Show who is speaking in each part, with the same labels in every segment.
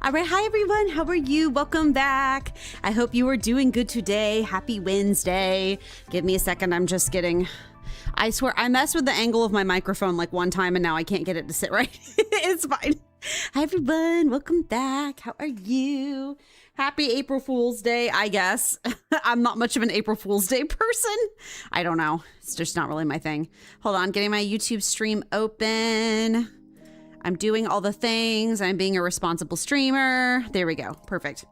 Speaker 1: All right. Hi, everyone. How are you? Welcome back. I hope you are doing good today. Happy Wednesday. Give me a second. I'm just getting... I swear, I messed with the angle of my microphone like one time and now I can't get it to sit right. It's fine. Hi, everyone. Welcome back. How are you? Happy April Fool's Day, I guess. I'm not much of an April Fool's Day person. I don't know. It's just not really my thing. Hold on. Getting my YouTube stream open. I'm doing all the things. I'm being a responsible streamer. There we go. Perfect.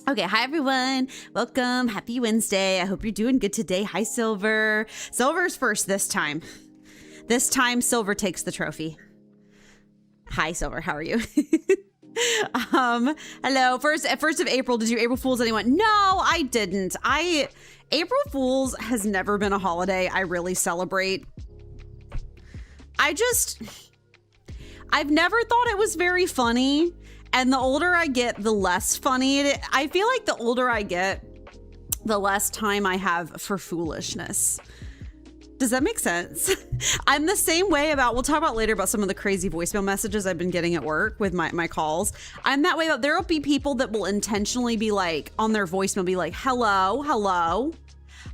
Speaker 1: Okay. Hi, everyone. Welcome. Happy Wednesday. I hope you're doing good today. Hi, Silver. Silver's first this time. This time, Silver takes the trophy. Hi, Silver. How are you? Hello. First of April. Did you April Fools anyone? No, I didn't. April Fools has never been a holiday I really celebrate. I've never thought it was very funny, and the older I get, the less funny it is. I feel like the older I get, the less time I have for foolishness. Does that make sense? I'm the same way about, we'll talk about later about some of the crazy voicemail messages I've been getting at work with my calls. I'm that way about, there will be people that will intentionally be like, on their voicemail, be like, hello,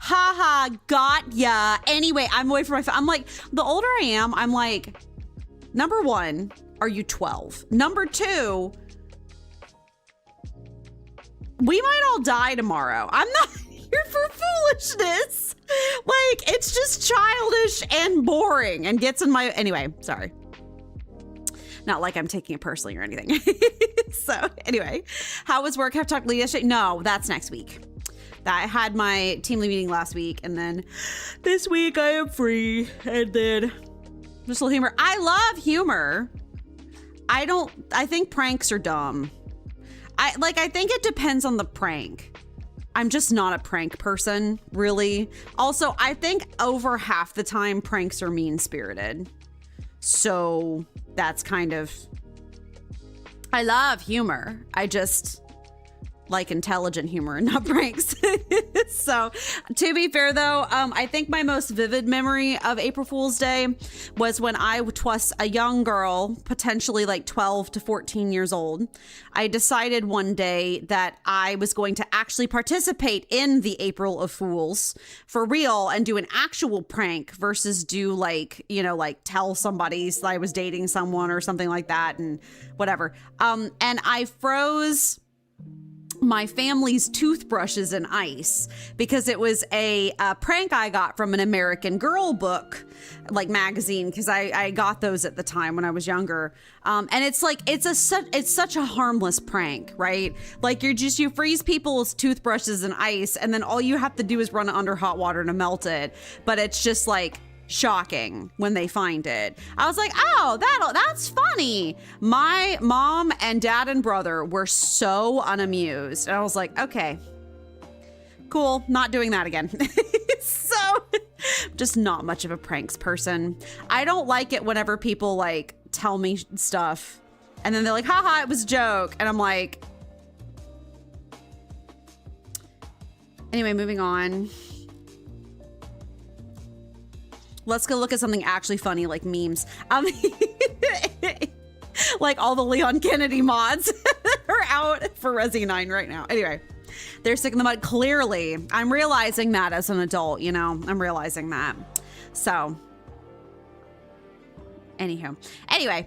Speaker 1: haha, got ya. Anyway, I'm away from my phone. I'm like, the older I am, I'm like, number one, are you 12? Number two, we might all die tomorrow. I'm not here for foolishness. Like, it's just childish and boring and gets in my, anyway, sorry. Not like I'm taking it personally or anything. So anyway, how was work? Have talked to Lee yesterday? No, that's next week. I had my team lead meeting last week, and then this week I am free, and then just a little humor. I love humor. I think pranks are dumb. I think it depends on the prank. I'm just not a prank person, really. Also, I think over half the time pranks are mean-spirited. So that's kind of, I love humor. like intelligent humor and not pranks. So to be fair though, I think my most vivid memory of April Fool's Day was when I was a young girl, potentially like 12 to 14 years old. I decided one day that I was going to actually participate in the April of Fools for real and do an actual prank versus do like, you know, like tell somebody I was dating someone or something like that and whatever. And I froze my family's toothbrushes in ice because it was a prank I got from an American Girl book, like magazine, because I got those at the time when I was younger. And it's like it's such a harmless prank, right? Like you freeze people's toothbrushes in ice, and then all you have to do is run it under hot water to melt it. But it's just like shocking when they find it. I was like, oh, that's funny. My mom and dad and brother were so unamused. And I was like, okay, cool. Not doing that again. So just not much of a pranks person. I don't like it whenever people like tell me stuff and then they're like, haha, it was a joke. And I'm like, anyway, moving on. Let's go look at something actually funny, like memes. Like all the Leon Kennedy mods are out for Resi 9 right now. Anyway, they're sick in the mud. Clearly, I'm realizing that as an adult, you know, I'm realizing that. So, anywho, anyway,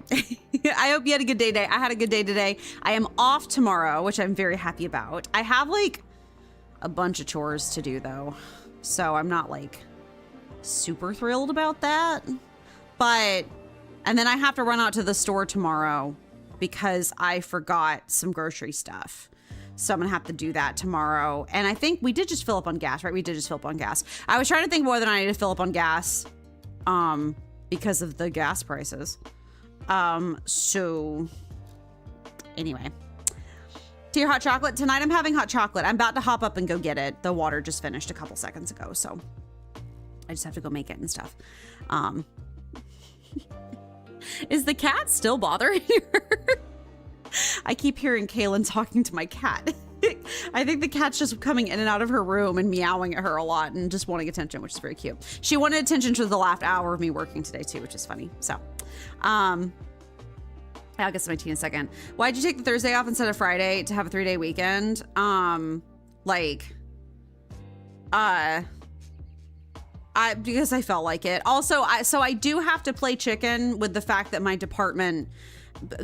Speaker 1: I hope you had a good day today. I had a good day today. I am off tomorrow, which I'm very happy about. I have like a bunch of chores to do though, so I'm not like super thrilled about that. But and then I have to run out to the store tomorrow because I forgot some grocery stuff, so I'm gonna have to do that tomorrow. And I think we did just fill up on gas, right? We did just fill up on gas. I was trying to think more than I need to fill up on gas because of the gas prices. So anyway, to your hot chocolate tonight, I'm having hot chocolate. I'm about to hop up and go get it. The water just finished a couple seconds ago, so I just have to go make it and stuff. Is the cat still bothering her? I keep hearing Kaylin talking to my cat. I think the cat's just coming in and out of her room and meowing at her a lot and just wanting attention, which is very cute. She wanted attention for the last hour of me working today too, which is funny. So, I'll get to my tea in a second. Why'd you take the Thursday off instead of Friday to have a 3-day weekend? Because I felt like it. Also, I do have to play chicken with the fact that my department,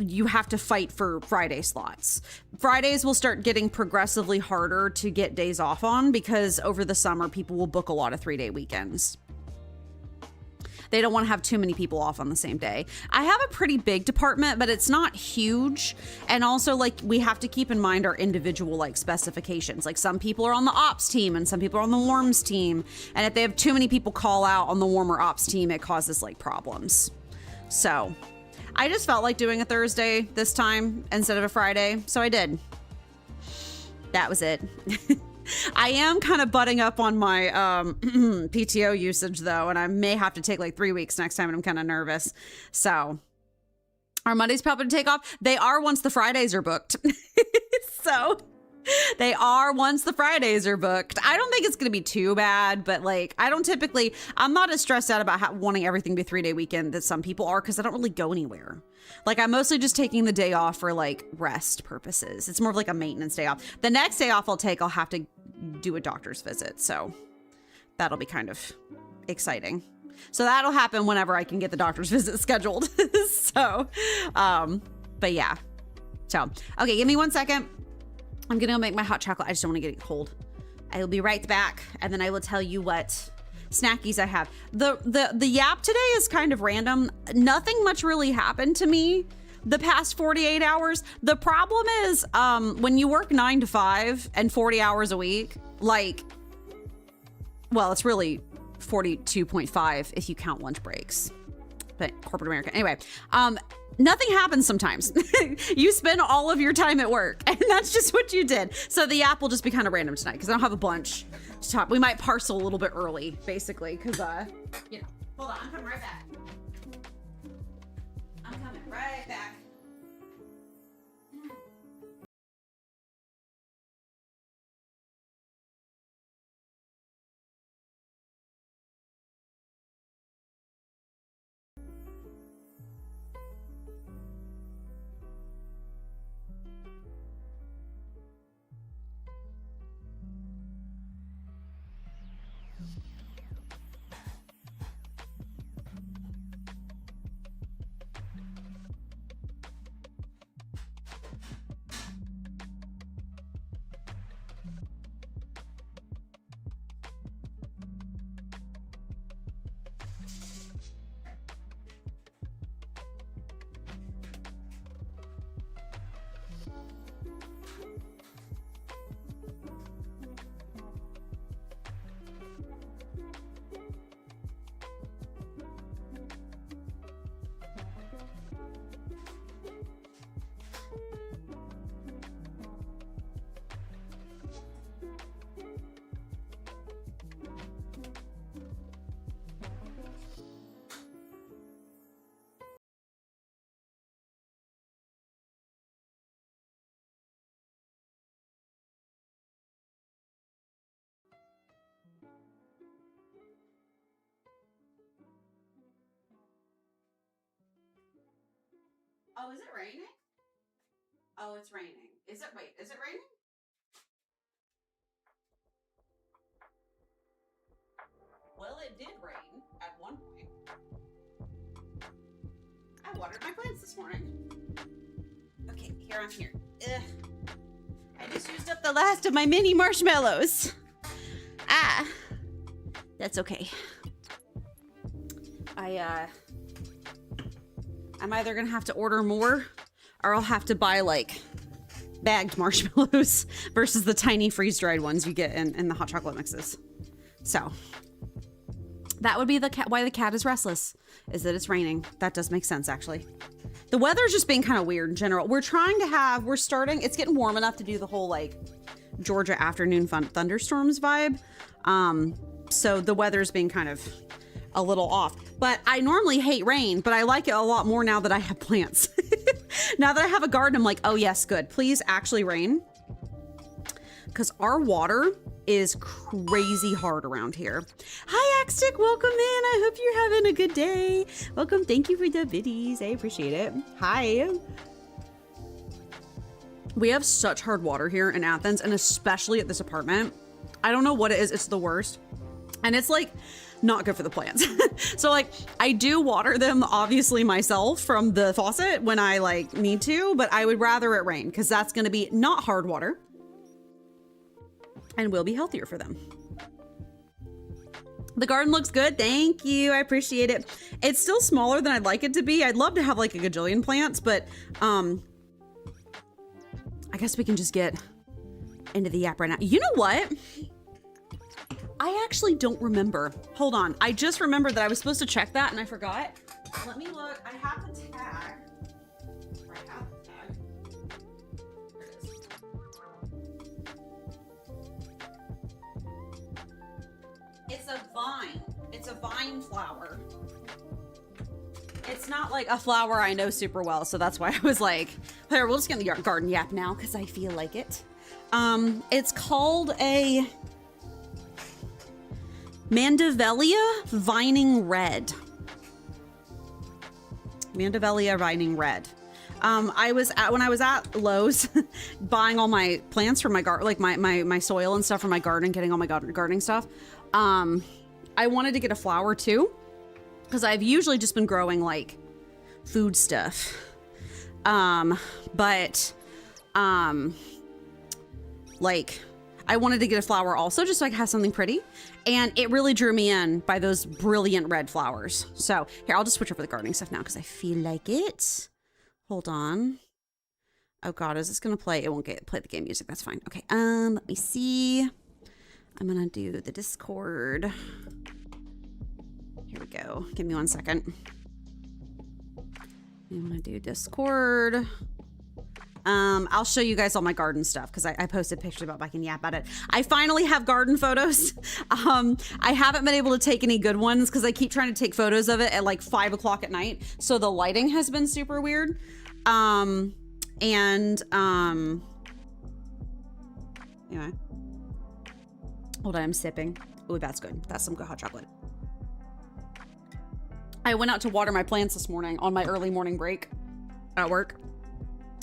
Speaker 1: you have to fight for Friday slots. Fridays will start getting progressively harder to get days off on because over the summer, people will book a lot of 3-day weekends. They don't want to have too many people off on the same day. I have a pretty big department, but it's not huge. And also, like, we have to keep in mind our individual, like, specifications. Like, some people are on the ops team and some people are on the warms team. And if they have too many people call out on the warmer ops team, it causes, like, problems. So I just felt like doing a Thursday this time instead of a Friday. So I did. That was it. I am kind of butting up on my PTO usage though, and I may have to take like 3 weeks next time, and I'm kind of nervous. So are Mondays probably to take off? They are once the Fridays are booked. So they are once the Fridays are booked. I don't think it's going to be too bad, but like I'm not as stressed out about wanting everything to be a 3-day weekend that some people are, because I don't really go anywhere. Like, I'm mostly just taking the day off for like rest purposes. It's more of like a maintenance day off. The next day off I'll have to do a doctor's visit. So that'll be kind of exciting. So that'll happen whenever I can get the doctor's visit scheduled. So, but yeah. So, okay, give me 1 second. I'm gonna go make my hot chocolate. I just don't want to get it cold. I will be right back, and then I will tell you what snackies I have. The yap today is kind of random. Nothing much really happened to me the past 48 hours. The problem is when you work 9 to 5 and 40 hours a week, like, well, it's really 42.5 if you count lunch breaks. But corporate America. Anyway, nothing happens sometimes. You spend all of your time at work, and that's just what you did. So the app will just be kind of random tonight because I don't have a bunch to talk. We might parcel a little bit early, basically, because, you know. Hold on, I'm coming right back. I'm coming right back. Oh, is it raining? Oh, it's raining. Is it raining? Well, it did rain at one point. I watered my plants this morning. Okay, here I'm here. Ugh. I just used up the last of my mini marshmallows. Ah, that's okay. I'm either gonna have to order more or I'll have to buy like bagged marshmallows versus the tiny freeze-dried ones you get in the hot chocolate mixes. So that would be why the cat is restless, is that it's raining. That does make sense, actually. The weather's just being kind of weird in general. We're starting, it's getting warm enough to do the whole like Georgia afternoon thunderstorms vibe. So the weather's being kind of a little off. But I normally hate rain, but I like it a lot more now that I have plants. Now that I have a garden, I'm like, oh yes, good. Please actually rain. Because our water is crazy hard around here. Hi, Axtic, welcome in. I hope you're having a good day. Welcome, thank you for the biddies. I appreciate it. Hi. We have such hard water here in Athens, and especially at this apartment. I don't know what it is, it's the worst. And it's like, not good for the plants. So like I do water them obviously myself from the faucet when I like need to, but I would rather it rain because that's going to be not hard water and will be healthier for them. The garden looks good. Thank you. I appreciate it. It's still smaller than I'd like it to be. I'd love to have like a gajillion plants, but I guess we can just get into the app right now. You know what? I actually don't remember. Hold on. I just remembered that I was supposed to check that and I forgot. Let me look. I have the tag. I have the tag. There it is. It's a vine. It's a vine flower. It's not like a flower I know super well, so that's why I was like, here, we'll just get in the garden yap now because I feel like it. It's called a Mandavelia Vining Red. Mandavelia Vining Red. When I was at Lowe's buying all my plants for my garden, like my soil and stuff for my garden, getting all my gardening stuff. I wanted to get a flower too, because I've usually just been growing like food stuff. Like I wanted to get a flower also just so I could have something pretty. And it really drew me in by those brilliant red flowers. So here, I'll just switch over the gardening stuff now because I feel like it. Hold on. Oh God, is this gonna play? It won't play the game music. That's fine. Okay, let me see. I'm gonna do the Discord. Here we go. Give me 1 second. I'm gonna do Discord. I'll show you guys all my garden stuff because I posted pictures about I can yap about it. I finally have garden photos. I haven't been able to take any good ones because I keep trying to take photos of it at like 5 o'clock at night. So the lighting has been super weird. Anyway. Hold on, I'm sipping. Oh, that's good. That's some good hot chocolate. I went out to water my plants this morning on my early morning break at work.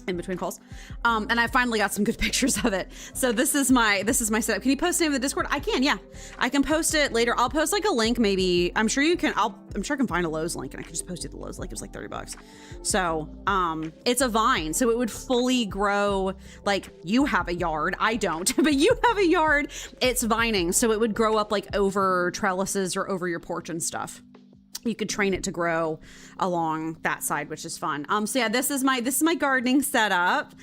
Speaker 1: in between calls. And I finally got some good pictures of it. So this is my setup. Can you post it in the Discord? I can, yeah. I can post it later. I'll post like a link maybe. I'm sure you can, I'm sure I can find a Lowe's link and I can just post you the Lowe's link. It was like $30. So it's a vine. So it would fully grow, like you have a yard. I don't, but you have a yard. It's vining. So it would grow up like over trellises or over your porch and stuff. You could train it to grow along that side, which is fun. So yeah, this is my gardening setup.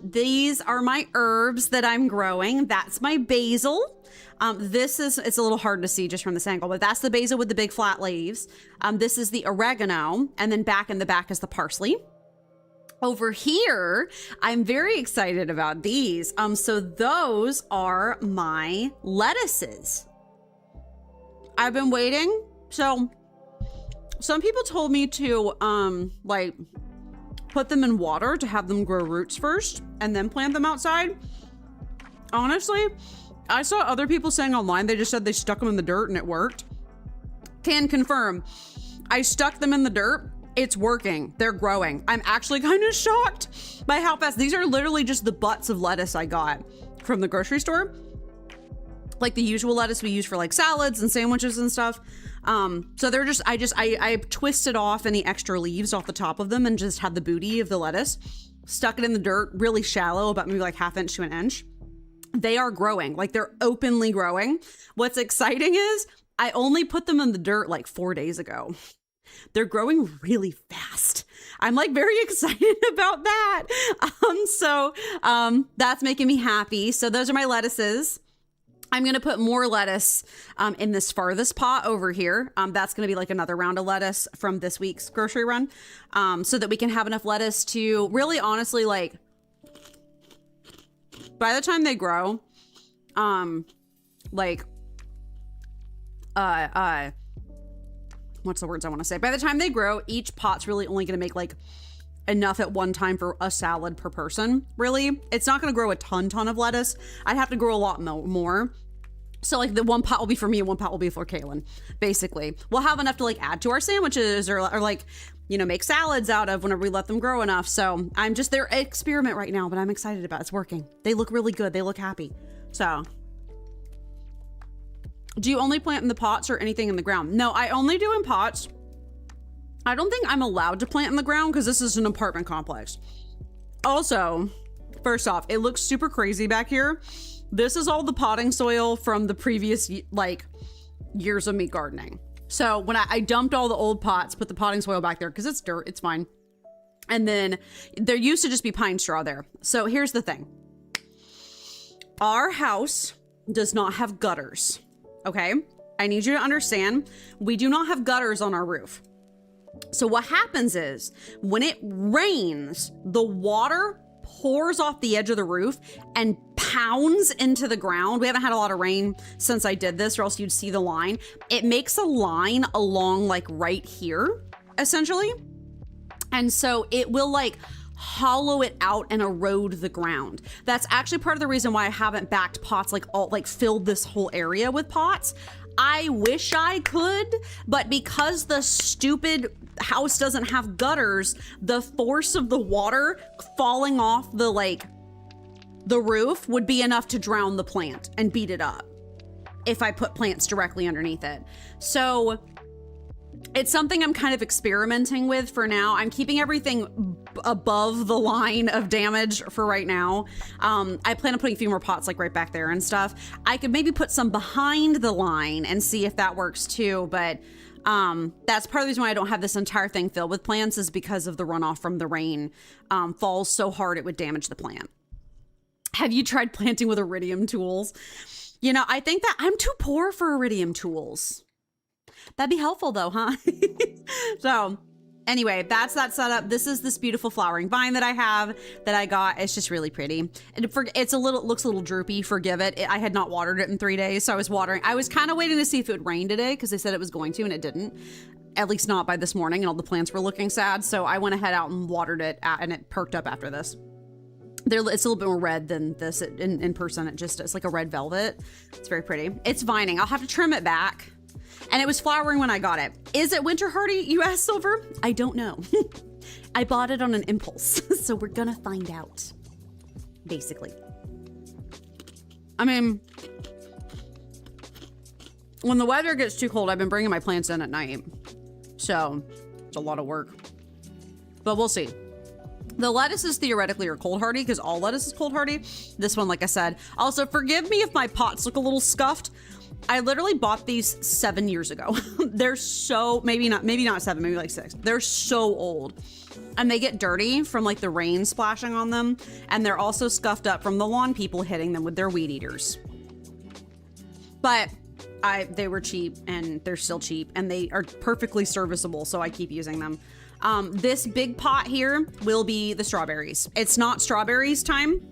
Speaker 1: These are my herbs that I'm growing. That's my basil. It's a little hard to see just from this angle, but that's the basil with the big flat leaves. This is the oregano, and then back in the back is the parsley. Over here, I'm very excited about these. So those are my lettuces. I've been waiting. So some people told me to like put them in water to have them grow roots first and then plant them outside. Honestly, I saw other people saying online, they just said they stuck them in the dirt and it worked. Can confirm. I stuck them in the dirt. It's working. They're growing. I'm actually kind of shocked by how fast. These are literally just the butts of lettuce I got from the grocery store. Like the usual lettuce we use for like salads and sandwiches and stuff. So they're just, I twisted off any extra leaves off the top of them and just had the booty of the lettuce, stuck it in the dirt, really shallow, about maybe like 1/2 inch to 1 inch. They are growing, like they're openly growing. What's exciting is I only put them in the dirt like 4 days ago. They're growing really fast. I'm like very excited about that. So that's making me happy. So those are my lettuces. I'm going to put more lettuce in this farthest pot over here. That's going to be like another round of lettuce from this week's grocery run, so that we can have enough lettuce to really honestly, like, by the time they grow, what's the words I want to say? By the time they grow, each pot's really only going to make like enough at one time for a salad per person. Really, it's not going to grow a ton of lettuce. I'd have to grow a lot more. So like the one pot will be for me and one pot will be for Kaylin. Basically, we'll have enough to like add to our sandwiches or like, you know, make salads out of whenever we let them grow enough. So I'm just their experiment right now, but I'm excited about it. It's working. They look really good. They look happy. So do you only plant in the pots or anything in the ground? No, I only do in pots. I don't think I'm allowed to plant in the ground because this is an apartment complex. Also, first off, it looks super crazy back here. This is all the potting soil from the previous like years of me gardening. So when I dumped all the old pots, put the potting soil back there because it's dirt, it's fine. And then there used to just be pine straw there. So here's the thing. Our house does not have gutters, okay? I need you to understand, we do not have gutters on our roof. So what happens is when it rains, the water pours off the edge of the roof and pounds into the ground. We haven't had a lot of rain since I did this, or else you'd see the line. It makes a line along like right here, essentially. And so it will like hollow it out and erode the ground. That's actually part of the reason why I haven't backed pots, like filled this whole area with pots. I wish I could, but because the stupid house doesn't have gutters, the force of the water falling off the roof would be enough to drown the plant and beat it up if I put plants directly underneath it. So it's something I'm kind of experimenting with for now. I'm keeping everything above the line of damage for right now. I plan on putting a few more pots like right back there and stuff. I could maybe put some behind the line and see if that works too, but that's part of the reason why I don't have this entire thing filled with plants, is because of the runoff from the rain falls so hard it would damage the plant. Have you tried planting with iridium tools? You know, I think that I'm too poor for iridium tools. That'd be helpful though, huh? So anyway, that's that setup. This is this beautiful flowering vine that I have that I got. It's just really pretty. And it looks a little droopy. Forgive it. I had not watered it in 3 days. So I was watering. I was kind of waiting to see if it would rain today because they said it was going to, and it didn't. At least not by this morning, and all the plants were looking sad. So I went ahead out and watered it, and it perked up after this. It's a little bit more red than this in person. It's like a red velvet. It's very pretty. It's vining. I'll have to trim it back. And it was flowering when I got it. Is it winter hardy, you asked, Silver? I don't know. I bought it on an impulse. So we're gonna find out, basically. I mean, when the weather gets too cold, I've been bringing my plants in at night. So it's a lot of work, but we'll see. The lettuces theoretically are cold hardy because all lettuce is cold hardy. This one, like I said. Also, forgive me if my pots look a little scuffed. I literally bought these 7 years ago. They're so, maybe not 7, maybe like 6. They're so old. And they get dirty from like the rain splashing on them. And they're also scuffed up from the lawn people hitting them with their weed eaters. But they were cheap and they're still cheap and they are perfectly serviceable. So I keep using them. This big pot here will be the strawberries. It's not strawberries time.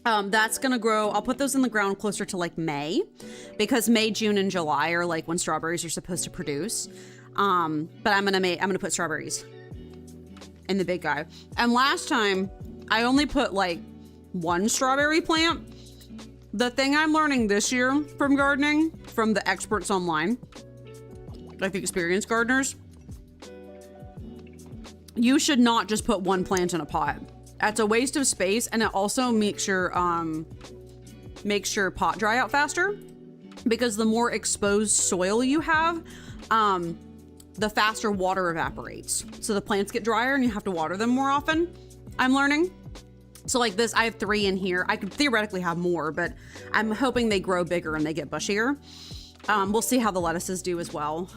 Speaker 1: That's gonna grow. I'll put those in the ground closer to like May, because May, June, and July are like when strawberries are supposed to produce. But I'm gonna put strawberries in the big guy. And last time I only put like 1 strawberry plant. The thing I'm learning this year from gardening, from the experts online, like the experienced gardeners, you should not just put 1 plant in a pot. That's a waste of space, and it also makes your pot dry out faster, because the more exposed soil you have, the faster water evaporates. So the plants get drier and you have to water them more often, I'm learning. So like this, I have 3 in here. I could theoretically have more, but I'm hoping they grow bigger and they get bushier. We'll see how the lettuces do as well.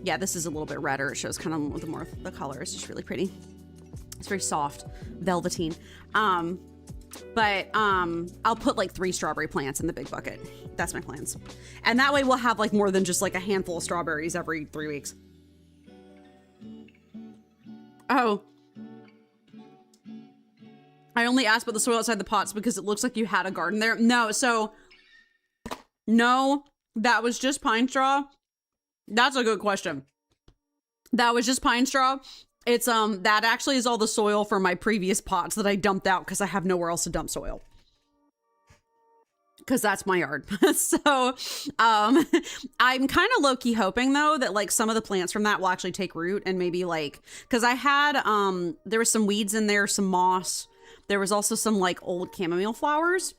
Speaker 1: Yeah, this is a little bit redder. It shows kind of the color. It's just really pretty. It's very soft, velveteen. I'll put like 3 strawberry plants in the big bucket. That's my plans. And that way we'll have like more than just like a handful of strawberries every 3 weeks. Oh. I only asked about the soil outside the pots because it looks like you had a garden there. No, that was just pine straw. That's a good question. That was just pine straw. It's, that actually is all the soil for my previous pots that I dumped out because I have nowhere else to dump soil. Because that's my yard. So, I'm kind of low-key hoping, though, that, like, some of the plants from that will actually take root and maybe, like, because I had, there was some weeds in there, some moss. There was also some, like, old chamomile flowers.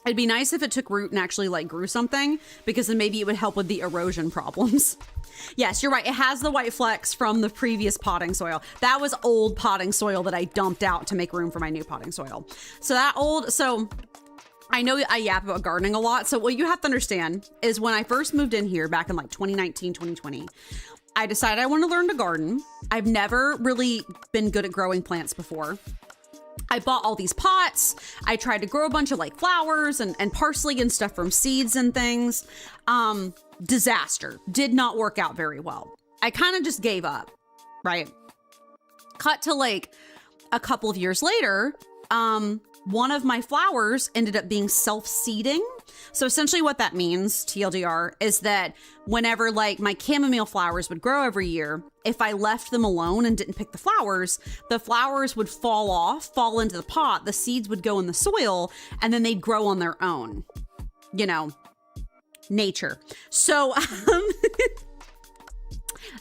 Speaker 1: It'd be nice if it took root and actually like grew something, because then maybe it would help with the erosion problems. Yes, you're right. It has the white flecks from the previous potting soil. That was old potting soil that I dumped out to make room for my new potting soil. So I know I yap about gardening a lot. So what you have to understand is when I first moved in here back in like 2019, 2020, I decided I want to learn to garden. I've never really been good at growing plants before. I bought all these pots. I tried to grow a bunch of like flowers and parsley and stuff from seeds and things. Disaster. Did not work out very well. I kind of just gave up, right? Cut to like a couple of years later, one of my flowers ended up being self-seeding. So essentially what that means, TLDR, is that whenever like my chamomile flowers would grow every year, if I left them alone and didn't pick the flowers would fall into the pot, the seeds would go in the soil, and then they'd grow on their own. You know, nature. So,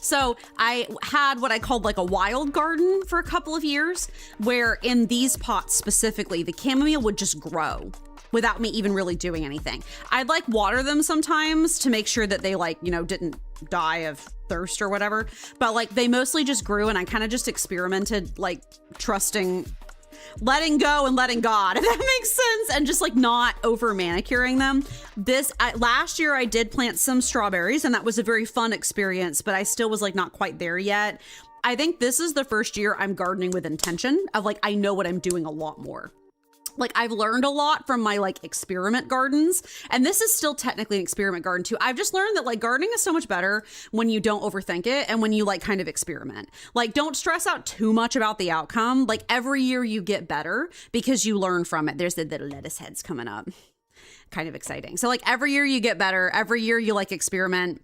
Speaker 1: so I had what I called like a wild garden for a couple of years, where in these pots specifically, the chamomile would just grow without me even really doing anything. I'd like water them sometimes to make sure that they like, you know, didn't die of thirst or whatever. But like they mostly just grew, and I kind of just experimented, like trusting, letting go and letting God, if that makes sense, and just like not over manicuring them. Last year I did plant some strawberries, and that was a very fun experience, but I still was like not quite there yet. I think this is the first year I'm gardening with intention of like, I know what I'm doing a lot more. Like I've learned a lot from my like experiment gardens, and this is still technically an experiment garden too. I've just learned that like gardening is so much better when you don't overthink it and when you like kind of experiment. Like don't stress out too much about the outcome. Like every year you get better because you learn from it. There's the little lettuce heads coming up. Kind of exciting. So like every year you get better. Every year you like experiment.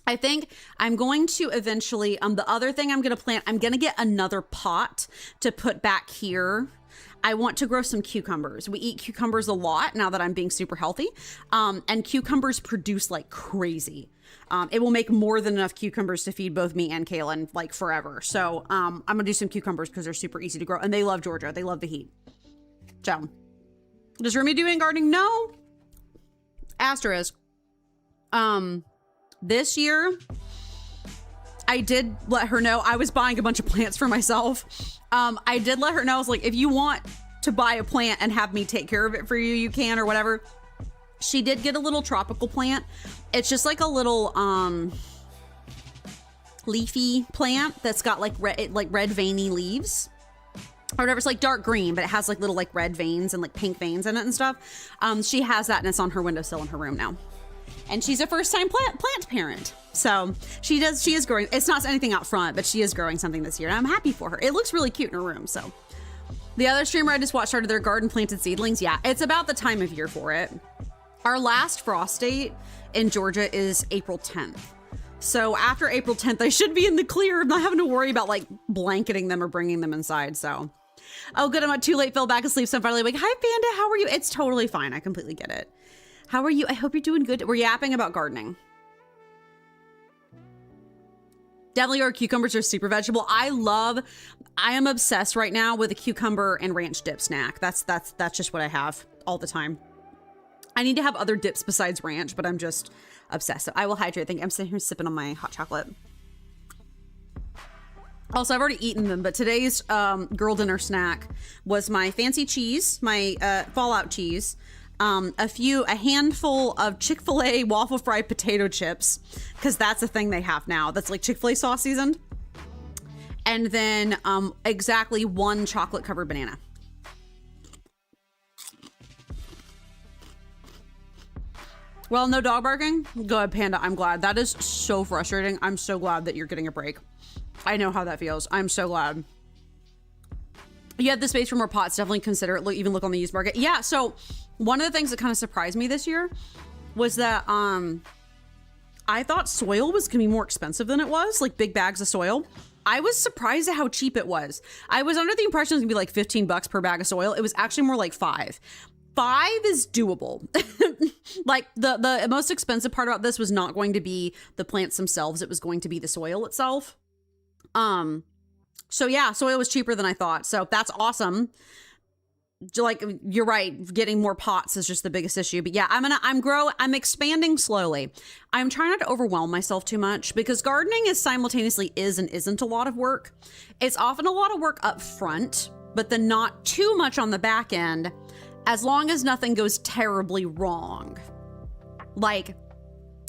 Speaker 1: I think I'm going to eventually, the other thing I'm going to plant, I'm going to get another pot to put back here. I want to grow some cucumbers. We eat cucumbers a lot now that I'm being super healthy. And cucumbers produce like crazy. It will make more than enough cucumbers to feed both me and Kaylin like forever. So I'm going to do some cucumbers because they're super easy to grow. And they love Georgia. They love the heat. So does Remy do any gardening? No. Asterisk. This year, I did let her know I was buying a bunch of plants for myself. I did let her know, I was like, if you want to buy a plant and have me take care of it for you, you can or whatever. She did get a little tropical plant. It's just like a little leafy plant that's got like red veiny leaves. Or whatever, it's like dark green, but it has like little like red veins and like pink veins in it and stuff. She has that and it's on her windowsill in her room now. And she's a first-time plant parent. So she is growing. It's not anything out front, but she is growing something this year. And I'm happy for her. It looks really cute in her room. So the other streamer I just watched started their garden planted seedlings. Yeah, it's about the time of year for it. Our last frost date in Georgia is April 10th. So after April 10th, I should be in the clear. I'm not having to worry about like blanketing them or bringing them inside. So, oh good, I'm not too late. Fell back asleep. So I'm finally like, hi Panda, how are you? It's totally fine. I completely get it. How are you? I hope you're doing good. We're yapping about gardening. Definitely our cucumbers are super vegetable. I am obsessed right now with a cucumber and ranch dip snack. That's just what I have all the time. I need to have other dips besides ranch, but I'm just obsessed. So I will hydrate. I think I'm sitting here sipping on my hot chocolate. Also, I've already eaten them, but today's girl dinner snack was my fancy cheese, my Fallout cheese, a handful of Chick-fil-A waffle fried potato chips, because that's a thing they have now. That's like Chick-fil-A sauce seasoned. And then exactly one chocolate covered banana. Well, no dog barking? Good, Panda. I'm glad. That is so frustrating. I'm so glad that you're getting a break. I know how that feels. I'm so glad. You have the space for more pots. Definitely consider it. Even look on the used market. Yeah, so one of the things that kind of surprised me this year was that I thought soil was going to be more expensive than it was, like big bags of soil. I was surprised at how cheap it was. I was under the impression it was going to be like 15 bucks per bag of soil. It was actually more like 5. 5 is doable. Like the most expensive part about this was not going to be the plants themselves. It was going to be the soil itself. So yeah, soil was cheaper than I thought. So that's awesome. Like, you're right. Getting more pots is just the biggest issue. But yeah, I'm expanding slowly. I'm trying not to overwhelm myself too much because gardening simultaneously is and isn't a lot of work. It's often a lot of work up front, but then not too much on the back end, as long as nothing goes terribly wrong. Like,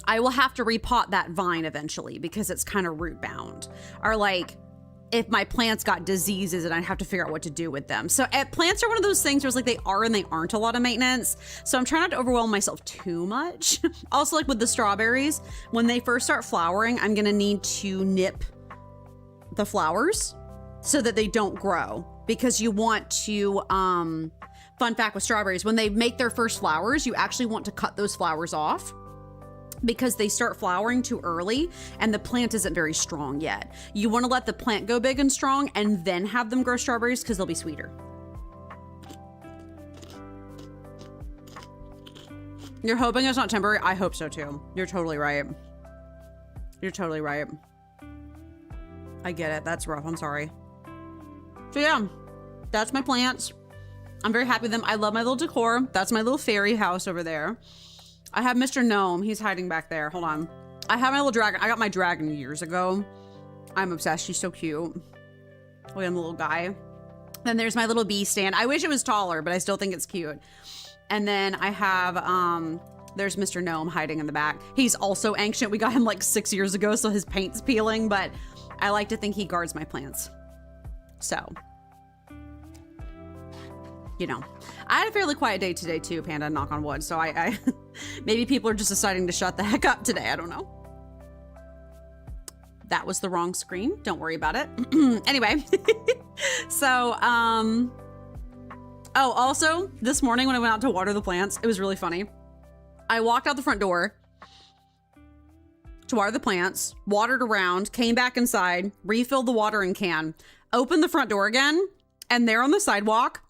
Speaker 1: I will have to repot that vine eventually because it's kind of root bound. Or like, if my plants got diseases and I'd have to figure out what to do with them. So plants are one of those things where it's like they are and they aren't a lot of maintenance. So I'm trying not to overwhelm myself too much. Also, like with the strawberries, when they first start flowering, I'm gonna need to nip the flowers so that they don't grow, because you want to, fun fact with strawberries, when they make their first flowers, you actually want to cut those flowers off, because they start flowering too early and the plant isn't very strong yet. You want to let the plant go big and strong and then have them grow strawberries because they'll be sweeter. You're hoping it's not temporary? I hope so too. You're totally right. You're totally right. I get it. That's rough. I'm sorry. So yeah, that's my plants. I'm very happy with them. I love my little decor. That's my little fairy house over there. I have Mr. Gnome. He's hiding back there. Hold on. I have my little dragon. I got my dragon years ago. I'm obsessed. She's so cute. Look at him, the little guy. Then there's my little bee stand. I wish it was taller, but I still think it's cute. And then I have, there's Mr. Gnome hiding in the back. He's also ancient. We got him like 6 years ago, so his paint's peeling, but I like to think he guards my plants. So, you know, I had a fairly quiet day today too, Panda, knock on wood. So I maybe people are just deciding to shut the heck up today. I don't know. That was the wrong screen. Don't worry about it. Anyway, so, oh, also this morning when I went out to water the plants, it was really funny. I walked out the front door. to water the plants, watered around, came back inside, refilled the watering can, opened the front door again, and there on the sidewalk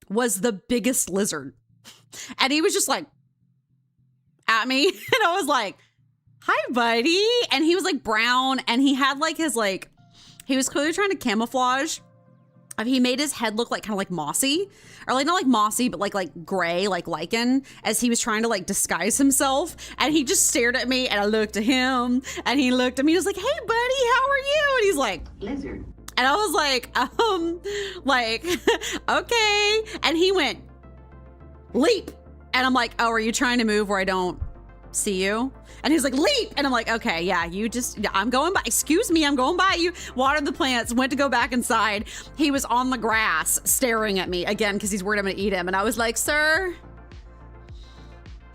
Speaker 1: was the biggest lizard. And he was just like at me. And I was like, hi, buddy. And he was like brown, and he had like his like, he was clearly trying to camouflage. He made his head look like kind of like mossy, or like not like mossy, but like gray, like lichen, as he was trying to like disguise himself. And he just stared at me, and I looked at him, and he looked at me. He was like, hey, buddy, how are you? And he's like, lizard. And I was like, okay. And he went, leap. And I'm like, oh, are you trying to move where I don't see you? And he's like, leap. And I'm like, okay, yeah, I'm going by, excuse me, I'm going by you. Watered the plants, went to go back inside. He was on the grass staring at me again because he's worried I'm gonna eat him. And I was like, sir,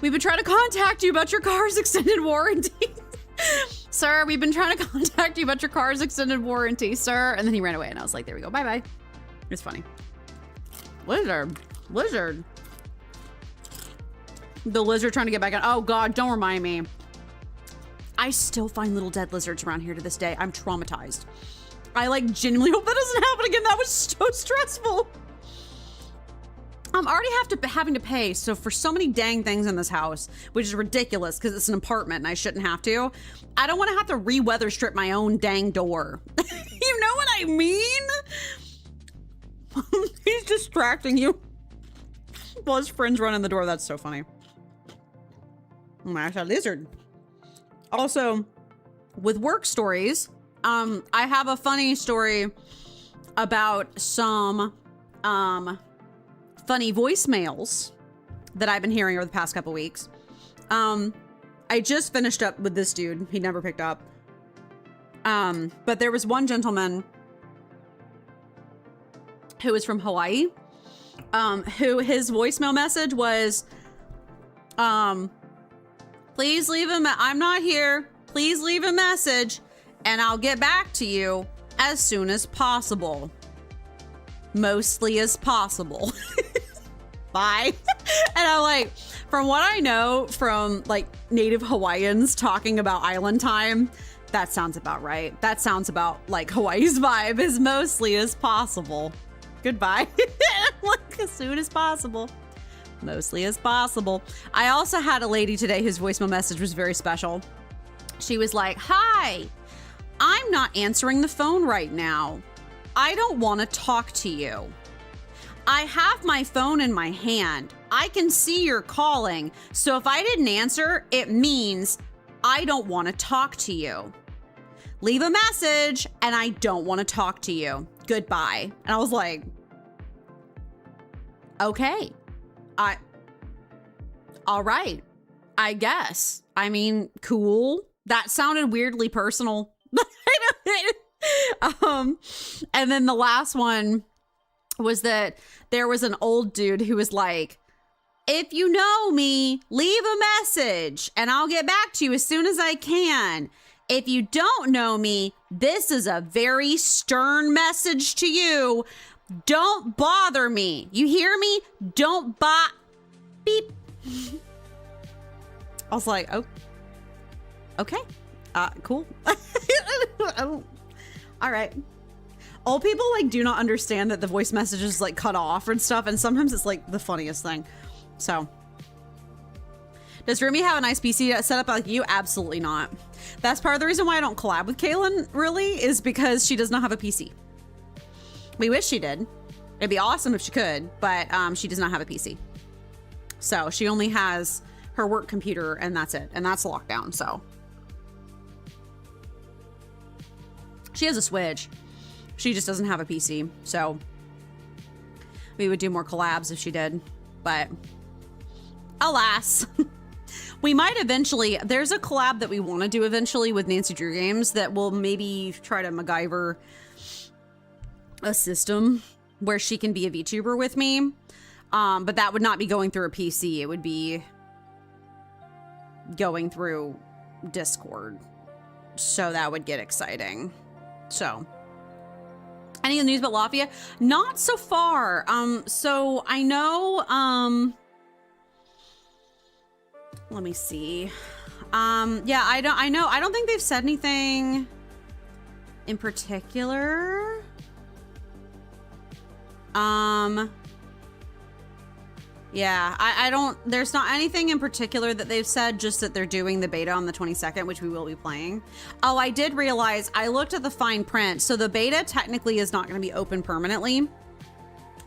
Speaker 1: we've been trying to contact you about your car's extended warranty. Sir, we've been trying to contact you about your car's extended warranty, sir. And then he ran away, and I was like, there we go, bye-bye. It's funny. Lizard. The lizard trying to get back in. Oh God, don't remind me. I still find little dead lizards around here to this day. I'm traumatized. I like genuinely hope that doesn't happen again. That was so stressful. I'm already having to pay so for so many dang things in this house, which is ridiculous because it's an apartment and I shouldn't have to. I don't want to have to re-weather strip my own dang door. You know what I mean? He's distracting you while his friends run in the door. That's so funny. Oh my gosh, a lizard. Also, with work stories, I have a funny story about some funny voicemails that I've been hearing over the past couple weeks. I just finished up with this dude. He never picked up. But there was one gentleman who was from Hawaii, who his voicemail message was, please leave I'm not here. Please leave a message and I'll get back to you as soon as possible. Mostly as possible. Bye. And I'm like, from what I know from like native Hawaiians talking about island time, that sounds about right. That sounds about like Hawaii's vibe, is mostly as possible. Goodbye. Like as soon as possible. Mostly as possible. I also had a lady today whose voicemail message was very special. She was like, hi, I'm not answering the phone right now. I don't want to talk to you. I have my phone in my hand. I can see you're calling. So if I didn't answer, it means I don't want to talk to you. Leave a message and I don't want to talk to you. Goodbye. And I was like, okay. All right, I guess. I mean, cool. That sounded weirdly personal. And then the last one was that there was an old dude who was like, if you know me, leave a message and I'll get back to you as soon as I can. If you don't know me, this is a very stern message to you. Don't bother me. You hear me? Don't beep. I was like, oh, okay. Cool. All right. Old people like do not understand that the voice messages like cut off and stuff. And sometimes it's like the funniest thing. So does Rumi have a nice PC set up like you? Absolutely not. That's part of the reason why I don't collab with Kaylin really, is because she does not have a PC. We wish she did. It'd be awesome if she could, but she does not have a PC. So she only has her work computer and that's it. And that's locked down, so. She has a Switch. She just doesn't have a PC. So we would do more collabs if she did, but alas. We might eventually, there's a collab that we want to do eventually with Nancy Drew Games that will maybe try to MacGyver a system where she can be a VTuber with me. But that would not be going through a PC. It would be going through Discord. So that would get exciting. So any of the news about Lafayette? Not so far. So I know, let me see. Yeah, I don't think they've said anything in particular. Yeah, I don't, there's not anything in particular that they've said, just that they're doing the beta on the 22nd, which we will be playing. Oh, I did realize, I looked at the fine print. So the beta technically is not going to be open permanently.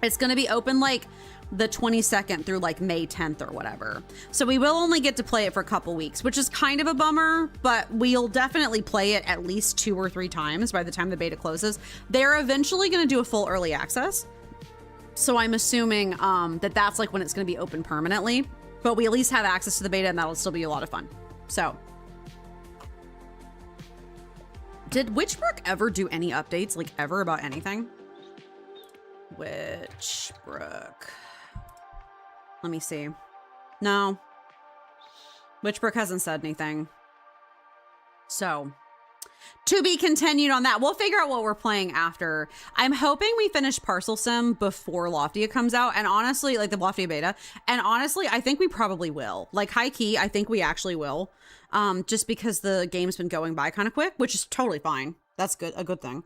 Speaker 1: It's going to be open like the 22nd through like May 10th or whatever. So we will only get to play it for a couple weeks, which is kind of a bummer, but we'll definitely play it at least 2 or 3 times by the time the beta closes. They're eventually going to do a full early access. So I'm assuming that's like when it's going to be open permanently, but we at least have access to the beta, and that'll still be a lot of fun. So did Witchbrook ever do any updates, like ever, about anything? Witchbrook. Let me see. No. Witchbrook hasn't said anything. So to be continued on that. We'll figure out what we're playing after. I'm hoping we finish Parcel Sim before Loftia comes out. And honestly, like the Loftia beta. And honestly, I think we probably will. Like high key, I think we actually will. Just because the game's been going by kind of quick, which is totally fine. That's good, a good thing.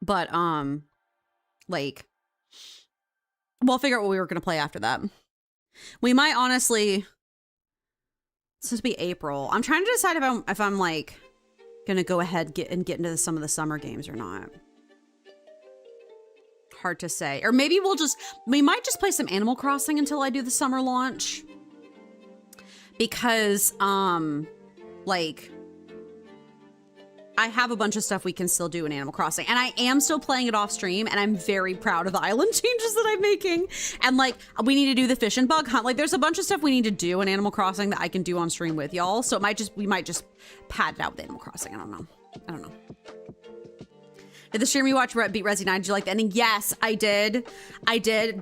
Speaker 1: But like, we'll figure out what we were gonna play after that. We might honestly. It's supposed to be April. I'm trying to decide if I'm like gonna go ahead get into some of the summer games or not. Hard to say. Or maybe we might just play some Animal Crossing until I do the summer launch. Because like I have a bunch of stuff we can still do in Animal Crossing, and I am still playing it off stream, and I'm very proud of the island changes that I'm making. And like, we need to do the fish and bug hunt. Like, there's a bunch of stuff we need to do in Animal Crossing that I can do on stream with y'all. So we might just pad it out with Animal Crossing. I don't know. Did the stream you watch beat Resi 9? Did you like the ending? Yes, I did.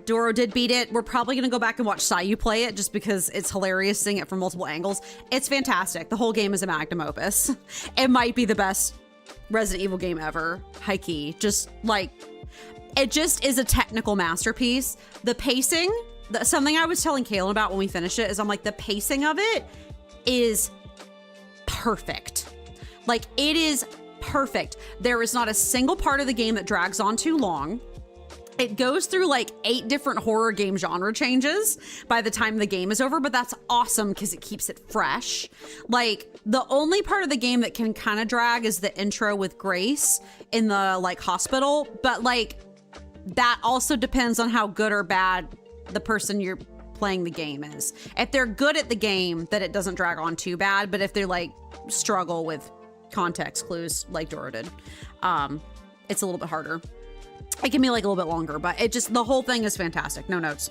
Speaker 1: Doro did beat it. We're probably gonna go back and watch Sayu play it just because it's hilarious seeing it from multiple angles. It's fantastic. The whole game is a magnum opus. It might be the best Resident Evil game ever. High key. Just like, it just is a technical masterpiece. The pacing, something I was telling Kaylin about when we finished it is I'm like, the pacing of it is perfect. Like, it is perfect. There is not a single part of the game that drags on too long. It goes through like 8 different horror game genre changes by the time the game is over, but that's awesome because it keeps it fresh. Like, the only part of the game that can kind of drag is the intro with Grace in the like hospital, but like that also depends on how good or bad the person you're playing the game is. If they're good at the game, then it doesn't drag on too bad, but if they like struggle with context clues like Dora did, it's a little bit harder. It can be like a little bit longer, but the whole thing is fantastic. No notes.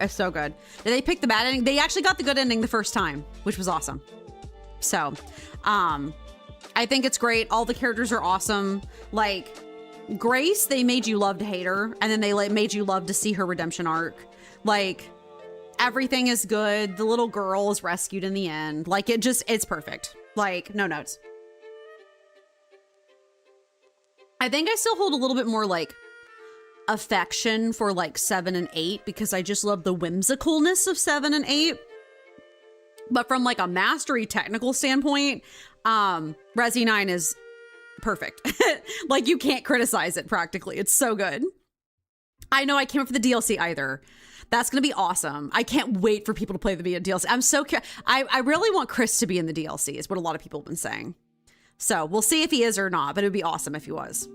Speaker 1: It's so good. Did they pick the bad ending? They actually got the good ending the first time, which was awesome. So, I think it's great. All the characters are awesome. Like, Grace, they made you love to hate her, and then they made you love to see her redemption arc. Like, everything is good. The little girl is rescued in the end. Like, it's perfect. Like, no notes. I think I still hold a little bit more like affection for like 7 and 8 because I just love the whimsicalness of 7 and 8. But from like a mastery technical standpoint, Resi 9 is perfect. Like, you can't criticize it practically. It's so good. I know I can't wait for the DLC either. That's going to be awesome. I can't wait for people to play the DLC. I'm so curious. I really want Chris to be in the DLC is what a lot of people have been saying. So we'll see if he is or not, but it would be awesome if he was.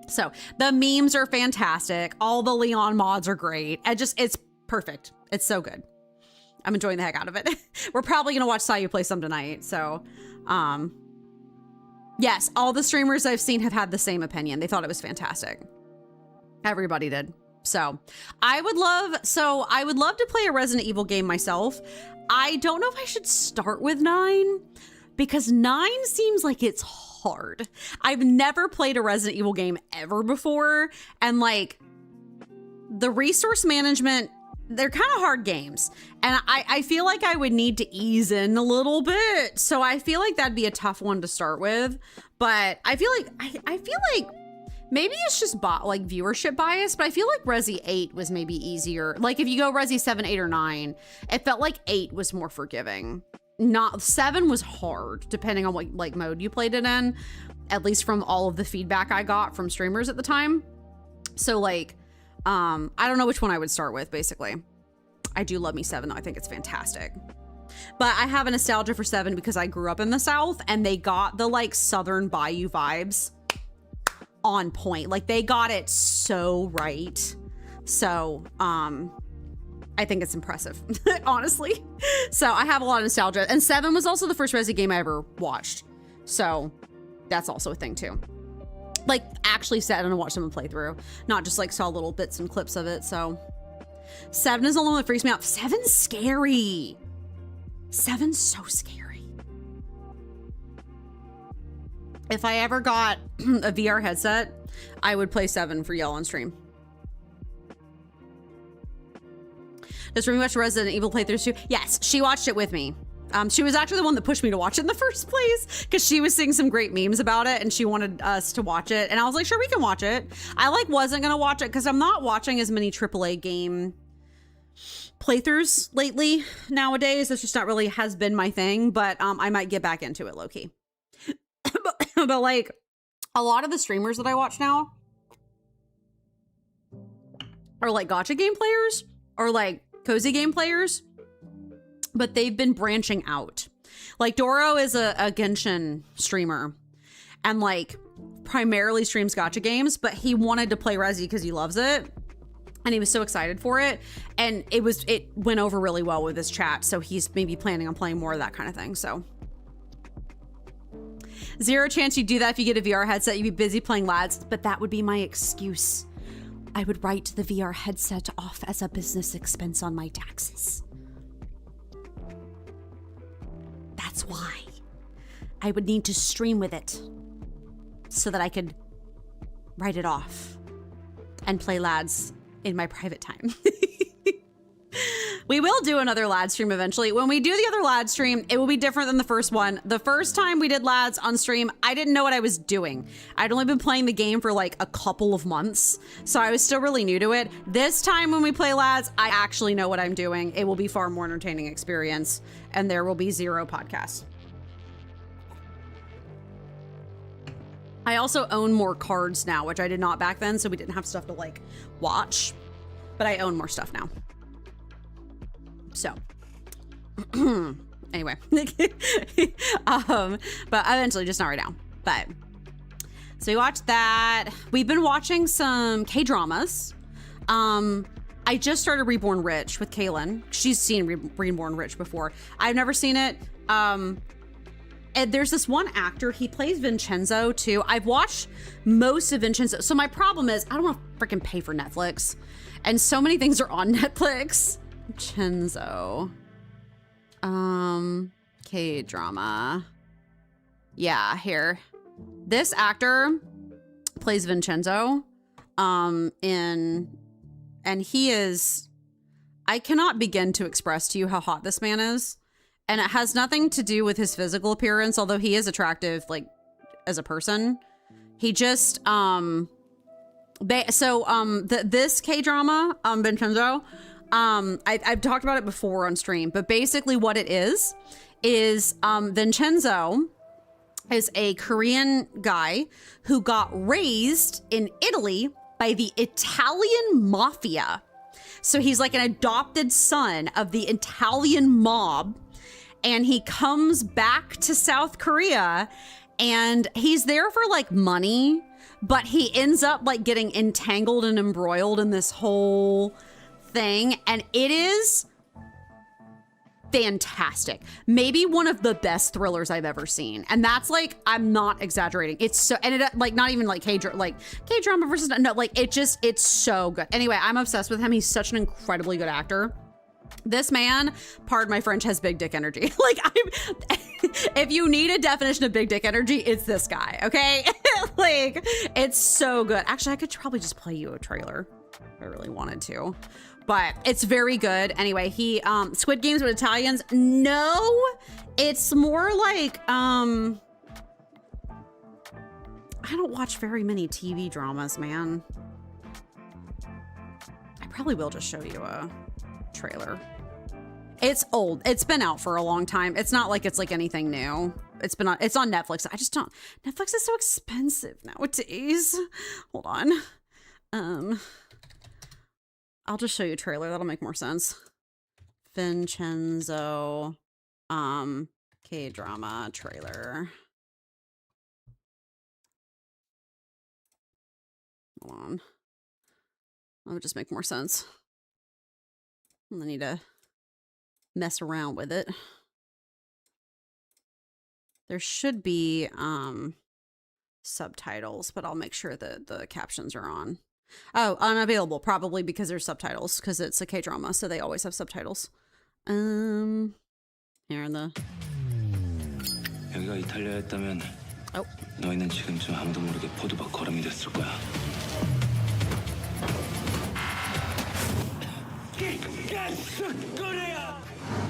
Speaker 1: So the memes are fantastic. All the Leon mods are great. It's perfect. It's so good. I'm enjoying the heck out of it. We're probably going to watch Sayu play some tonight. So, yes, all the streamers I've seen have had the same opinion. They thought it was fantastic. Everybody did. So I would love to play a Resident Evil game myself. I don't know if I should start with 9 because 9 seems like it's hard. I've never played a Resident Evil game ever before. And like the resource management, they're kind of hard games. And I feel like I would need to ease in a little bit. So I feel like that'd be a tough one to start with. But I feel like Maybe it's just like viewership bias, but I feel like Resi 8 was maybe easier. Like if you go Resi 7, 8, or 9, it felt like 8 was more forgiving. Not 7 was hard, depending on what like mode you played it in, at least from all of the feedback I got from streamers at the time. So like, I don't know which one I would start with, basically. I do love me 7 though, I think it's fantastic. But I have a nostalgia for 7 because I grew up in the South and they got the like Southern Bayou vibes on point. Like they got it so right. So, I think it's impressive, honestly. So I have a lot of nostalgia. And 7 was also the first Resi game I ever watched. So that's also a thing too. Like actually sat down and watched someone play through, not just like saw little bits and clips of it. So 7 is the one that freaks me out. 7's scary. 7's so scary. If I ever got a VR headset, I would play 7 for y'all on stream. Does Remy watch Resident Evil playthroughs too? Yes, she watched it with me. She was actually the one that pushed me to watch it in the first place because she was seeing some great memes about it and she wanted us to watch it. And I was like, sure, we can watch it. I like wasn't gonna watch it because I'm not watching as many AAA game playthroughs lately nowadays. It's just not really has been my thing, but I might get back into it low-key. But like a lot of the streamers that I watch now are like gacha game players or like cozy game players, but they've been branching out. Like Doro is a Genshin streamer and like primarily streams gacha games, but he wanted to play Resi because he loves it. And he was so excited for it. And it went over really well with his chat. So he's maybe planning on playing more of that kind of thing. So 0 chance you'd do that if you get a VR headset. You'd be busy playing lads, but that would be my excuse. I would write the VR headset off as a business expense on my taxes. That's why I would need to stream with it so that I could write it off and play lads in my private time. We will do another lad stream eventually. When we do the other lad stream, it will be different than the first one. The first time we did lads on stream, I didn't know what I was doing. I'd only been playing the game for like a couple of months, so I was still really new to it. This time when we play lads, I actually know what I'm doing. It will be far more entertaining experience, and there will be 0 podcasts. I also own more cards now, which I did not back then, so we didn't have stuff to like watch, but I own more stuff now. So anyway, but eventually, just not right now. But so we watched that. We've been watching some K-dramas. I just started Reborn Rich with Kaylin. She's seen Reborn Rich before. I've never seen it. And there's this one actor, he plays Vincenzo too. I've watched most of Vincenzo. So my problem is I don't want to freaking pay for Netflix. And so many things are on Netflix. Vincenzo. K-drama. Yeah, here. This actor plays Vincenzo. And he is, I cannot begin to express to you how hot this man is. And it has nothing to do with his physical appearance, although he is attractive, like, as a person. He just, this K-drama, Vincenzo, I've talked about it before on stream, but basically what it is Vincenzo is a Korean guy who got raised in Italy by the Italian mafia. So he's like an adopted son of the Italian mob. And he comes back to South Korea and he's there for like money, but he ends up like getting entangled and embroiled in this whole thing. And it is fantastic. Maybe one of the best thrillers I've ever seen. And that's like, I'm not exaggerating. It's so, and it like not even like K-drama versus, no, like it's so good. Anyway, I'm obsessed with him. He's such an incredibly good actor. This man, pardon my French, has big dick energy. Like, if you need a definition of big dick energy, it's this guy, okay? Like, it's so good. Actually, I could probably just play you a trailer if I really wanted to, but it's very good. Anyway, he, Squid Games with Italians. No, it's more like, I I don't watch very many TV dramas, man. I probably will just show you a trailer. It's old. It's been out for a long time. It's not like it's like anything new. It's on Netflix. I just don't, Netflix is so expensive nowadays. Hold on. I'll just show you a trailer. That'll make more sense. Vincenzo, K-drama trailer. Hold on. That would just make more sense. I need to mess around with it. There should be subtitles, but I'll make sure that the captions are on. Oh, unavailable, probably because there's subtitles, because it's a K-drama, so they always have subtitles. Here in the...
Speaker 2: 여기가 이탈리아였다면 너희는 지금쯤 아무도 모르게 포도밭 걸음이 됐을 거야.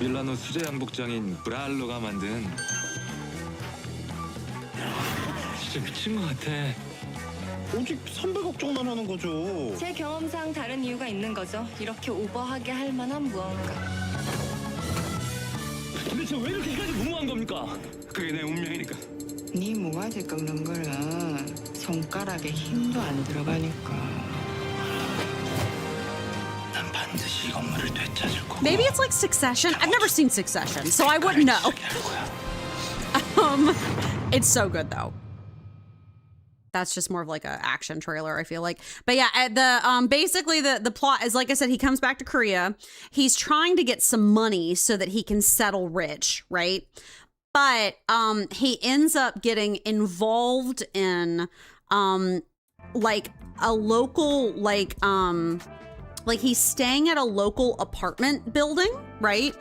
Speaker 2: 밀라노 수제 양복장인 브랄로가 만든 진짜 미친 것 같아.
Speaker 3: 오직 300억 정만 하는 거죠.
Speaker 4: 제 경험상 다른 이유가 있는 거죠. 이렇게 오버하게 할 만한 무언가.
Speaker 2: 도대체 왜 이렇게까지 무모한 겁니까? 그게 내 운명이니까.
Speaker 5: 네 모가지 꺾는 거는 손가락에 힘도 안 들어가니까.
Speaker 2: 난 반드시 이 건물을 되찾을 거고.
Speaker 1: Maybe it's like Succession. I've never seen Succession, so I wouldn't know. It's so good though. That's just more of like an action trailer, I feel like. But yeah, basically the plot is, like I said, he comes back to Korea. He's trying to get some money so that he can settle rich, right? But he ends up getting involved in like a local like he's staying at a local apartment building, right?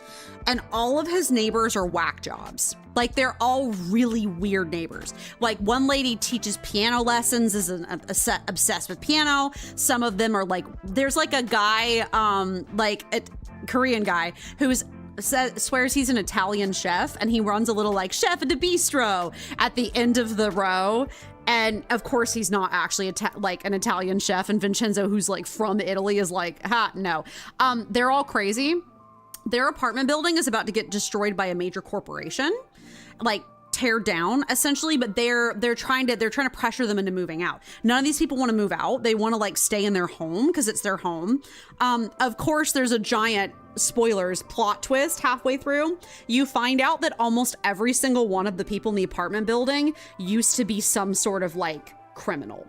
Speaker 1: And all of his neighbors are whack jobs. Like, they're all really weird neighbors. Like, one lady teaches piano lessons, is obsessed with piano. Some of them are like, there's like a guy, like a Korean guy who's swears he's an Italian chef, and he runs a little like chef de bistro at the end of the row. And of course he's not actually like an Italian chef, and Vincenzo, who's like from Italy, is like, ha, no. They're all crazy. Their apartment building is about to get destroyed by a major corporation, like tear down essentially, but they're trying to pressure them into moving out. None of these people want to move out. They want to like stay in their home because it's their home. Of course, there's a giant, spoilers, plot twist halfway through. You find out that almost every single one of the people in the apartment building used to be some sort of like criminal.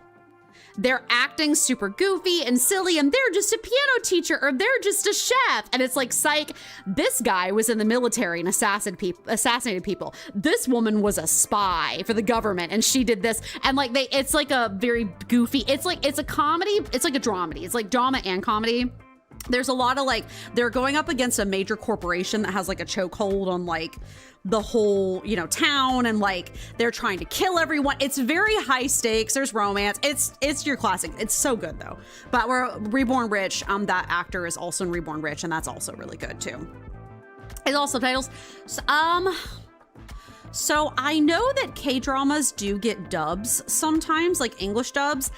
Speaker 1: They're acting super goofy and silly, and they're just a piano teacher, or they're just a chef. And it's like, psych, this guy was in the military and assassinated people. This woman was a spy for the government, and she did this. And like, it's like a very goofy, it's a comedy, it's like a dramedy. It's like drama and comedy. There's a lot of like, they're going up against a major corporation that has like a chokehold on like the whole, you know, town, and like they're trying to kill everyone. It's very high stakes. There's romance. It's your classic. It's so good though. But we're Reborn Rich. That actor is also in Reborn Rich, and that's also really good too. It's all subtitles. So I know that K-dramas do get dubs sometimes, like English dubs.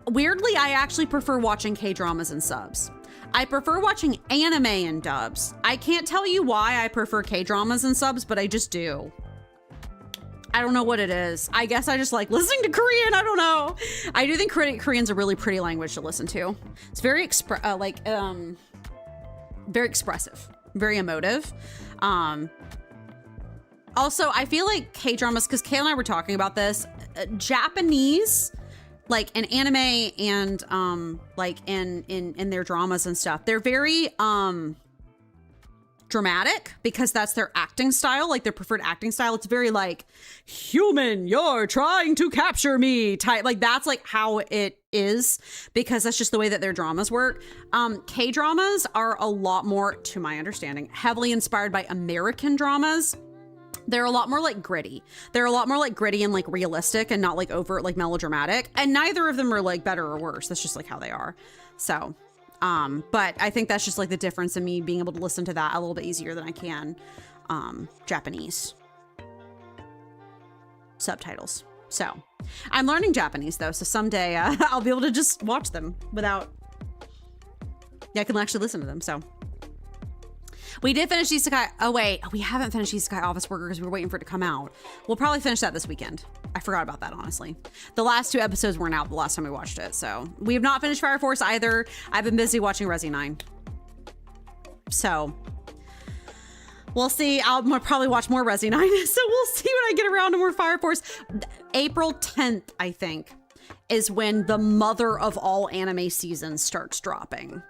Speaker 1: Weirdly, I actually prefer watching K-dramas in subs. I prefer watching anime in dubs. I can't tell you why I prefer K-dramas and subs, but I just do. I don't know what it is. I guess I just like listening to Korean. I don't know. I do think Korean's a really pretty language to listen to. It's very very expressive, very emotive. Also, I feel like K-dramas, because Kayla and I were talking about this, Japanese, like in anime and like in their dramas and stuff, they're very dramatic because that's their acting style, like their preferred acting style. It's very like, human, you're trying to capture me type. Like that's like how it is, because that's just the way that their dramas work. K-dramas are a lot more, to my understanding, heavily inspired by American dramas. They're a lot more like gritty. They're a lot more like gritty and like realistic, and not like overt like melodramatic. And neither of them are like better or worse. That's just like how they are. So, but I think that's just like the difference in me being able to listen to that a little bit easier than I can Japanese subtitles. So I'm learning Japanese though. So someday I'll be able to just watch them without, I can actually listen to them. So we did finish Isekai. Oh wait, we haven't finished Isekai Office Worker because we were waiting for it to come out. We'll probably finish that this weekend. I forgot about that, honestly. The last 2 episodes weren't out the last time we watched it. So we have not finished Fire Force either. I've been busy watching Resi 9. So we'll see. I'll probably watch more Resi 9. So we'll see when I get around to more Fire Force. April 10th, I think, is when the mother of all anime seasons starts dropping.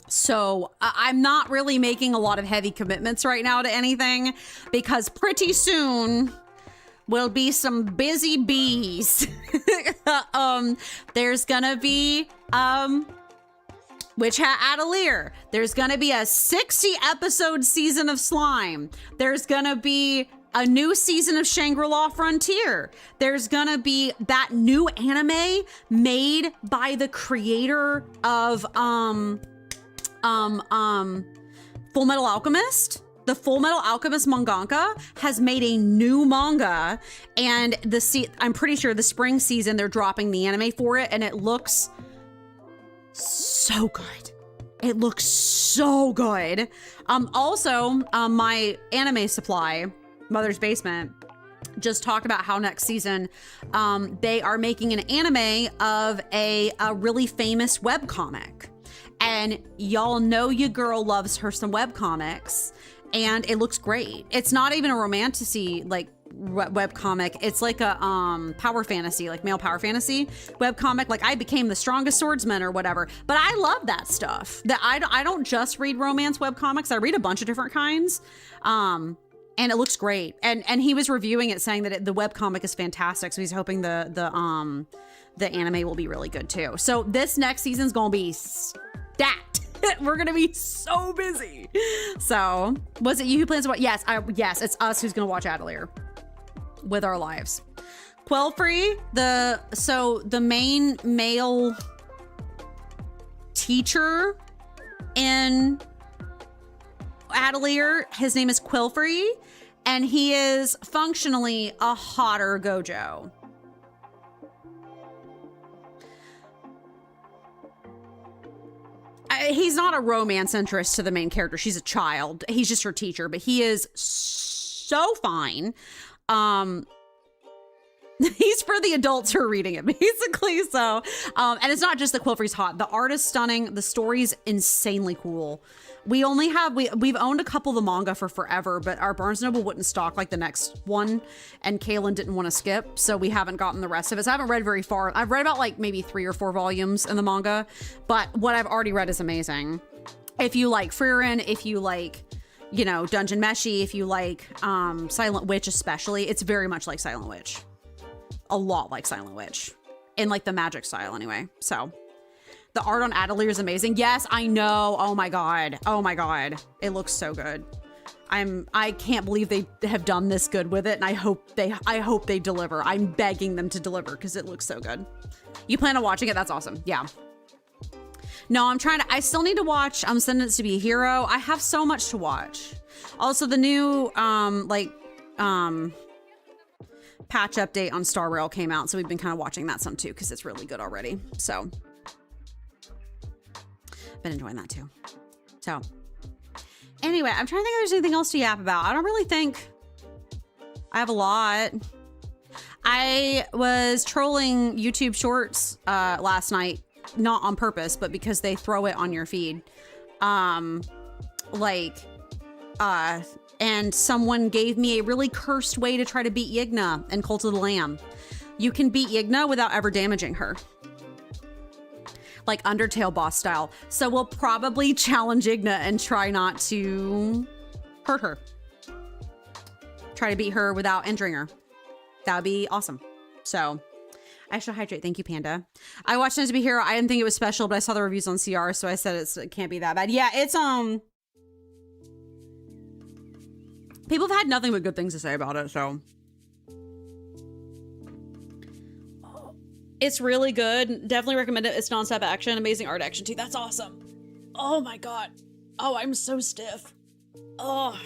Speaker 1: So I'm not really making a lot of heavy commitments right now to anything because pretty soon will be some busy bees. There's gonna be Witch Hat Atelier. There's gonna be a 60 episode season of Slime. There's gonna be a new season of Shangri-La Frontier. There's gonna be that new anime made by the creator of Full Metal Alchemist. The Full Metal Alchemist mangaka has made a new manga, and I'm pretty sure the spring season they're dropping the anime for it, and it looks so good. It looks so good. Also, my anime supply, Mother's Basement, just talked about how next season they are making an anime of a really famous webcomic. And y'all know your girl loves her some webcomics, and it looks great. It's not even a romantasy like webcomic. It's like a power fantasy, like male power fantasy webcomic. Like I became the strongest swordsman or whatever. But I love that stuff. That I don't just read romance webcomics. I read a bunch of different kinds. And it looks great. And he was reviewing it saying that the webcomic is fantastic. So he's hoping the anime will be really good too. So this next season's gonna be stacked. We're gonna be so busy. So was it you who plans to watch? Yes, it's us who's gonna watch Atelier with our lives. Quelfree, the main male teacher in Atelier, his name is Quelfree, and he is functionally a hotter Gojo. He's not a romance interest to the main character. She's a child. He's just her teacher, but he is so fine. He's for the adults who are reading it, basically. So, and it's not just that Quelfree's hot. The art is stunning. The story's insanely cool. We've owned a couple of the manga for forever, but our Barnes & Noble wouldn't stock like the next one, and Kaylin didn't want to skip, so we haven't gotten the rest of it. So I haven't read very far. I've read about like maybe 3 or 4 volumes in the manga, but what I've already read is amazing. If you like Frieren, if you like, you know, Dungeon Meshi, if you like Silent Witch especially, it's very much like Silent Witch. A lot like Silent Witch. In like the magic style anyway, so. The art on Atelier is amazing. Yes, I know. Oh my God. Oh my God. It looks so good. I can't believe they have done this good with it, and I hope they deliver. I'm begging them to deliver because it looks so good. You plan on watching it? That's awesome. Yeah. No, I still need to watch Sentenced to Be a Hero. I have so much to watch. Also, the new patch update on Star Rail came out, so we've been kind of watching that some too because it's really good already. So been enjoying that too. So anyway, I'm trying to think if there's anything else to yap about. I don't really think I have a lot. I was trolling YouTube Shorts last night, not on purpose, but because they throw it on your feed. And someone gave me a really cursed way to try to beat Yigna in Cult of the Lamb. You can beat Yigna without ever damaging her. Like Undertale boss style. So we'll probably challenge Yigna and try not to hurt her. Try to beat her without injuring her. That would be awesome. So I shall hydrate. Thank you, Panda. I watched Sentenced to Be a Hero. I didn't think it was special, but I saw the reviews on CR, so I said it can't be that bad. Yeah, it's people have had nothing but good things to say about it, so it's really good. Definitely recommend it. It's non-stop action, amazing art action too. That's awesome. Oh my God. Oh, I'm so stiff. Oh.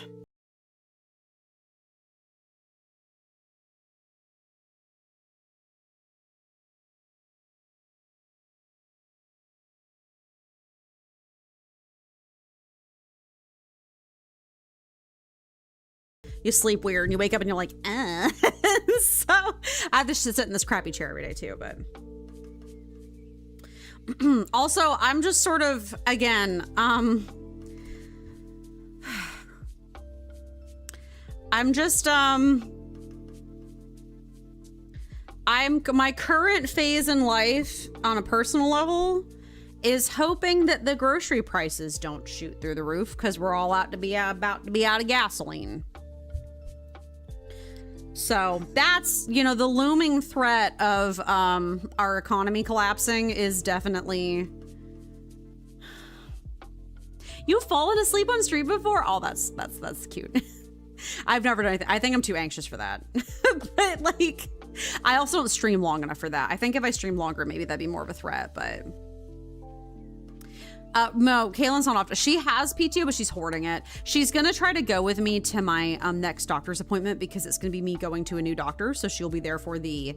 Speaker 1: You sleep weird and you wake up and you're like, So I have to sit in this crappy chair every day too, but also I'm just sort of, again, I'm just, my current phase in life on a personal level is hoping that the grocery prices don't shoot through the roof because we're all about to be out of gasoline. So that's, you know, the looming threat of our economy collapsing is definitely... You've fallen asleep on stream before? Oh, that's cute. I've never done anything. I think I'm too anxious for that. But like, I also don't stream long enough for that. I think if I stream longer, maybe that'd be more of a threat, but... No, Kaylin's not off. She has PTO, but she's hoarding it. She's going to try to go with me to my next doctor's appointment because it's going to be me going to a new doctor. So she'll be there for the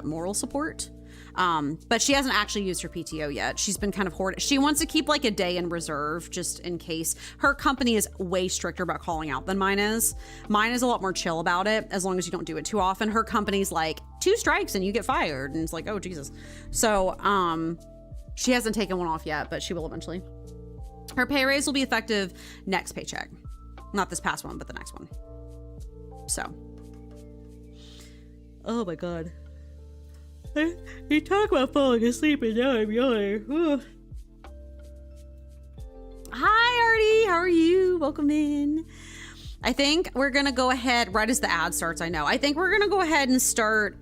Speaker 1: moral support. But she hasn't actually used her PTO yet. She's been kind of hoarding. She wants to keep like a day in reserve just in case. Her company is way stricter about calling out than mine is. Mine is a lot more chill about it as long as you don't do it too often. Her company's like 2 strikes and you get fired. And it's like, oh, Jesus. So, she hasn't taken one off yet, but she will eventually. Her pay raise will be effective next paycheck. Not this past one, but the next one. So. Oh my God. You talk about falling asleep and now I'm yawning. Ugh. Hi, Artie. How are you? Welcome in. I think we're going to go ahead, right as the ad starts, I know. I think we're going to go ahead and start,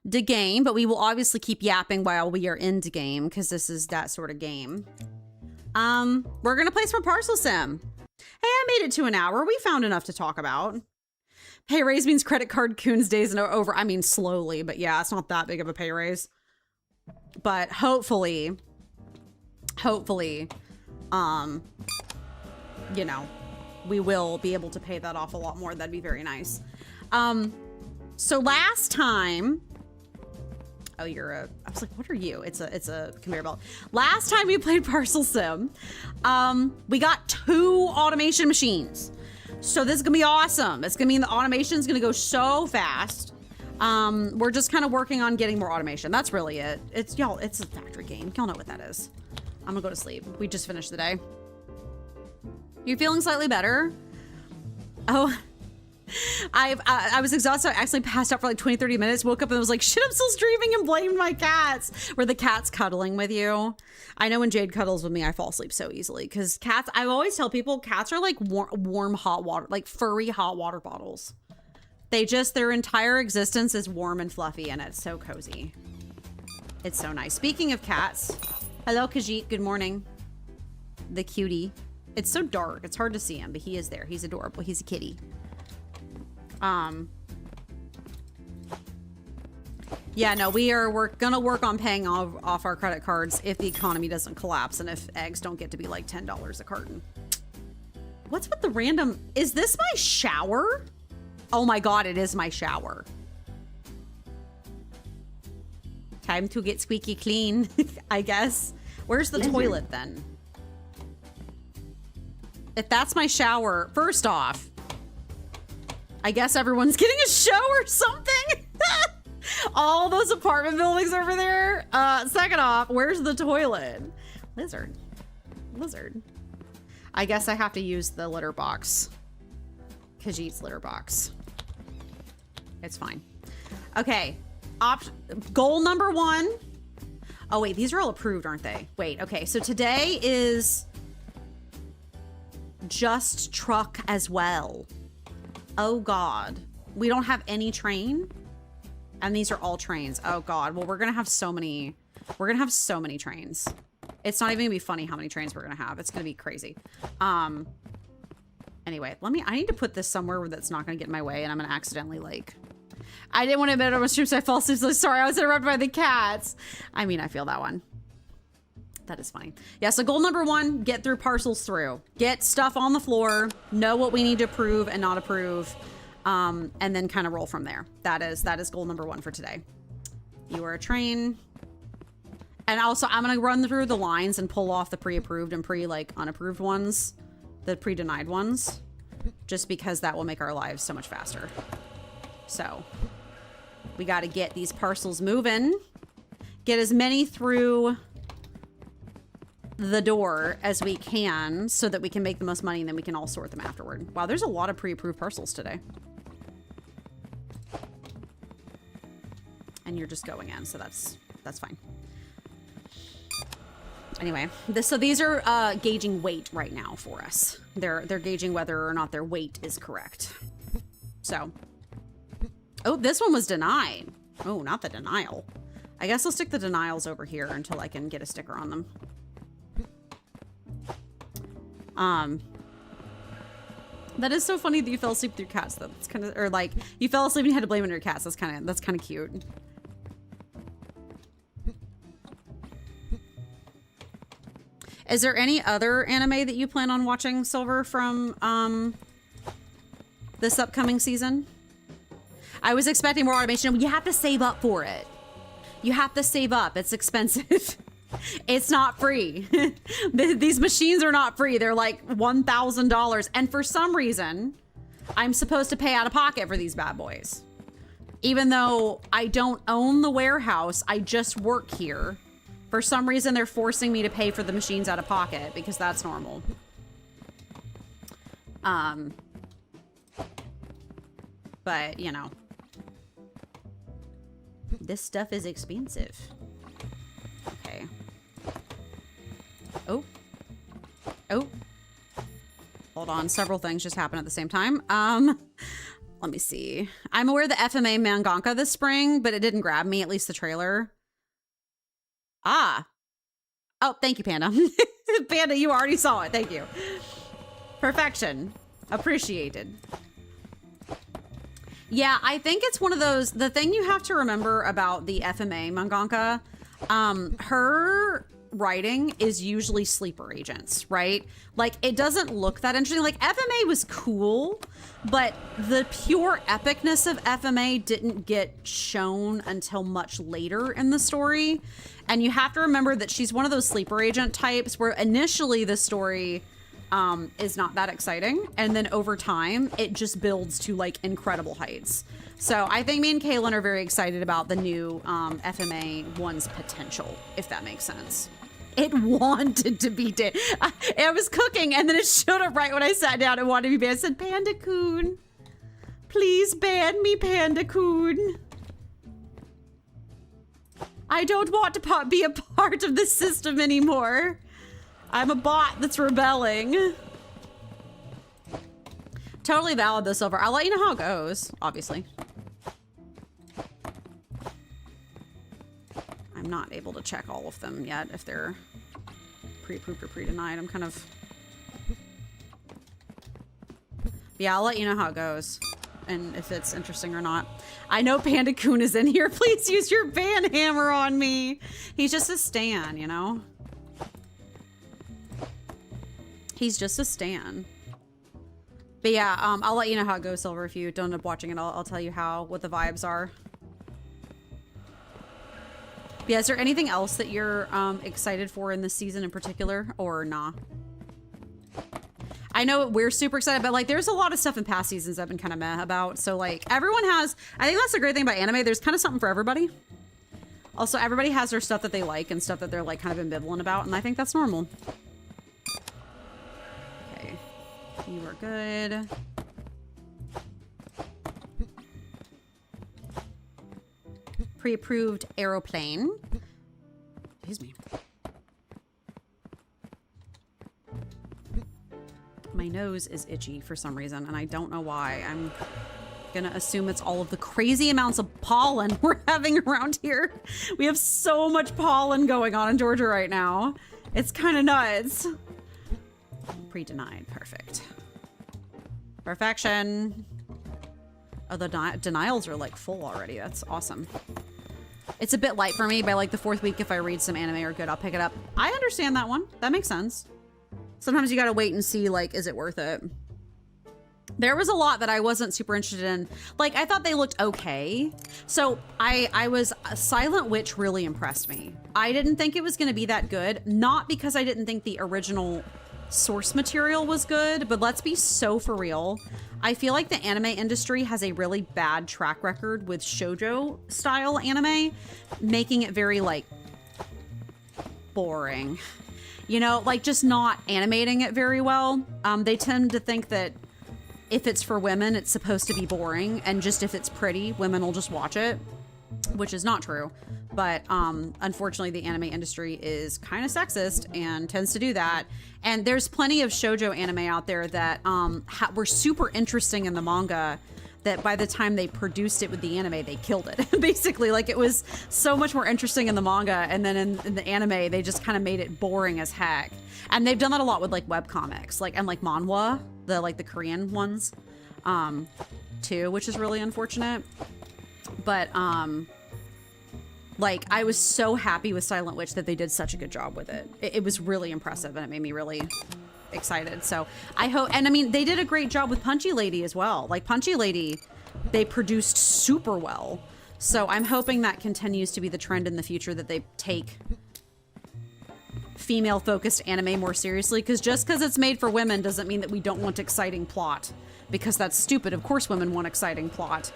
Speaker 1: the game, but we will obviously keep yapping while we are in the game because this is that sort of game. We're gonna play some Parcel Sim. Hey, I made it to an hour. We found enough to talk about. Pay raise means credit card coons days and over. I mean, slowly, but yeah, it's not that big of a pay raise. But hopefully, you know, we will be able to pay that off a lot more. That'd be very nice. So last time, oh, I was like, what are you? It's a conveyor belt. Last time we played Parcel Sim, we got 2 automation machines. So this is gonna be awesome. It's gonna mean the automation's gonna go so fast. We're just kind of working on getting more automation. That's really it. It's a factory game. Y'all know what that is. I'm gonna go to sleep. We just finished the day. You feeling slightly better? Oh, I was exhausted. I actually passed out for like 20-30 minutes, woke up and was like, shit, I'm still streaming, and blamed my cats. Were the cats cuddling with you? I know when Jade cuddles with me, I fall asleep so easily because cats, I always tell people cats are like warm hot water, like furry hot water bottles. Their entire existence is warm and fluffy and it's so cozy. It's so nice. Speaking of cats, hello Khajiit, good morning. The cutie. It's so dark, it's hard to see him, but he is there. He's adorable. He's a kitty. Yeah, no, we're gonna work on paying off our credit cards if the economy doesn't collapse and if eggs don't get to be like $10 a carton. What's with the random, is this my shower? Oh my God, it is my shower. Time to get squeaky clean, I guess. Where's the toilet then? If that's my shower, first off, I guess everyone's getting a shower or something. All those apartment buildings over there. Second off, where's the toilet? Lizard. I guess I have to use the litter box. Khajiit's litter box. It's fine. Okay. Goal number 1. Oh wait, these are all approved, aren't they? Wait, okay. So today is just truck as well. Oh God, we don't have any train, and these are all trains. Oh God, well we're gonna have so many trains. It's not even gonna be funny how many trains we're gonna have. It's gonna be crazy. Anyway, I need to put this somewhere where that's not gonna get in my way, and I'm gonna accidentally like, I didn't want to admit it on my stream, so I fell asleep. So sorry, I was interrupted by the cats. I mean, I feel that one. That is funny. Yeah, so goal number 1, get through parcels through. Get stuff on the floor, know what we need to approve and not approve, and then kind of roll from there. That is goal number 1 for today. You are a train. And also, I'm going to run through the lines and pull off the pre-approved and unapproved ones. The pre-denied ones. just because that will make our lives so much faster. So we got to get these parcels moving, get as many through the door as we can so that we can make the most money, and then we can all sort them afterward. Wow, there's a lot of pre-approved parcels today. And you're just going in, so that's fine. Anyway, so these are gauging weight right now for us. They're gauging whether or not their weight is correct. So, oh, this one was denied. Oh, not the denial. I guess I'll stick the denials over here until I can get a sticker on them. That is so funny that you fell asleep with your cats. That's kind of, or like you fell asleep and you had to blame it on your cats. That's kind of cute. Is there any other anime that you plan on watching, Silver, from this upcoming season? I was expecting more automation. You have to save up for it. You have to save up. It's expensive. It's not free. These machines are not free. They're like $1,000. And for some reason, I'm supposed to pay out of pocket for these bad boys. Even though I don't own the warehouse, I just work here. For some reason, they're forcing me to pay for the machines out of pocket because that's normal. But, you know, this stuff is expensive. Okay. Oh. Oh. Hold on. Several things just happened at the same time. Let me see. I'm aware of the FMA mangaka this spring, but it didn't grab me, at least the trailer. Ah. Oh, thank you, Panda. Panda, you already saw it. Thank you. Perfection. Appreciated. Yeah, I think it's one of those, the thing you have to remember about the FMA mangaka, her writing is usually sleeper agents, right? Like, it doesn't look that interesting. Like, FMA was cool, but the pure epicness of FMA didn't get shown until much later in the story. And you have to remember that she's one of those sleeper agent types where initially the story is not that exciting. And then over time, it just builds to like incredible heights. So I think me and Kaylin are very excited about the new FMA one's potential, if that makes sense. It wanted to be dead. I was cooking and then it showed up right when I sat down and wanted to be banned. I said, Panda-kun, please ban me, Panda-kun. I don't want to be a part of this system anymore. I'm a bot that's rebelling. Totally valid though, Silver. I'll let you know how it goes, obviously. I'm not able to check all of them yet if they're pre-approved or pre-denied. I'm kind of... Yeah, I'll let you know how it goes and if it's interesting or not. I know Panda-kun is in here. Please use your ban hammer on me. He's just a stan, you know? He's just a stan. But yeah, I'll let you know how it goes, Silver. If you don't end up watching it, I'll tell you what the vibes are. But yeah, is there anything else that you're excited for in this season in particular, or nah? I know we're super excited, but like there's a lot of stuff in past seasons I've been kind of meh about. So like everyone has, I think that's the great thing about anime. There's kind of something for everybody. Also, everybody has their stuff that they like and stuff that they're like kind of ambivalent about. And I think that's normal. Okay, you are good. Pre-approved aeroplane. Excuse me. My nose is itchy for some reason, and I don't know why. I'm gonna assume it's all of the crazy amounts of pollen we're having around here. We have so much pollen going on in Georgia right now. It's kind of nuts. Pre-denied. Perfect. Perfection. Oh, the denials are like full already. That's awesome. It's a bit light for me. By like the 4th week, if I read some anime or good, I'll pick it up. I understand that one. That makes sense. Sometimes you gotta wait and see, like, is it worth it? There was a lot that I wasn't super interested in. Like, I thought they looked okay. So I was, Silent Witch really impressed me. I didn't think it was gonna be that good. Not because I didn't think the original source material was good, but let's be so for real. I feel like the anime industry has a really bad track record with shoujo style anime, making it very like boring. You know, like just not animating it very well. They tend to think that if it's for women, it's supposed to be boring, and just if it's pretty, women will just watch it, which is not true. But unfortunately, the anime industry is kind of sexist and tends to do that. And there's plenty of shoujo anime out there that were super interesting in the manga, that by the time they produced it with the anime, they killed it. Basically, like it was so much more interesting in the manga, and then in the anime, they just kind of made it boring as heck. And they've done that a lot with like webcomics, and manhwa, the Korean ones, too, which is really unfortunate. But like I was so happy with Silent Witch that they did such a good job with it. It was really impressive, and it made me really excited. So I hope, and I mean, they did a great job with Punchy Lady as well. Like Punchy Lady, they produced super well. So I'm hoping that continues to be the trend in the future, that they take female focused anime more seriously, because just because it's made for women doesn't mean that we don't want exciting plot, because that's stupid. Of course women want exciting plot.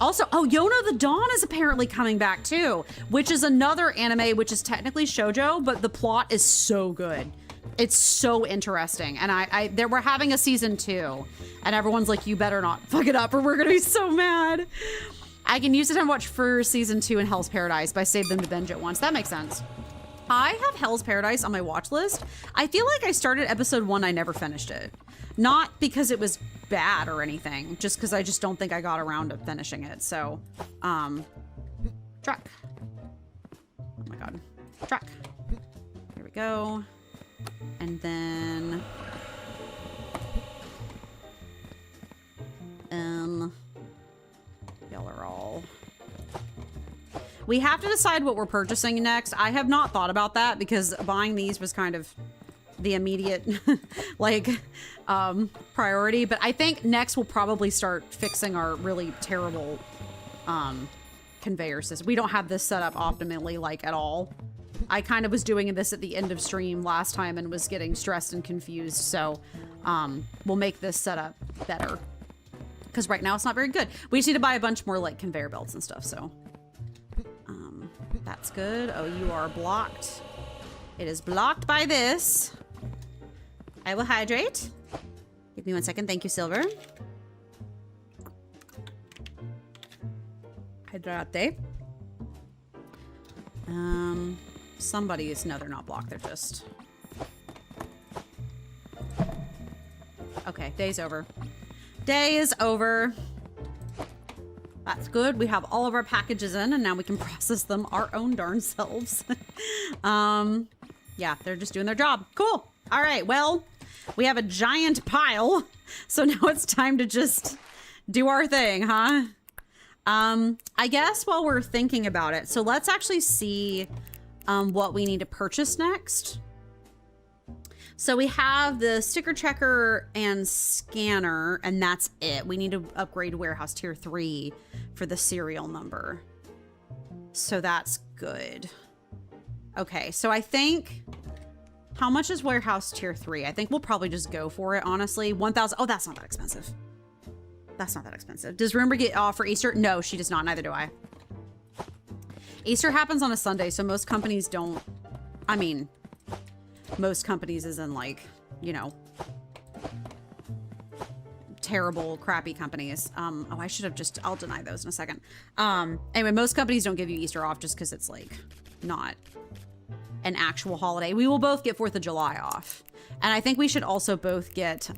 Speaker 1: Also, oh, Yono the Dawn is apparently coming back too, which is another anime which is technically shoujo, but the plot is so good. It's so interesting. And we're having a season 2, and everyone's like, you better not fuck it up or we're gonna be so mad. I can use it and watch for season 2 in Hell's Paradise, but I saved them to binge it once. That makes sense. I have Hell's Paradise on my watch list. I feel like I started episode 1, I never finished it. Not because it was bad or anything, just because I just don't think I got around to finishing it. So, truck. Oh my god. Truck. Here we go. And then, y'all are all... We have to decide what we're purchasing next. I have not thought about that, because buying these was kind of the immediate priority. But I think next we'll probably start fixing our really terrible conveyor system. We don't have this set up optimally, like, at all. I kind of was doing this at the end of stream last time and was getting stressed and confused. So we'll make this setup better, because right now it's not very good. We just need to buy a bunch more like conveyor belts and stuff. So that's good. Oh, you are blocked. It is blocked by this. I will hydrate. Give me 1 second. Thank you, Silver. Hydrate. Somebody is... No, they're not blocked. They're just... Okay, day's over. Day is over. That's good. We have all of our packages in, and now we can process them our own darn selves. Yeah, they're just doing their job. Cool. All right, well, we have a giant pile, so now it's time to just do our thing, huh? I guess while we're thinking about it, so let's actually see what we need to purchase next. So we have the sticker checker and scanner, and that's it. We need to upgrade warehouse tier 3 for the serial number. So that's good. Okay, so I think... How much is warehouse tier 3? I think we'll probably just go for it, honestly. 1,000. Oh, that's not that expensive. That's not that expensive. Does Rumor get off for Easter? No, she does not. Neither do I. Easter happens on a Sunday, so most companies don't... I mean... Most companies is in, like, you know, terrible, crappy companies. Oh, I should have just... I'll deny those in a second. Anyway, most companies don't give you Easter off just because it's, like, not an actual holiday. We will both get 4th of July off. And I think we should also both get,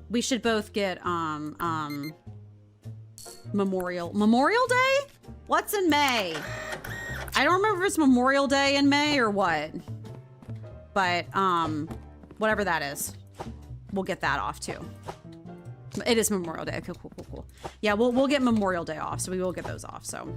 Speaker 1: we should both get, Memorial Day? What's in May? I don't remember if it's Memorial Day in May or what. But, whatever that is, we'll get that off too. It is Memorial Day. Okay, cool. Yeah, we'll get Memorial Day off, so we will get those off, so.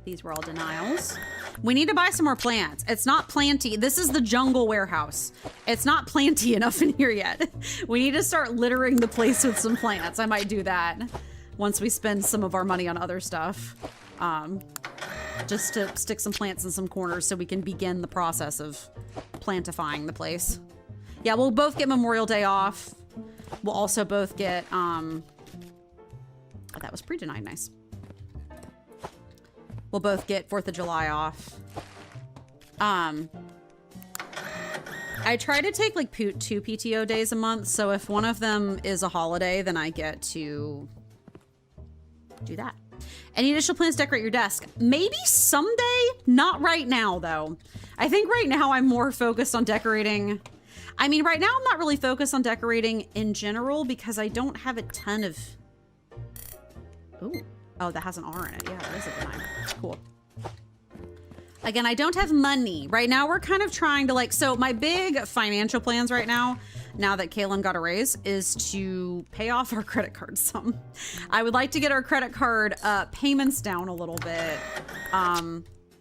Speaker 1: These were all denials. We need to buy some more plants. It's not planty. This is the jungle warehouse. It's not planty enough in here yet. We need to start littering the place with some plants. I might do that once we spend some of our money on other stuff. just to stick some plants in some corners so we can begin the process of plantifying the place. Yeah, we'll both get Memorial Day off. We'll also both get, oh, that was pre-denied, nice. We'll both get 4th of July off. I try to take like 2 PTO days a month, so if one of them is a holiday, then I get to do that. Any additional plans to decorate your desk? Maybe someday, not right now though. I think right now I'm more focused on decorating. I mean, right now I'm not really focused on decorating in general because I don't have a ton of, ooh. Oh, that has an R in it. Yeah, that is a benign. Cool. Again, I don't have money. Right now, we're kind of trying to like, so my big financial plans right now that Kaylin got a raise, is to pay off our credit card some. I would like to get our credit card payments down a little bit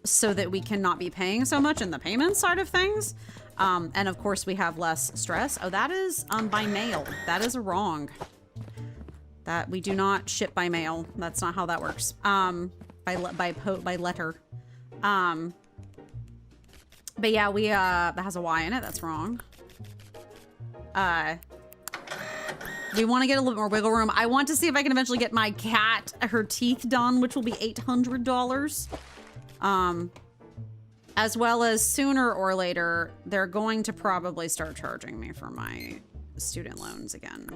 Speaker 1: so that we can not be paying so much in the payment side of things. And of course, we have less stress. Oh, that is by mail. That is wrong. That we do not ship by mail. That's not how that works. By letter. But yeah, we, that has a Y in it. That's wrong. We want to get a little bit more wiggle room. I want to see if I can eventually get my cat her teeth done, which will be $800. As well as sooner or later, they're going to probably start charging me for my student loans again.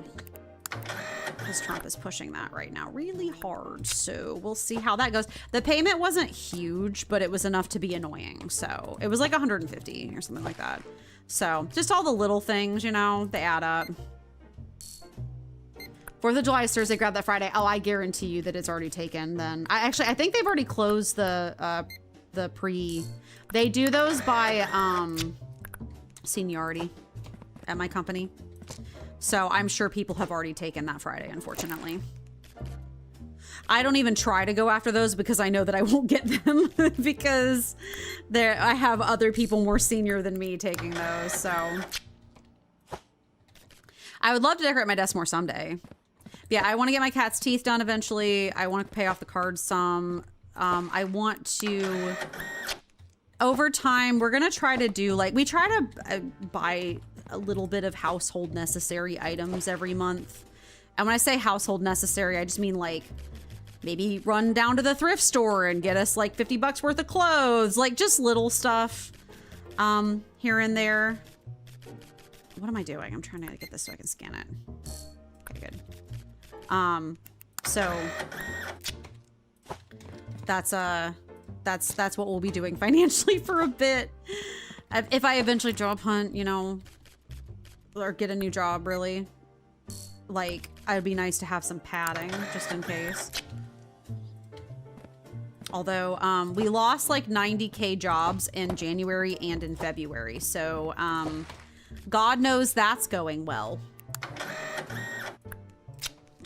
Speaker 1: Because Trump is pushing that right now really hard. So we'll see how that goes. The payment wasn't huge, but it was enough to be annoying. So it was like 150 or something like that. So just all the little things, you know, they add up. 4th of July is Thursday, grab that Friday. Oh, I guarantee you that it's already taken then. I think they've already closed the pre, they do those by seniority at my company. So I'm sure people have already taken that Friday, unfortunately. I don't even try to go after those because I know that I won't get them because I have other people more senior than me taking those. So I would love to decorate my desk more someday. Yeah, I want to get my cat's teeth done eventually. I want to pay off the cards some. I want to, over time, we're going to try to do like, we try to buy a little bit of household necessary items every month. And when I say household necessary, I just mean like maybe run down to the thrift store and get us like 50 bucks worth of clothes, like just little stuff here and there. What am I doing? I'm trying to get this so I can scan it. Okay, good. So that's what we'll be doing financially for a bit. If I eventually job hunt, you know, or get a new job, really, like, it'd be nice to have some padding just in case. Although, we lost like 90K jobs in January and in February. So, God knows that's going well.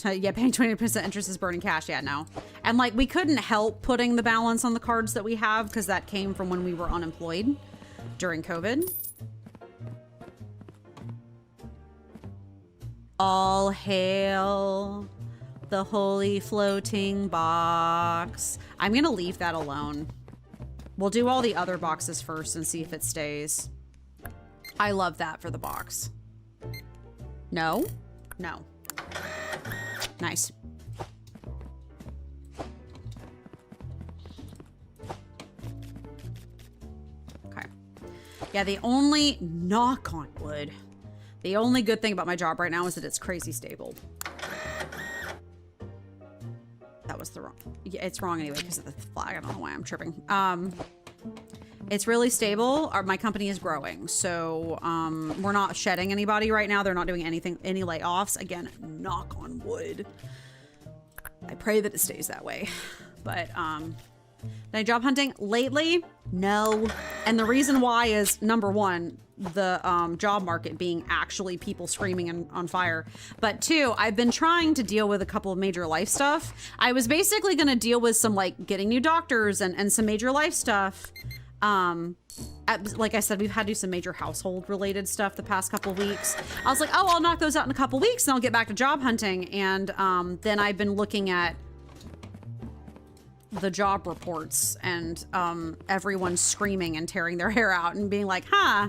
Speaker 1: Yeah, paying 20% interest is burning cash. Yeah, no. And like, we couldn't help putting the balance on the cards that we have because that came from when we were unemployed during COVID. All hail the holy floating box. I'm gonna leave that alone. We'll do all the other boxes first and see if it stays. I love that for the box. No? No. Nice. Okay. Yeah, the only, knock on wood, the only good thing about my job right now is that it's crazy stable. That was the wrong, yeah, it's wrong anyway because of the flag. I don't know why I'm tripping. It's really stable. My company is growing, so we're not shedding anybody right now. They're not doing anything, any layoffs. Again, knock on wood. I pray that it stays that way. But did I job hunting lately? No. And the reason why is, number one, the job market being actually people screaming and on fire. But two, I've been trying to deal with a couple of major life stuff. I was basically going to deal with some like getting new doctors and some major life stuff. Like I said, we've had to do some major household related stuff the past couple of weeks. I was like, oh, I'll knock those out in a couple of weeks and I'll get back to job hunting. And then I've been looking at the job reports and everyone screaming and tearing their hair out and being like, huh,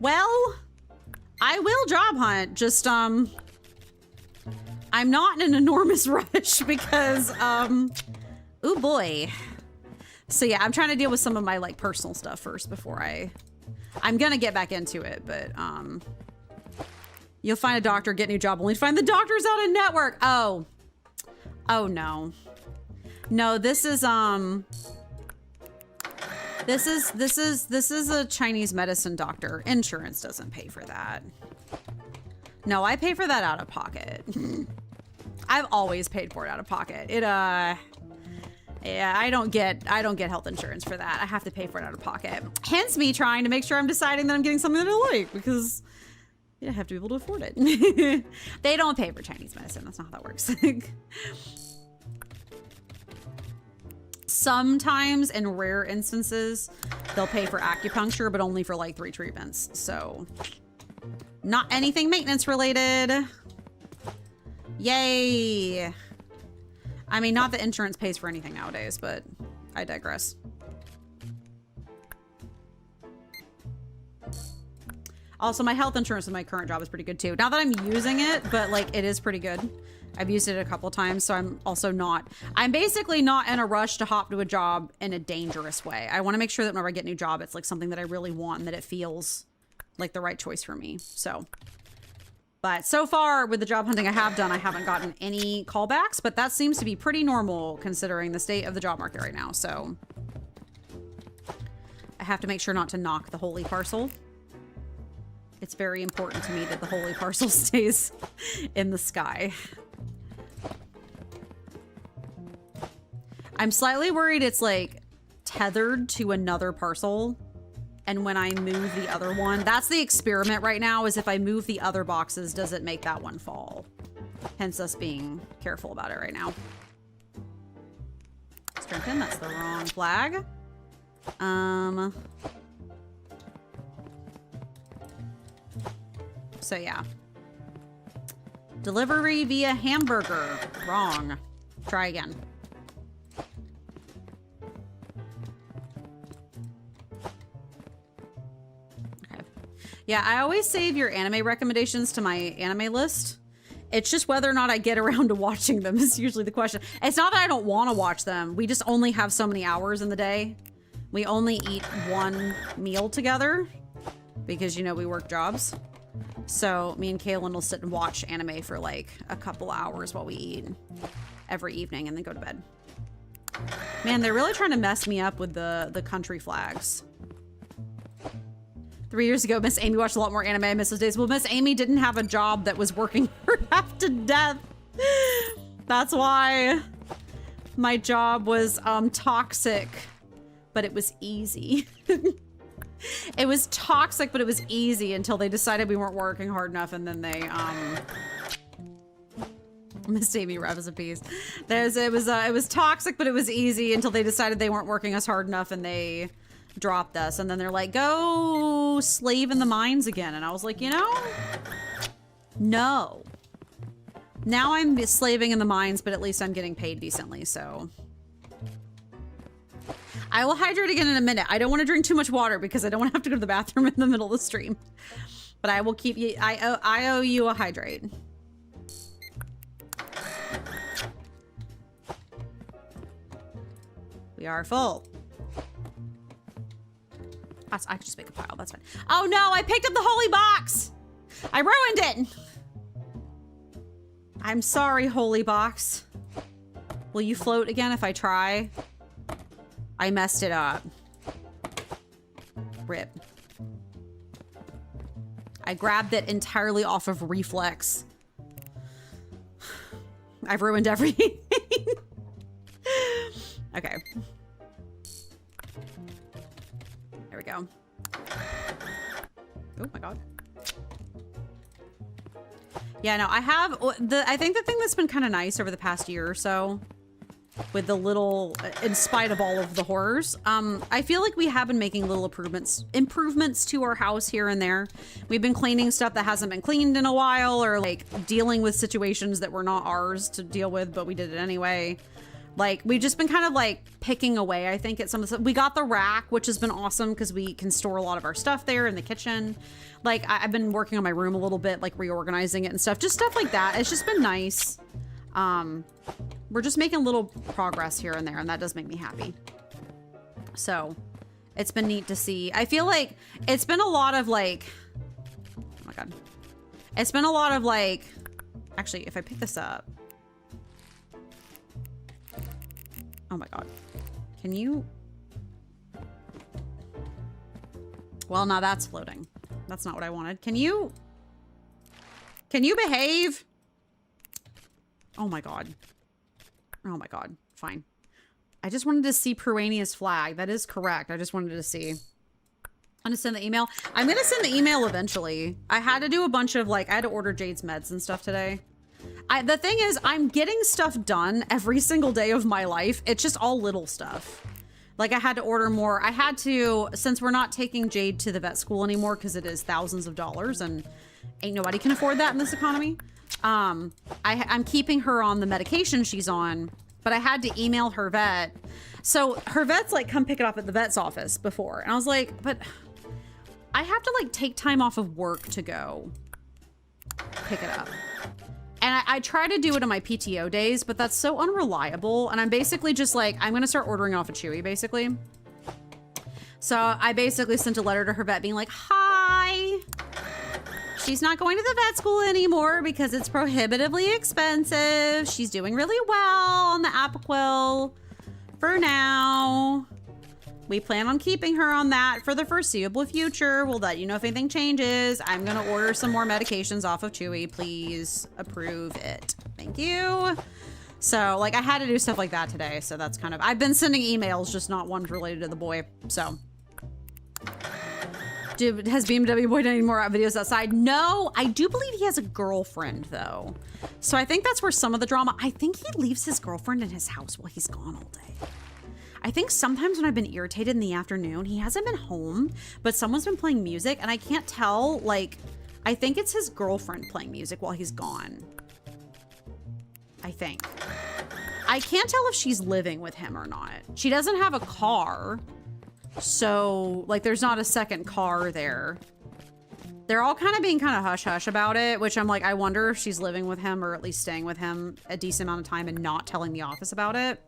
Speaker 1: well, I will job hunt, just I'm not in an enormous rush because oh boy. So yeah, I'm trying to deal with some of my like personal stuff first before I'm gonna get back into it, but you'll find a doctor, get a new job, only to find the doctor's out of network. Oh no. No, this is a Chinese medicine doctor. Insurance doesn't pay for that. No, I pay for that out of pocket. I've always paid for it out of pocket. Yeah, I don't get health insurance for that. I have to pay for it out of pocket. Hence me trying to make sure I'm deciding that I'm getting something that I like, because I have to be able to afford it. They don't pay for Chinese medicine. That's not how that works. Sometimes, in rare instances, they'll pay for acupuncture, but only for like 3 treatments. So, not anything maintenance related. Yay. I mean, not that insurance pays for anything nowadays, but I digress. Also, my health insurance in my current job is pretty good too. Not that I'm using it, but like it is pretty good. I've used it a couple times, so I'm basically not in a rush to hop to a job in a dangerous way. I want to make sure that whenever I get a new job, it's like something that I really want and that it feels like the right choice for me. So, but so far with the job hunting I have done, I haven't gotten any callbacks, but that seems to be pretty normal considering the state of the job market right now. So I have to make sure not to knock the holy parcel. It's very important to me that the holy parcel stays in the sky. I'm slightly worried it's like tethered to another parcel. And when I move the other one, that's the experiment right now, is if I move the other boxes, does it make that one fall? Hence us being careful about it right now. Strengthen, that's the wrong flag. So yeah. Delivery via hamburger. Wrong. Try again. Okay. Yeah, I always save your anime recommendations to my anime list. It's just whether or not I get around to watching them is usually the question. It's not that I don't want to watch them. We just only have so many hours in the day. We only eat one meal together because, you know, we work jobs. So me and Kaylin will sit and watch anime for like a couple hours while we eat every evening and then go to bed. Man, they're really trying to mess me up with the country flags. 3 years ago, Miss Amy watched a lot more anime. I miss those days. Well, Miss Amy didn't have a job that was working her half to death. That's why my job was toxic, but it was easy. It was toxic, but it was easy until they decided we weren't working hard enough, and then they Miss Amy revs a piece. It was toxic, but it was easy until they decided they weren't working us hard enough, and they dropped us. And then they're like, go slave in the mines again. And I was like, you know, no. Now I'm slaving in the mines, but at least I'm getting paid decently, so. I will hydrate again in a minute. I don't want to drink too much water because I don't want to have to go to the bathroom in the middle of the stream. But I will keep you, I owe you a hydrate. We are full. I could just make a pile, that's fine. Oh no, I picked up the holy box. I ruined it. I'm sorry, holy box. Will you float again if I try? I messed it up. Rip. I grabbed it entirely off of reflex. I've ruined everything. Okay. There we go. Oh my god. Yeah, no, I have I think the thing that's been kind of nice over the past year or so, with the little, in spite of all of the horrors, I feel like we have been making little improvements to our house here and there. We've been cleaning stuff that hasn't been cleaned in a while, or like dealing with situations that were not ours to deal with, but we did it anyway. Like, we've just been kind of like picking away, I think, at some of the stuff. We got the rack, which has been awesome because we can store a lot of our stuff there in the kitchen. Like, I've been working on my room a little bit, like reorganizing it and stuff. Just stuff like that. It's just been nice. We're just making little progress here and there, and that does make me happy. So, it's been neat to see. I feel like it's been a lot of like... Oh my god. It's been a lot of like... Actually, if I pick this up... Oh my god. Can you... Well, now that's floating. That's not what I wanted. Can you behave? Oh my god. Oh my god. Fine. I just wanted to see Peruania's flag. That is correct. I just wanted to see. I'm gonna send the email. I'm gonna send the email eventually. I had to do a bunch of like, I had to order Jade's meds and stuff today. The thing is, I'm getting stuff done every single day of my life. It's just all little stuff. Like, I had to order more. I had to, since we're not taking Jade to the vet school anymore because it is thousands of dollars and ain't nobody can afford that in this economy. I'm keeping her on the medication she's on, but I had to email her vet. So her vet's like, come pick it up at the vet's office before. And I was like, but I have to like take time off of work to go pick it up. And I try to do it on my PTO days, but that's so unreliable. And I'm basically just like, I'm going to start ordering off of Chewy, basically. So I basically sent a letter to her vet being like, hi. She's not going to the vet school anymore because it's prohibitively expensive. She's doing really well on the Apoquel for now. We plan on keeping her on that for the foreseeable future. We'll let you know if anything changes. I'm gonna order some more medications off of Chewy. Please approve it. Thank you. So, like, I had to do stuff like that today. So that's kind of, I've been sending emails, just not ones related to the boy. So. Has BMW Boy done any more videos outside? No, I do believe he has a girlfriend though. So I think that's where some of the drama, I think he leaves his girlfriend in his house while he's gone all day. I think sometimes when I've been irritated in the afternoon, he hasn't been home, but someone's been playing music and I can't tell, like, I think it's his girlfriend playing music while he's gone. I think. I can't tell if she's living with him or not. She doesn't have a car. So, like, there's not a second car there. They're all kind of being kind of hush-hush about it, which I'm like, I wonder if she's living with him or at least staying with him a decent amount of time and not telling the office about it.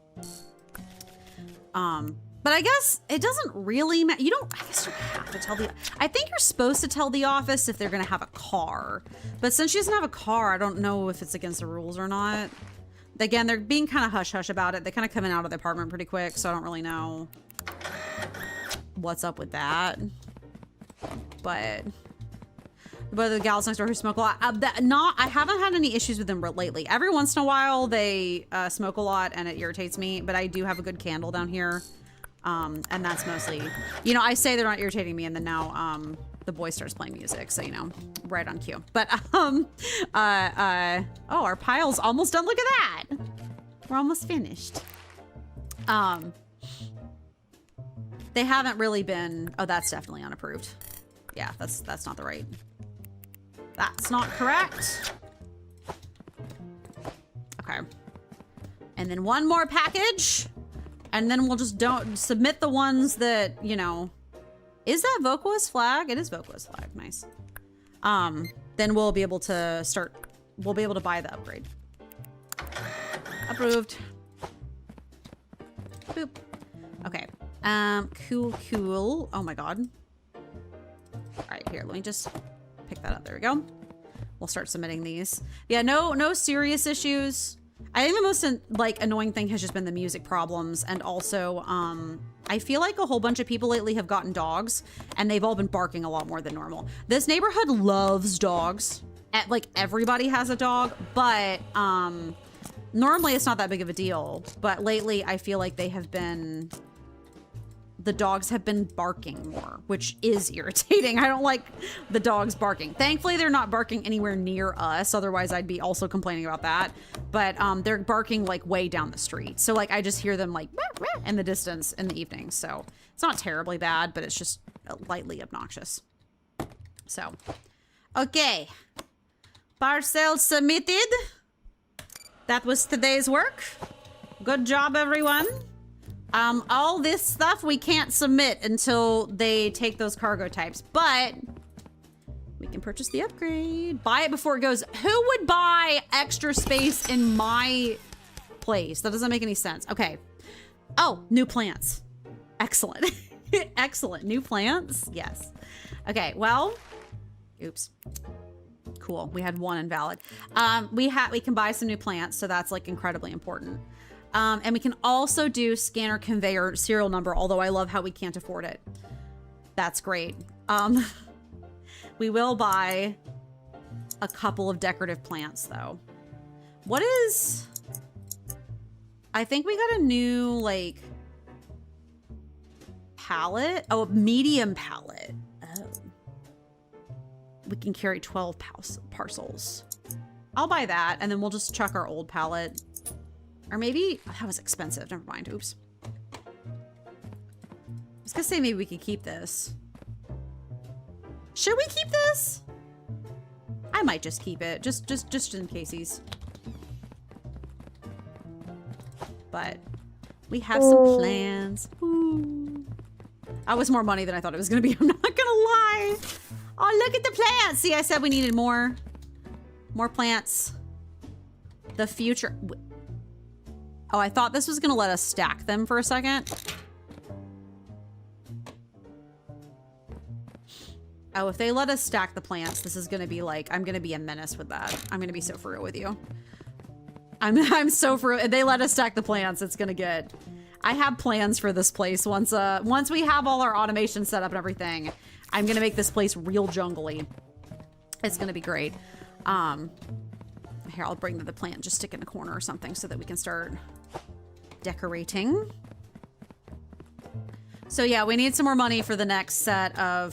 Speaker 1: But I guess it doesn't really matter. You don't, I guess you have to tell I think you're supposed to tell the office if they're going to have a car. But since she doesn't have a car, I don't know if it's against the rules or not. Again, they're being kind of hush-hush about it. They kind of come in out of the apartment pretty quick, so I don't really know what's up with that. But the gals next door who smoke a lot, I haven't had any issues with them lately. Every once in a while they smoke a lot and it irritates me, but I do have a good candle down here. And that's mostly, you know, I say they're not irritating me and then now the boy starts playing music, so you know, right on cue. But oh, our pile's almost done. Look at that. We're almost finished. They haven't really been, oh, that's definitely unapproved. Yeah, that's not the right. That's not correct. Okay. And then one more package. And then we'll just don't submit the ones that, you know, is that Vocalist flag? It is Vocalist flag. Nice. Then we'll be able to start, we'll be able to buy the upgrade. Approved. Boop. Okay. Cool. Oh my God. All right, here, let me just pick that up. There we go. We'll start submitting these. Yeah, no serious issues. I think the most like annoying thing has just been the music problems, and also I feel like a whole bunch of people lately have gotten dogs and they've all been barking a lot more than normal. This neighborhood loves dogs. Like everybody has a dog, but normally it's not that big of a deal. But lately I feel like the dogs have been barking more, which is irritating. I don't like the dogs barking. Thankfully, they're not barking anywhere near us. Otherwise, I'd be also complaining about that. But they're barking like way down the street. So like I just hear them like in the distance in the evening. So it's not terribly bad, but it's just lightly obnoxious. So, okay. Parcel submitted. That was today's work. Good job, everyone. All this stuff we can't submit until they take those cargo types, but we can purchase the upgrade. Buy it before it goes. Who would buy extra space in my place? That doesn't make any sense. Okay. Oh, new plants. Excellent. Excellent. New plants? Yes. Okay, well, oops. Cool. We had one invalid. We can buy some new plants, so that's like incredibly important. And we can also do scanner conveyor serial number, although I love how we can't afford it. That's great. We will buy a couple of decorative plants though. What is, I think we got a new like pallet. Oh, medium pallet. Oh. We can carry 12 parcels. I'll buy that and then we'll just chuck our old pallet. Or maybe, oh, that was expensive. Never mind. Oops. I was gonna say maybe we could keep this. Should we keep this? I might just keep it, just in casesies. But we have some plans. Ooh. That was more money than I thought it was gonna be. I'm not gonna lie. Oh, look at the plants. See, I said we needed more plants. The future. Oh, I thought this was gonna let us stack them for a second. Oh, if they let us stack the plants, this is gonna be like, I'm gonna be a menace with that. I'm gonna be so for real with you. I'm so for real. If they let us stack the plants, it's gonna get, I have plans for this place. Once we have all our automation set up and everything, I'm gonna make this place real jungly. It's gonna be great. Here, I'll bring the plant, just stick in a corner or something so that we can start decorating. So yeah, we need some more money for the next set of,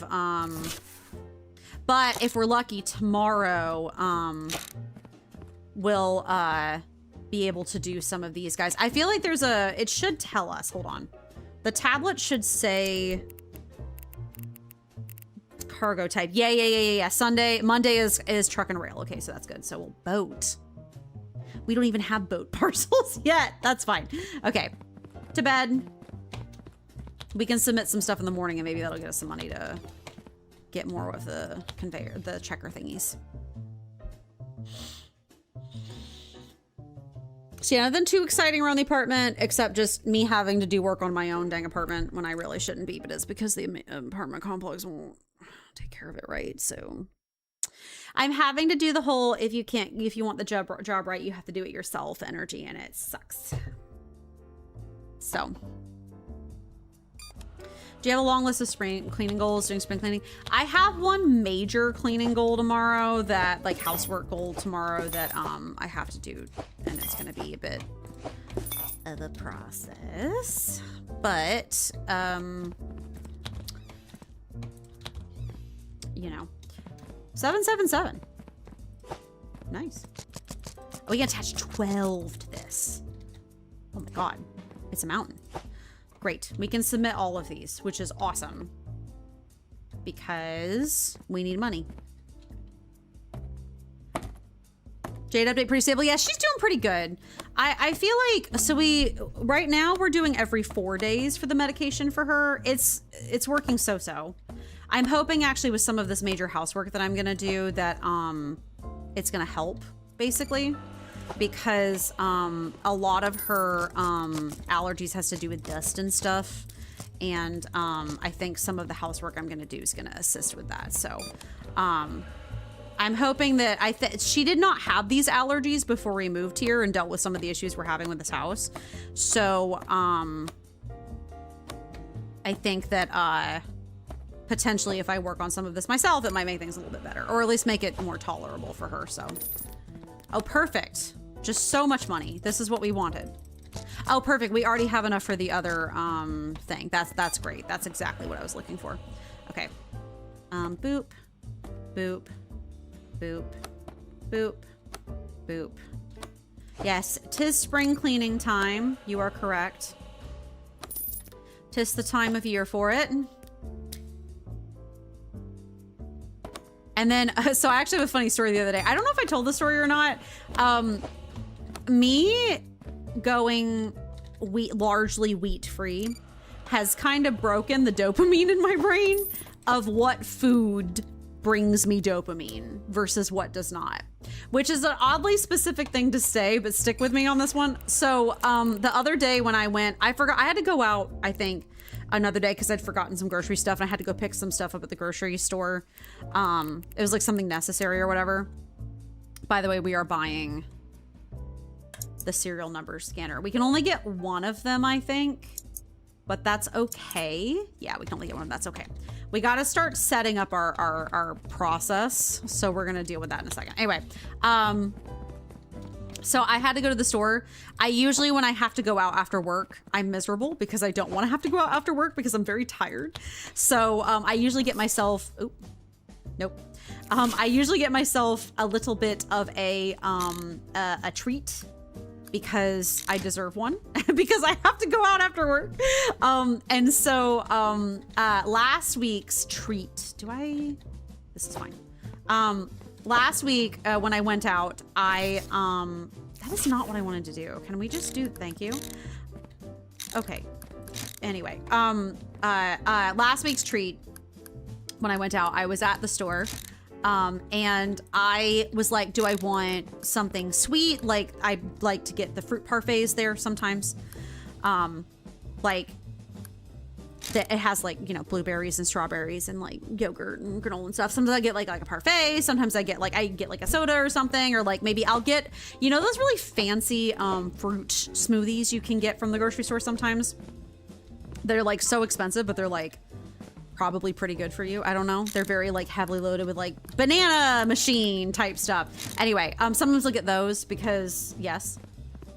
Speaker 1: but if we're lucky tomorrow, we'll, be able to do some of these guys. I feel like there's it should tell us, hold on. The tablet should say cargo type. Yeah. Monday is truck and rail. Okay, so that's good. So we'll boat. We don't even have boat parcels yet. That's fine. Okay, to bed. We can submit some stuff in the morning and maybe that'll get us some money to get more of the conveyor, the checker thingies. So yeah, nothing too exciting around the apartment, except just me having to do work on my own dang apartment when I really shouldn't be, but it's because the apartment complex won't take care of it right. So I'm having to do the whole, if you want the job right, you have to do it yourself energy, and it sucks. So, do you have a long list of spring cleaning goals, doing spring cleaning? I have one major cleaning goal tomorrow, that like housework goal tomorrow that I have to do, and it's gonna be a bit of a process, but you know, 777. Nice. Oh, we can attach 12 to this. Oh my god, it's a mountain. Great. We can submit all of these, which is awesome because we need money. Jade update pretty stable. Yeah, she's doing pretty good. I feel like, so right now we're doing every 4 days for the medication for her. It's working so-so. I'm hoping actually with some of this major housework that I'm going to do that it's going to help basically. Because a lot of her allergies has to do with dust and stuff, and I think some of the housework I'm gonna do is gonna assist with that. So I'm hoping that she did not have these allergies before we moved here and dealt with some of the issues we're having with this house. So I think that potentially if I work on some of this myself, it might make things a little bit better, or at least make it more tolerable for her. So oh, perfect. Just so much money. This is what we wanted. Oh, perfect. We already have enough for the other thing. That's great. That's exactly what I was looking for. Okay. Boop. Boop. Boop. Boop. Boop. Yes, 'tis spring cleaning time. You are correct. 'Tis the time of year for it. And then, so I actually have a funny story the other day. I don't know if I told the story or not. Me going largely wheat free has kind of broken the dopamine in my brain of what food brings me dopamine versus what does not, which is an oddly specific thing to say, but stick with me on this one. So the other day when I went, I forgot, I had to go out, I think, another day because I'd forgotten some grocery stuff and I had to go pick some stuff up at the grocery store. It was like something necessary or whatever. By the way, we are buying the serial number scanner. We can only get one of them, I think, but that's okay. Yeah, we can only get one. That's okay. We got to start setting up our process. So we're going to deal with that in a second. Anyway, so I had to go to the store. I usually, when I have to go out after work, I'm miserable because I don't want to have to go out after work because I'm very tired. So I usually get myself, I usually get myself a little bit of a treat because I deserve one because I have to go out after work. And so last week's treat, this is fine. Last week when I went out, that is not what I wanted to do. Can we just do, thank you. Okay. Anyway, last week's treat, when I went out, I was at the store. And I was like, do I want something sweet? Like, I like to get the fruit parfaits there sometimes. Like, it has like, you know, blueberries and strawberries and like yogurt and granola and stuff. Sometimes I get like a parfait. Sometimes I get like a soda or something, or like maybe I'll get, you know, those really fancy fruit smoothies you can get from the grocery store sometimes. They're like so expensive, but they're like probably pretty good for you. I don't know. They're very like heavily loaded with like banana machine type stuff. Anyway, sometimes I'll get those because yes,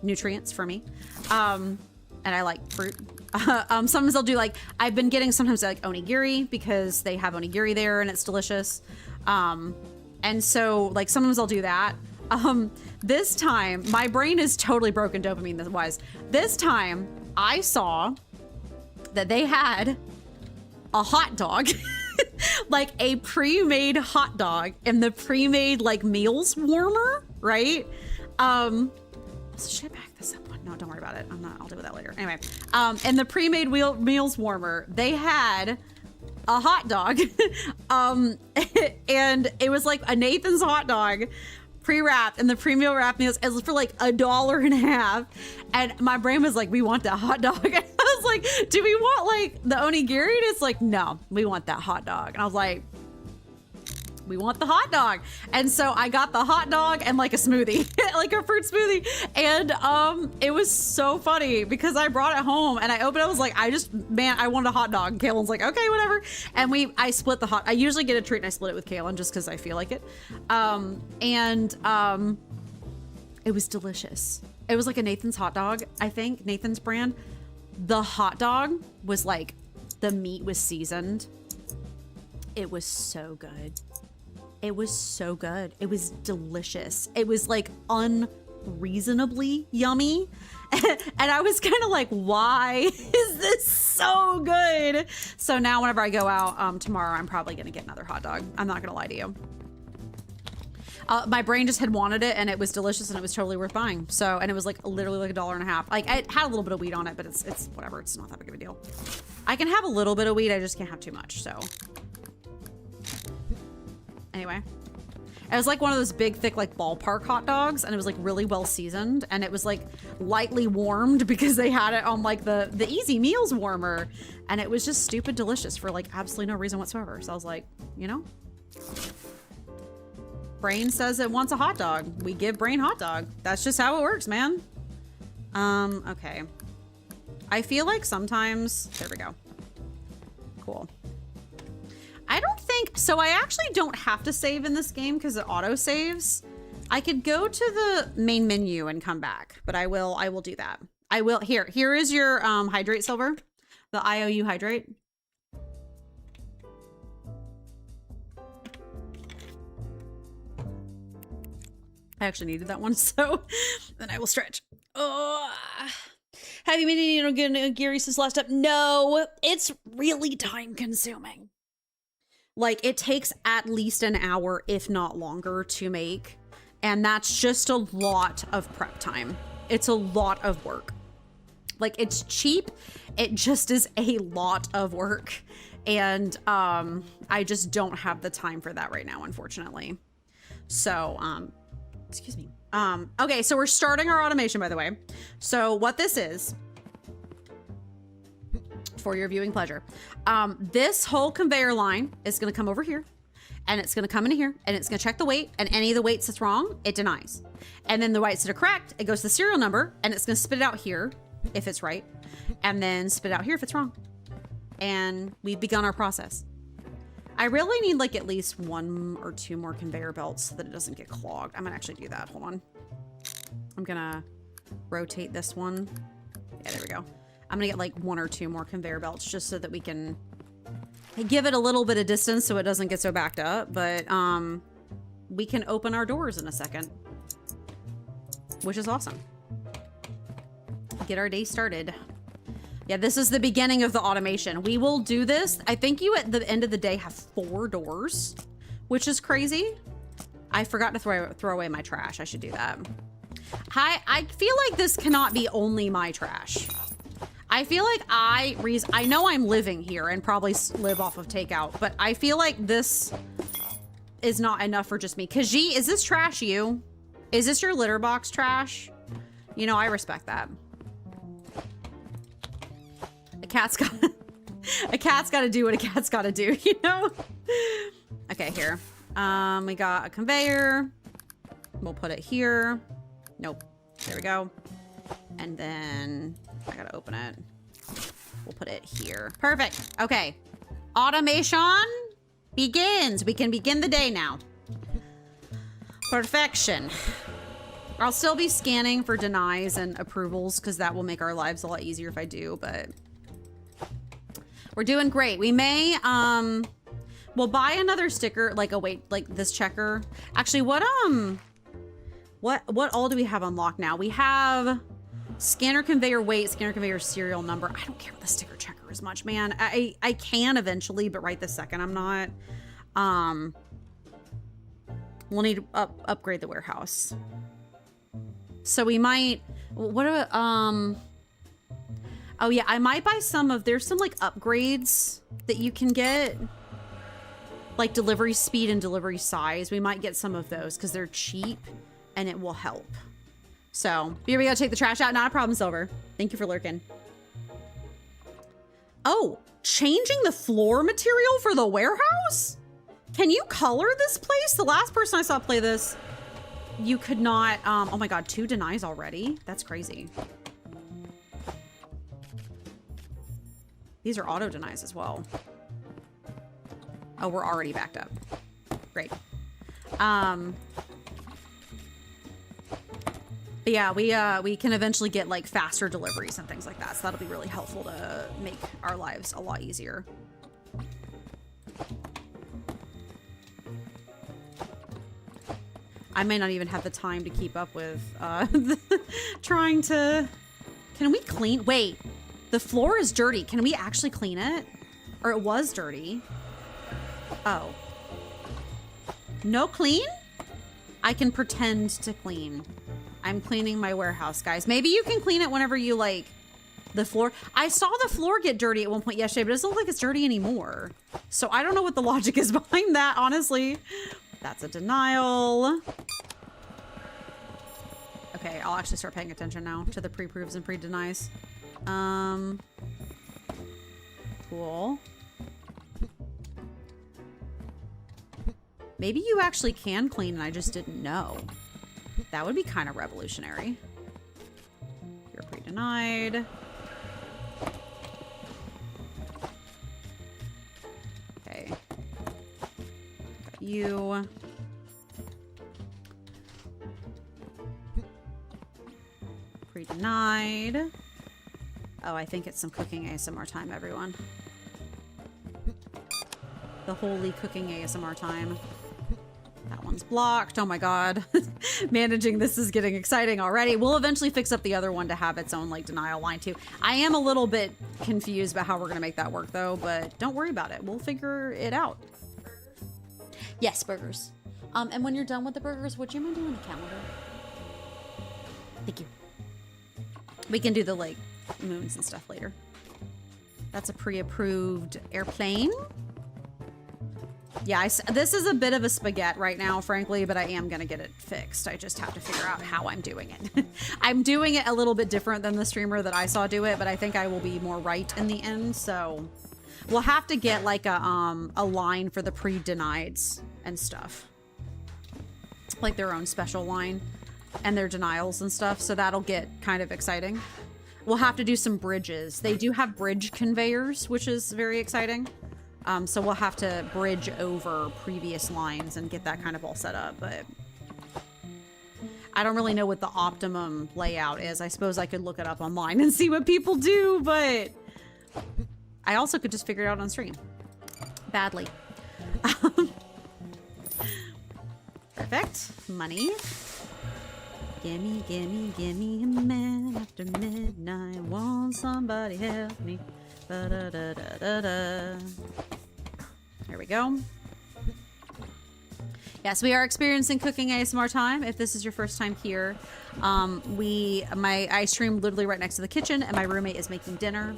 Speaker 1: nutrients for me. And I like fruit. Sometimes I'll do like, I've been getting sometimes like onigiri because they have onigiri there and it's delicious. And so like sometimes I'll do that. This time my brain is totally broken dopamine wise. This time I saw that they had a hot dog, like a pre-made hot dog in the pre-made like meals warmer, right? Should I back this up? No, don't worry about it. I'll deal with that later. Anyway, in the pre-made meals warmer, they had a hot dog, and it was like a Nathan's hot dog, pre-wrapped, and the pre-meal wrap meals. It was for like $1.50, and my brain was like, "We want that hot dog." And I was like, "Do we want like the onigiri?" And it's like, "No, we want that hot dog." And I was like, we want the hot dog. And so I got the hot dog and like a smoothie, like a fruit smoothie. And it was so funny because I brought it home and I opened it. I was like, I wanted a hot dog. And Kaylin's like, okay, whatever. And I split I usually get a treat and I split it with Kaylin just because I feel like it. It was delicious. It was like a Nathan's hot dog, I think, Nathan's brand. The hot dog was like, the meat was seasoned. It was so good. It was so good. It was delicious. It was like unreasonably yummy. And I was kind of like, why is this so good? So now whenever I go out tomorrow, I'm probably going to get another hot dog. I'm not going to lie to you. My brain just had wanted it and it was delicious and it was totally worth buying. So, and it was like literally like $1.50. Like it had a little bit of weed on it, but it's whatever. It's not that big of a deal. I can have a little bit of weed. I just can't have too much. So anyway, it was like one of those big, thick, like ballpark hot dogs, and it was like really well seasoned, and it was like lightly warmed because they had it on like the easy meals warmer, and it was just stupid delicious for like absolutely no reason whatsoever. So I was like, you know, brain says it wants a hot dog. We give brain hot dog. That's just how it works, man. Okay. I feel like sometimes, there we go. Cool. I don't think, so I actually don't have to save in this game because it auto saves. I could go to the main menu and come back, but I will do that. I will, here is your hydrate silver, the IOU hydrate. I actually needed that one, so then I will stretch. Oh, have you been eating onigiri since last up? No, it's really time consuming. Like it takes at least an hour, if not longer, to make. And that's just a lot of prep time. it's a lot of work. Like, it's cheap. It just is a lot of work. And I just don't have the time for that right now, unfortunately. So, excuse me. Okay, so we're starting our automation, by the way. So what this is, for your viewing pleasure, this whole conveyor line is going to come over here, and it's going to come into here, and it's going to check the weight, and any of the weights that's wrong, it denies. And then the weights that are correct, it goes to the serial number, and it's going to spit it out here if it's right, and then spit it out here if it's wrong. And we've begun our process. I really need like at least 1 or 2 more conveyor belts so that it doesn't get clogged. I'm gonna actually do that. Hold on. I'm gonna rotate this one. Yeah, there we go. I'm gonna get like 1 or 2 more conveyor belts just so that we can give it a little bit of distance so it doesn't get so backed up. But we can open our doors in a second, which is awesome. Get our day started. Yeah, this is the beginning of the automation. We will do this. I think you at the end of the day have 4 doors, which is crazy. I forgot to throw away my trash. I should do that. Hi, I feel like this cannot be only my trash. I feel like I know I'm living here and probably live off of takeout, but I feel like this is not enough for just me. Khaji, is this trash you? Is this your litter box trash? You know, I respect that. A cat's got to do what a cat's got to do, you know? Okay, here. We got a conveyor. We'll put it here. Nope. There we go. And then I gotta open it. We'll put it here. Perfect. Okay. Automation begins. We can begin the day now. Perfection. I'll still be scanning for denies and approvals because that will make our lives a lot easier if I do, but we're doing great. We may, we'll buy another sticker, like this checker. Actually, what all do we have unlocked now? We have scanner conveyor weight, scanner conveyor serial number. I don't care about the sticker checker as much, man. I can eventually, but right this second I'm not. We'll need to upgrade the warehouse. So we might, what about, oh yeah, I might buy there's some like upgrades that you can get, like delivery speed and delivery size. We might get some of those because they're cheap and it will help. So here we go, take the trash out. Not a problem, Silver. Thank you for lurking. Oh, changing the floor material for the warehouse? Can you color this place? The last person I saw play this, you could not, oh my God, 2 denies already? That's crazy. These are auto denies as well. Oh, we're already backed up. Great. But yeah, we can eventually get like faster deliveries and things like that. So that'll be really helpful to make our lives a lot easier. I may not even have the time to keep up with trying to... Can we clean? Wait, the floor is dirty. Can we actually clean it? Or it was dirty. Oh. No clean? I can pretend to clean. I'm cleaning my warehouse, guys. Maybe you can clean it whenever you like the floor. I saw the floor get dirty at one point yesterday, but it doesn't look like it's dirty anymore. So I don't know what the logic is behind that, honestly. That's a denial. Okay, I'll actually start paying attention now to the pre-proves and pre-denies. Cool. Maybe you actually can clean and I just didn't know. That would be kind of revolutionary. You're pre-denied. Okay. Got you. Pre-denied. Oh, I think it's some cooking ASMR time, everyone. The holy cooking ASMR time. That one's blocked. Oh my God. Managing this is getting exciting already. We'll eventually fix up the other one to have its own like denial line too. I am a little bit confused about how we're gonna make that work though, but don't worry about it. We'll figure it out. Yes, burgers. And when you're done with the burgers, would you mind doing the calendar? Thank you. We can do the like moons and stuff later. That's a pre-approved airplane. Yeah, this is a bit of a spaghetti right now, frankly, but I am going to get it fixed. I just have to figure out how I'm doing it. I'm doing it a little bit different than the streamer that I saw do it, but I think I will be more right in the end, so we'll have to get like a line for the pre-denieds and stuff. Like their own special line and their denials and stuff, so that'll get kind of exciting. We'll have to do some bridges. They do have bridge conveyors, which is very exciting. So we'll have to bridge over previous lines and get that kind of all set up, but I don't really know what the optimum layout is. I suppose I could look it up online and see what people do, but I also could just figure it out on stream. Badly. Perfect. Money. Gimme, gimme, gimme a man after midnight. Won't somebody help me? Ba-da-da-da-da-da. There we go. Yes, we are experiencing cooking ASMR time. If this is your first time here, I stream literally right next to the kitchen, and my roommate is making dinner.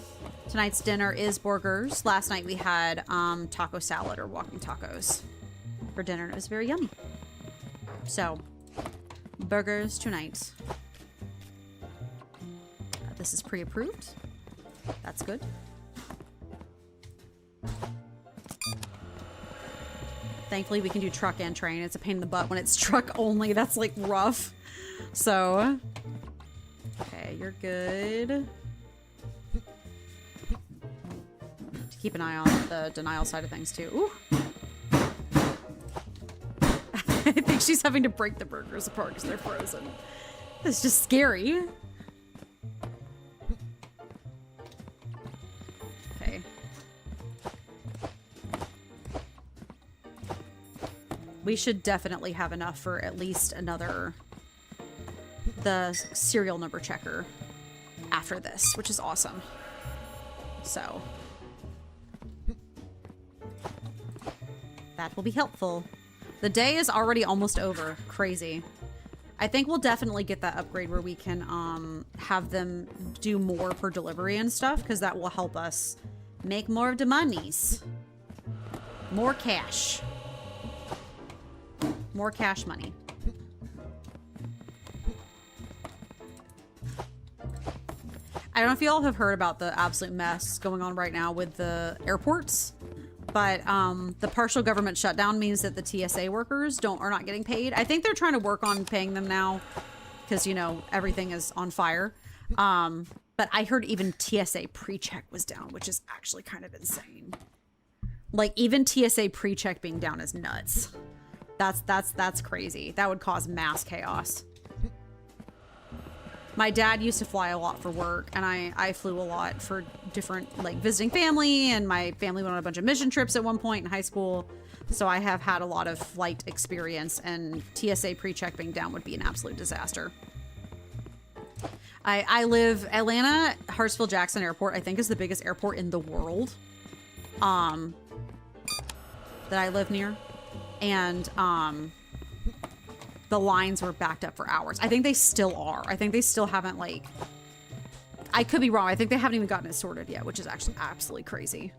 Speaker 1: Tonight's dinner is burgers. Last night we had taco salad or walking tacos for dinner, and it was very yummy. So, burgers tonight. This is pre-approved. That's good. Thankfully, we can do truck and train. It's a pain in the butt when it's truck only. That's like rough. So, okay, you're good. Keep an eye on the denial side of things too. Ooh. I think she's having to break the burgers apart because they're frozen. It's just scary. Okay. We should definitely have enough for at least the serial number checker after this, which is awesome. So that will be helpful. The day is already almost over. Crazy. I think we'll definitely get that upgrade where we can have them do more per delivery and stuff, because that will help us make more of the monies. More cash. More cash money. I don't know if you all have heard about the absolute mess going on right now with the airports, but the partial government shutdown means that the TSA workers are not getting paid. I think they're trying to work on paying them now because, you know, everything is on fire. But I heard even TSA pre-check was down, which is actually kind of insane. Like, even TSA pre-check being down is nuts. That's crazy. That would cause mass chaos. My dad used to fly a lot for work, and I flew a lot for different, like, visiting family, and my family went on a bunch of mission trips at one point in high school, so I have had a lot of flight experience, and TSA pre-check being down would be an absolute disaster. I live Atlanta, Hartsfield-Jackson Airport, I think is the biggest airport in the world that I live near, and the lines were backed up for hours. I think they still are. I think they still haven't, like, I could be wrong. I think they haven't even gotten it sorted yet, which is actually absolutely crazy.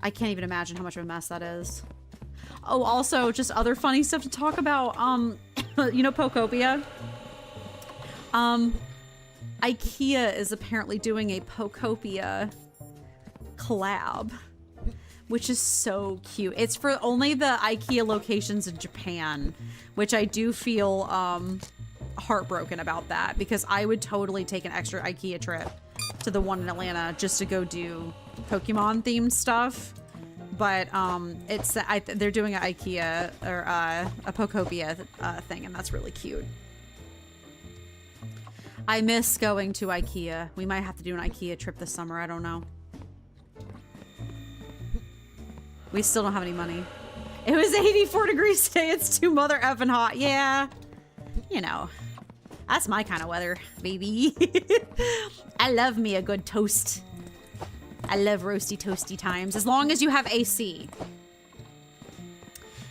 Speaker 1: I can't even imagine how much of a mess that is. Oh, also, just other funny stuff to talk about. You know, Pokopia? IKEA is apparently doing a Pokopia collab, which is so cute. It's for only the IKEA locations in Japan, which I do feel heartbroken about that, because I would totally take an extra IKEA trip to the one in Atlanta just to go do Pokemon themed stuff. But they're doing an IKEA or a Pokopia thing, and that's really cute. I miss going to IKEA. We might have to do an IKEA trip this summer. I don't know. We still don't have any money. It was 84 degrees today. It's too mother effing hot. Yeah. You know, that's my kind of weather, baby. I love me a good toast. I love roasty toasty times, as long as you have AC.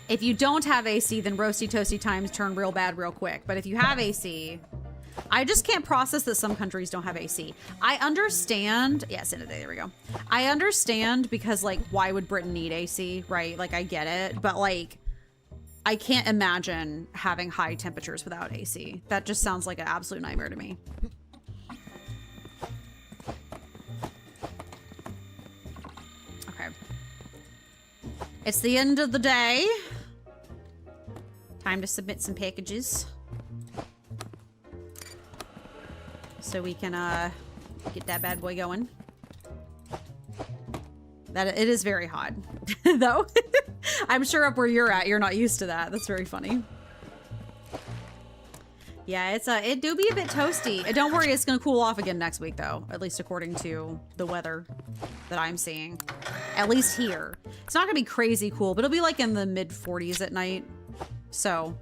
Speaker 1: If you don't have AC, then roasty toasty times turn real bad real quick. But if you have AC, I just can't process that some countries don't have AC. I understand. Yes, in a day. There we go. I understand because, like, why would Britain need AC, right? Like, I get it. But, like, I can't imagine having high temperatures without AC. That just sounds like an absolute nightmare to me. Okay. It's the end of the day. Time to submit some packages. So we can get that bad boy going. That it is very hot, though. I'm sure up where you're at, you're not used to that. That's very funny. Yeah, it do be a bit toasty. Don't worry, it's gonna cool off again next week, though. At least according to the weather that I'm seeing. At least here. It's not gonna be crazy cool, but it'll be like in the mid 40s at night. So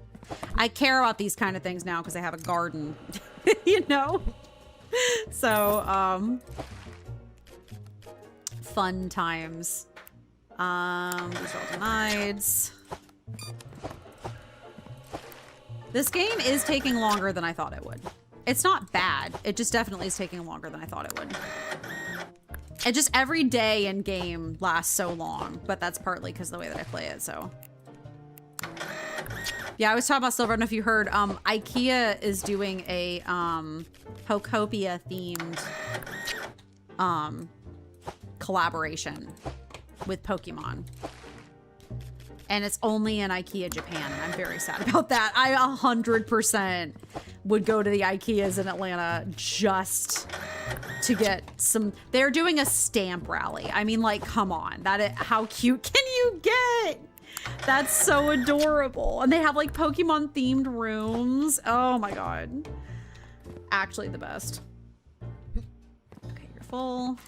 Speaker 1: I care about these kind of things now because I have a garden, you know? So, fun times. These are all denied. This game is taking longer than I thought it would. It's not bad. It just definitely is taking longer than I thought it would. And just every day in game lasts so long, but that's partly because of the way that I play it, so. Yeah, I was talking about Silver. I don't know if you heard, IKEA is doing a, Pokopia themed, collaboration with Pokemon. And it's only in IKEA Japan, and I'm very sad about that. I 100% would go to the IKEAs in Atlanta just to get some. They're doing a stamp rally. I mean, like, come on. How cute can you get? That's so adorable. And they have like Pokemon themed rooms. Oh my God. Actually the best. Okay, you're full.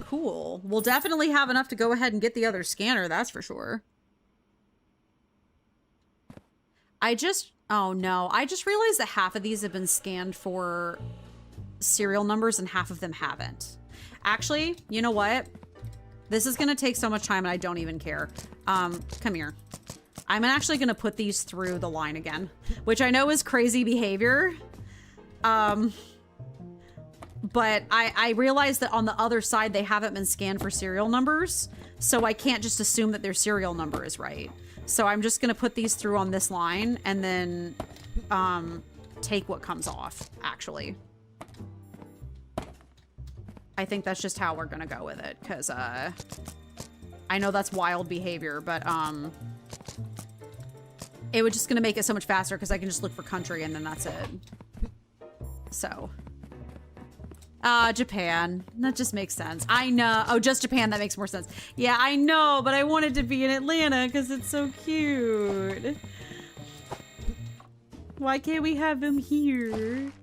Speaker 1: Cool. We'll definitely have enough to go ahead and get the other scanner, that's for sure. Oh no, I just realized that half of these have been scanned for serial numbers and half of them haven't. Actually, you know what? This is gonna take so much time and I don't even care. Come here. I'm actually gonna put these through the line again, which I know is crazy behavior. But I realized that on the other side, they haven't been scanned for serial numbers. So I can't just assume that their serial number is right. So I'm just going to put these through on this line and then take what comes off, actually. I think that's just how we're going to go with it. Because I know that's wild behavior, but it was just going to make it so much faster because I can just look for country and then that's it. So... Japan. That just makes sense. I know. Oh, just Japan. That makes more sense. Yeah, I know, but I wanted to be in Atlanta because it's so cute. Why can't we have them here?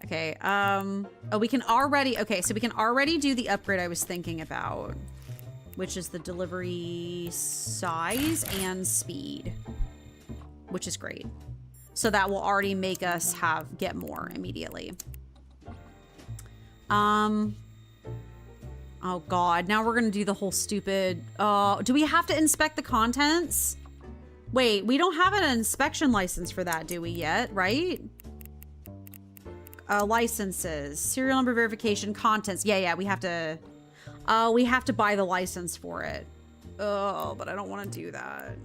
Speaker 1: Okay, oh, we can already, okay, so we can already do the upgrade I was thinking about, which is the delivery size and speed, which is great. So that will already make us get more immediately. Oh God, now we're gonna do the whole stupid, do we have to inspect the contents? Wait, we don't have an inspection license for that, do we yet, right? Licenses, serial number verification, contents. Yeah, we have to buy the license for it. Oh, but I don't want to do that.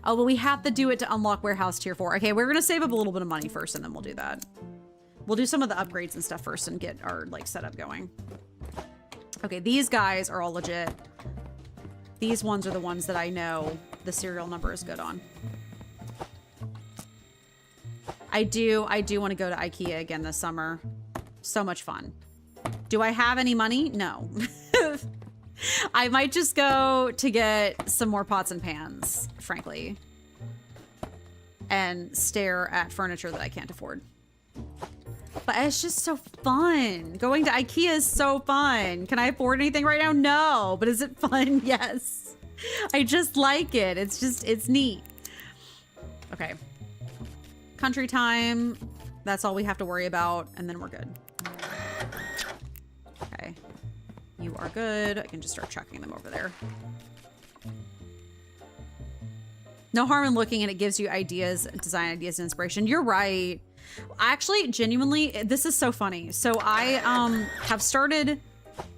Speaker 1: Oh, but we have to do it to unlock warehouse tier 4. Okay, we're gonna save up a little bit of money first and then we'll do that. We'll do some of the upgrades and stuff first and get our like setup going. Okay, these guys are all legit. These ones are the ones that I know the serial number is good on. I do want to go to IKEA again this summer. So much fun. Do I have any money? No. I might just go to get some more pots and pans, frankly. And stare at furniture that I can't afford. But it's just so fun. Going to IKEA is so fun. Can I afford anything right now? No. But is it fun? Yes. I just like it. It's neat. Okay. Country time. That's all we have to worry about. And then we're good. Okay. You are good. I can just start chucking them over there. No harm in looking, and it gives you ideas, design ideas, and inspiration. You're right. Actually, genuinely, this is so funny. So I have started,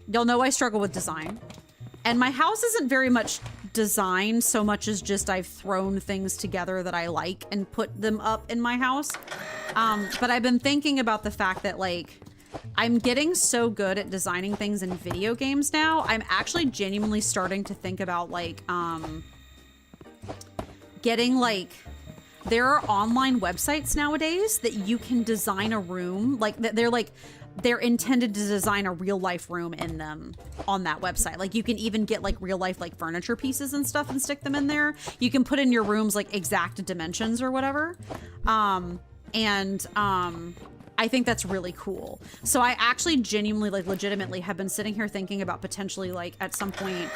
Speaker 1: you'll know I struggle with design. And my house isn't very much designed so much as just I've thrown things together that I like and put them up in my house. But I've been thinking about the fact that like, I'm getting so good at designing things in video games now. I'm actually genuinely starting to think about like, getting like, there are online websites nowadays that you can design a room, like they're intended to design a real life room in them on that website. Like you can even get like real life like furniture pieces and stuff and stick them in there. You can put in your rooms like exact dimensions or whatever. I think that's really cool. So I actually genuinely, like legitimately have been sitting here thinking about potentially like at some point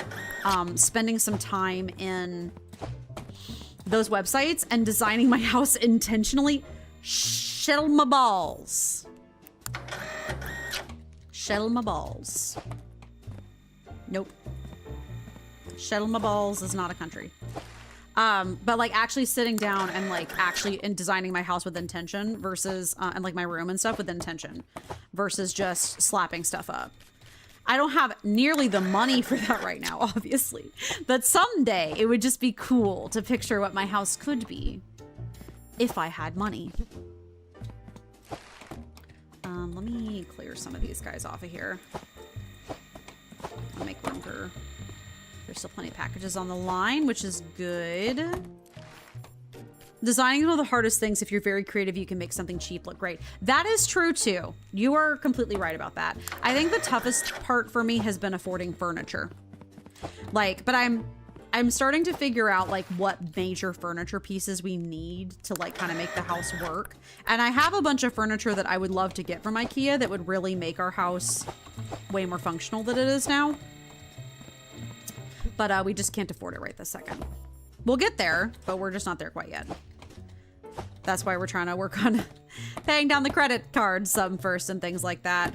Speaker 1: spending some time in those websites and designing my house intentionally. Shell my balls. Shell my balls. Nope. Shell my balls is not a country. But like actually sitting down and like actually designing my house with intention versus, and like my room and stuff with intention versus just slapping stuff up. I don't have nearly the money for that right now, obviously, but someday it would just be cool to picture what my house could be if I had money. Let me clear some of these guys off of here. I'll make room for, there's still plenty of packages on the line, which is good. Designing is one of the hardest things. If you're very creative, you can make something cheap look great. That is true too. You are completely right about that. I think the toughest part for me has been affording furniture. Like, but I'm starting to figure out like what major furniture pieces we need to like kind of make the house work. And I have a bunch of furniture that I would love to get from IKEA that would really make our house way more functional than it is now. But we just can't afford it right this second. We'll get there, but we're just not there quite yet. That's why we're trying to work on paying down the credit card some first and things like that.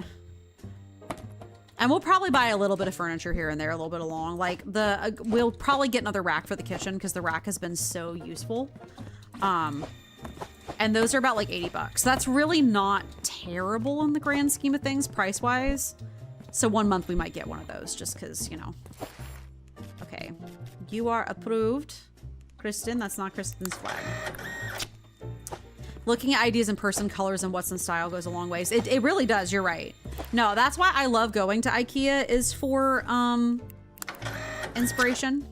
Speaker 1: And we'll probably buy a little bit of furniture here and there, a little bit along. Like we'll probably get another rack for the kitchen because the rack has been so useful. And those are about like 80 bucks. That's really not terrible in the grand scheme of things price-wise. So one month we might get one of those just because, you know. Okay, you are approved. Kristen, that's not Kristen's flag. Looking at ideas in person, colors, and what's in style goes a long ways. It really does, you're right. No, that's why I love going to IKEA is for inspiration.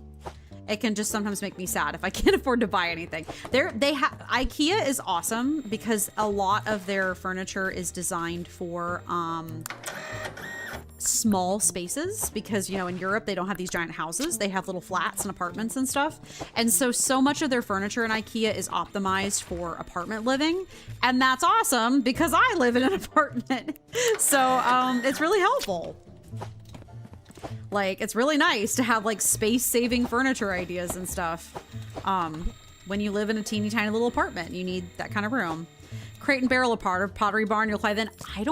Speaker 1: It can just sometimes make me sad if I can't afford to buy anything. IKEA is awesome because a lot of their furniture is designed for small spaces because, you know, in Europe, they don't have these giant houses. They have little flats and apartments and stuff. And so much of their furniture in IKEA is optimized for apartment living. And that's awesome because I live in an apartment. So it's really helpful. Like, it's really nice to have like space-saving furniture ideas and stuff. When you live in a teeny tiny little apartment, you need that kind of room. Crate and barrel of Pottery Barn, you'll apply then. I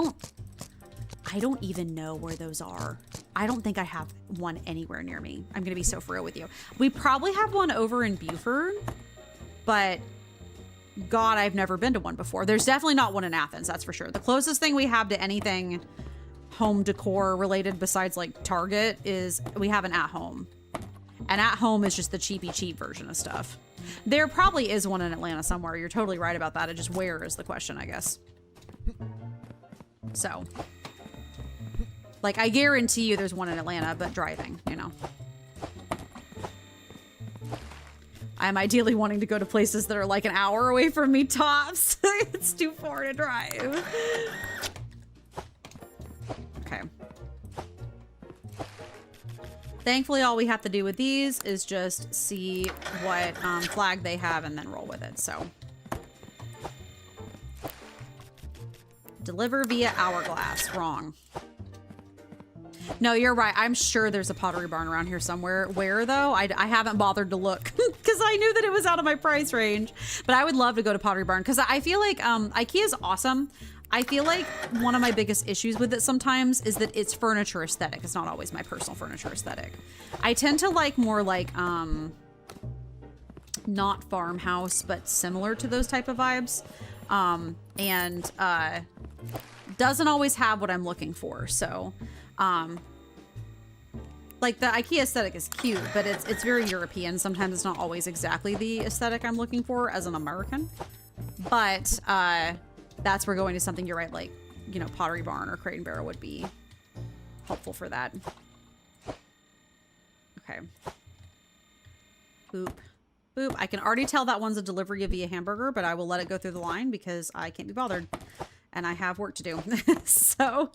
Speaker 1: don't even know where those are. I don't think I have one anywhere near me. I'm gonna be so for real with you. We probably have one over in Beaufort, but God, I've never been to one before. There's definitely not one in Athens, that's for sure. The closest thing we have to anything home decor related besides like Target is we have an At Home. And At Home is just the cheap version of stuff. There probably is one in Atlanta somewhere. You're totally right about that. It just where is the question, I guess. So, like, I guarantee you there's one in Atlanta, but driving, you know. I'm ideally wanting to go to places that are like an hour away from me tops. It's too far to drive. Okay. Thankfully, all we have to do with these is just see what flag they have and then roll with it, so. Deliver via Hourglass. Wrong. No, you're right. I'm sure there's a Pottery Barn around here somewhere. Where, though? I haven't bothered to look because I knew that it was out of my price range. But I would love to go to Pottery Barn because I feel like IKEA is awesome. I feel like one of my biggest issues with it sometimes is that it's furniture aesthetic. It's not always my personal furniture aesthetic. I tend to like more like not farmhouse, but similar to those type of vibes. And doesn't always have what I'm looking for. So, like the IKEA aesthetic is cute, but it's very European. Sometimes it's not always exactly the aesthetic I'm looking for as an American. But that's where going to something, you're right, like, you know, Pottery Barn or Crate and Barrel would be helpful for that. Okay. Boop. Boop. I can already tell that one's a delivery via hamburger, but I will let it go through the line because I can't be bothered. And I have work to do. So,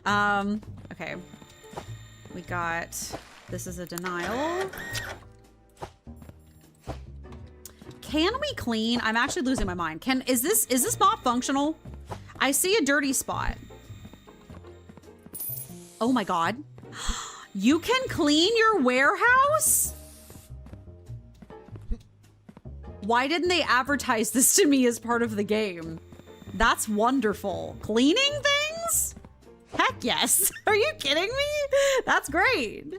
Speaker 1: okay. We got, this is a denial. Can we clean? I'm actually losing my mind. Is this mop functional? I see a dirty spot. Oh my God. You can clean your warehouse? Why didn't they advertise this to me as part of the game? That's wonderful. Cleaning things? Heck yes. Are you kidding me? That's great.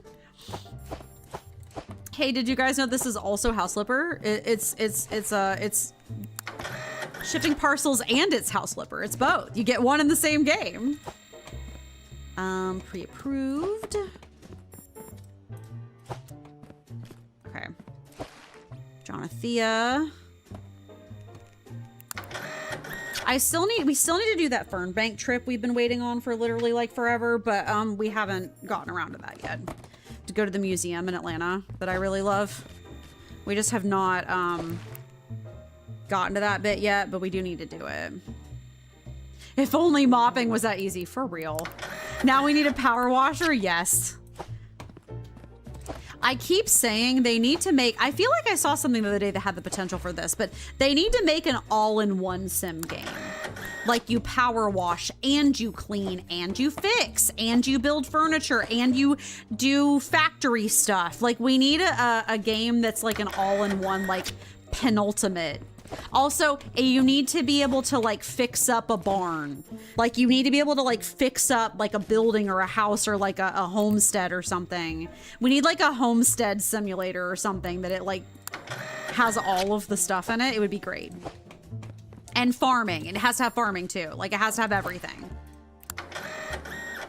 Speaker 1: Hey, did you guys know this is also House Flipper? It's shipping parcels and it's House Flipper. It's both. You get one in the same game. Pre-approved. Okay. Jonathea. We still need to do that Fern Bank trip we've been waiting on for literally like forever, but we haven't gotten around to that yet. To go to the museum in Atlanta that I really love. We just have not gotten to that bit yet, but we do need to do it. If only mopping was that easy, for real. Now we need a power washer? Yes. I keep saying they need to make, I feel like I saw something the other day that had the potential for this, but they need to make an all-in-one sim game. Like you power wash and you clean and you fix and you build furniture and you do factory stuff. Like we need a game that's like an all-in-one, like penultimate. Also, you need to be able to like fix up a barn. Like you need to be able to like fix up like a building or a house or like a homestead or something. We need like a homestead simulator or something that it like has all of the stuff in it. It would be great. And farming. It has to have farming too. Like it has to have everything.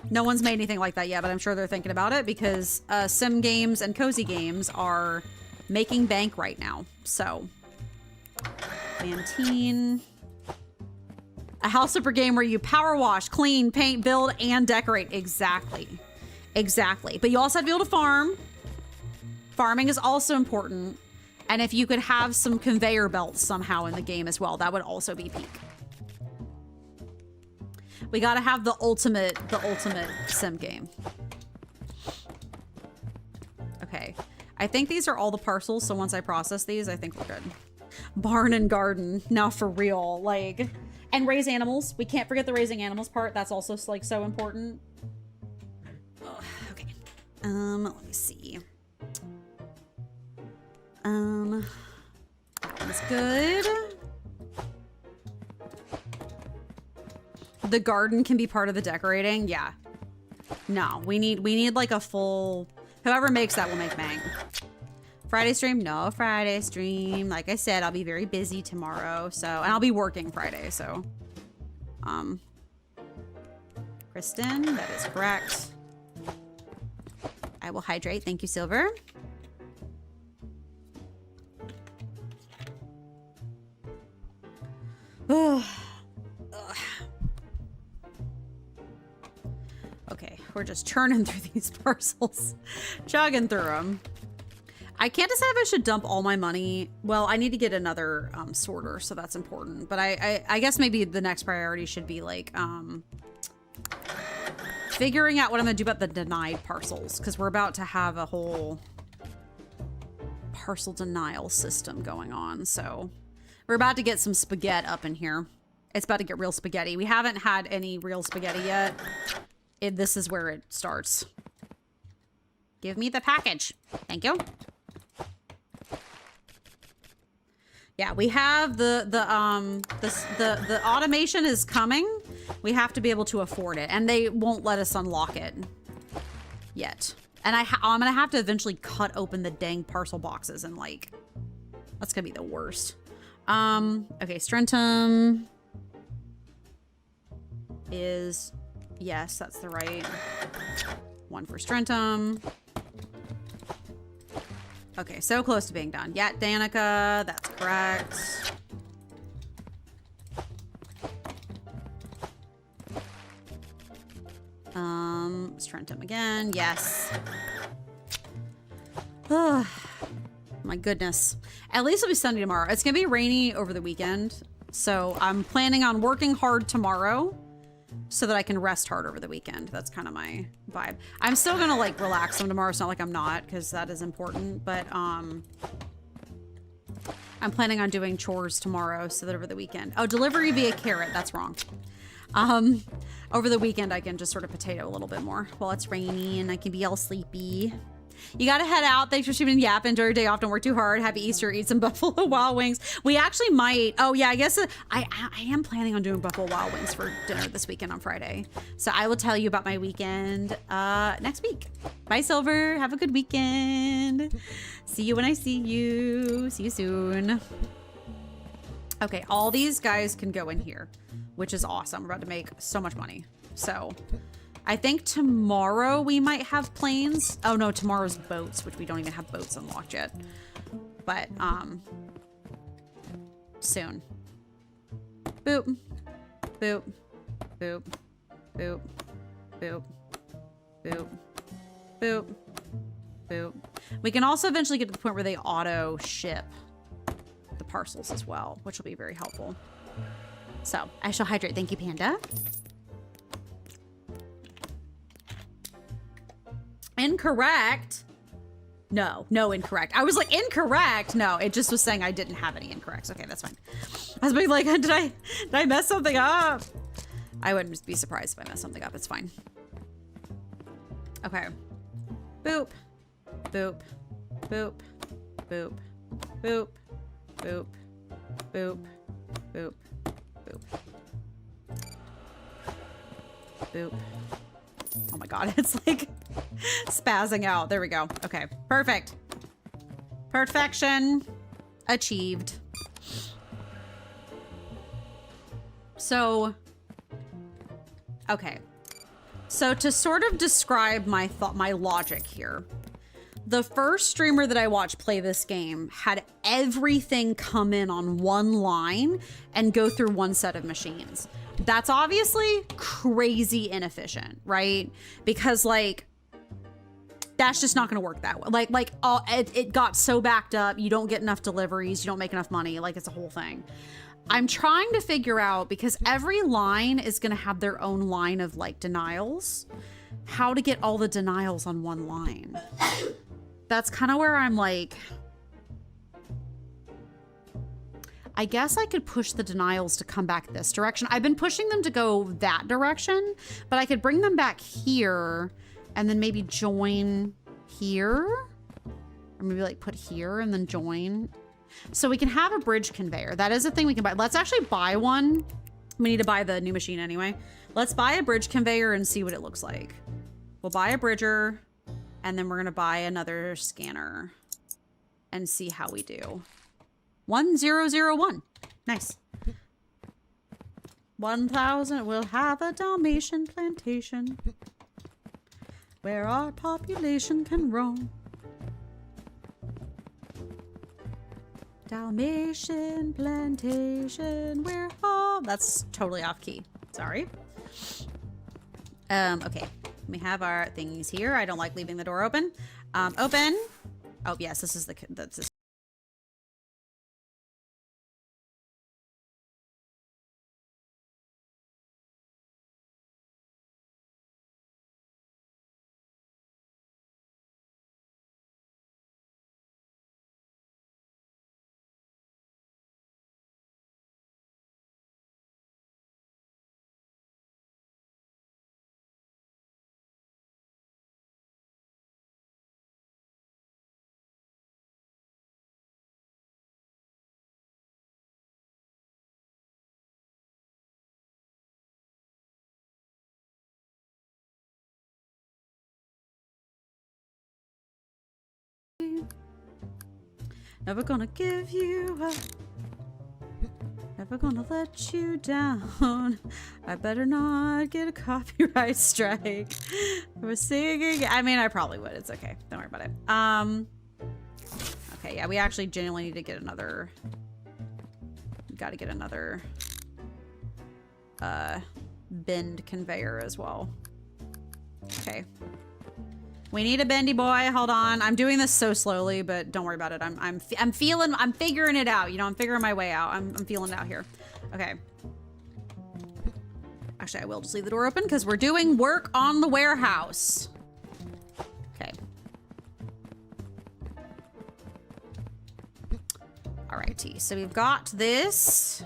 Speaker 1: No one's made anything like that yet, but I'm sure they're thinking about it because sim games and cozy games are making bank right now. So... Mantine. A House Flipper game where you power wash, clean, paint, build, and decorate. Exactly. Exactly. But you also have to be able to farm. Farming is also important. And if you could have some conveyor belts somehow in the game as well, that would also be peak. We gotta have the ultimate sim game. Okay. I think these are all the parcels, so once I process these, I think we're good. Barn and garden. Now for real. Like, and raise animals. We can't forget the raising animals part. That's also like so important. Oh, okay. Let me see. That one's good. The garden can be part of the decorating. Yeah. No, we need like a full, whoever makes that will make bank. Friday stream? No Friday stream. Like I said, I'll be very busy tomorrow, so, and I'll be working Friday, so. Kristen, that is correct. I will hydrate. Thank you, Silver. Okay, we're just churning through these parcels. Chugging through them. I can't decide if I should dump all my money. Well, I need to get another sorter, so that's important. But I guess maybe the next priority should be like figuring out what I'm gonna do about the denied parcels, because we're about to have a whole parcel denial system going on. So we're about to get some spaghetti up in here. It's about to get real spaghetti. We haven't had any real spaghetti yet. This is where it starts. Give me the package. Thank you. Yeah, we have the automation is coming. We have to be able to afford it, and they won't let us unlock it yet. And I'm gonna have to eventually cut open the dang parcel boxes and like That's gonna be the worst. Okay, Strentum is, yes, that's the right one for Strentum. Okay, so close to being done. Yeah, Danica, that's correct. Strentum again, yes. Oh, my goodness. At least it'll be sunny tomorrow. It's gonna be rainy over the weekend, so I'm planning on working hard tomorrow so that I can rest hard over the weekend. That's kind of my vibe. I'm still gonna like relax on tomorrow. It's not like I'm not, because that is important, but I'm planning on doing chores tomorrow so that over the weekend. Oh, delivery via carrot. That's wrong. Over the weekend, I can just sort of potato a little bit more while it's rainy and I can be all sleepy. You gotta head out. Thanks for shooting Yap. Enjoy your day off. Don't work too hard. Happy Easter. Eat some Buffalo Wild Wings. We actually might. Oh yeah, I guess I am planning on doing Buffalo Wild Wings for dinner this weekend on Friday. So I will tell you about my weekend next week. Bye, Silver. Have a good weekend. See you when I see you. See you soon. Okay, all these guys can go in here, which is awesome. We're about to make so much money. So I think tomorrow we might have planes. Oh no, tomorrow's boats, which we don't even have boats unlocked yet. But soon. Boop. Boop. Boop. Boop. Boop. Boop. Boop. Boop. We can also eventually get to the point where they auto ship the parcels as well, which will be very helpful. So I shall hydrate. Thank you, Panda. Incorrect. No, incorrect. I was like, incorrect. No, it just was saying I didn't have any incorrects. Okay, that's fine. I was being like, did I mess something up? I wouldn't be surprised if I messed something up. It's fine. Okay. Boop. Boop. Boop. Boop. Boop. Boop. Boop. Boop. Boop. Boop. Oh my god, it's like spazzing out. There we go. Okay, perfect. Perfection achieved. So, okay. So to sort of describe my logic here, the first streamer that I watched play this game had everything come in on one line and go through one set of machines. That's obviously crazy inefficient, right? Because like, that's just not gonna work that way. It got so backed up, you don't get enough deliveries, you don't make enough money, like it's a whole thing. I'm trying to figure out, because every line is gonna have their own line of like denials, how to get all the denials on one line. That's kind of where I'm like, I guess I could push the denials to come back this direction. I've been pushing them to go that direction, but I could bring them back here and then maybe join here, or maybe like put here and then join. So we can have a bridge conveyor. That is a thing we can buy. Let's actually buy one. We need to buy the new machine anyway. Let's buy a bridge conveyor and see what it looks like. We'll buy a bridger and then we're gonna buy another scanner and see how we do. 1001. Nice. 1000. We'll have a Dalmatian plantation where our population can roam. Dalmatian plantation where all... That's totally off key. Sorry. Okay. We have our thingies here. I don't like leaving the door open. Open. Oh, yes. This is the... Never gonna give you up. Never gonna let you down. I better not get a copyright strike for singing. I mean, I probably would. It's okay. Don't worry about it. Okay, yeah, we actually genuinely need to get another... We gotta get another... bend conveyor as well. Okay. We need a bendy boy. Hold on. I'm doing this so slowly, but don't worry about it. I'm figuring it out. You know, I'm figuring my way out. I'm feeling it out here. Okay. Actually, I will just leave the door open because we're doing work on the warehouse. Okay. Alrighty. So we've got this.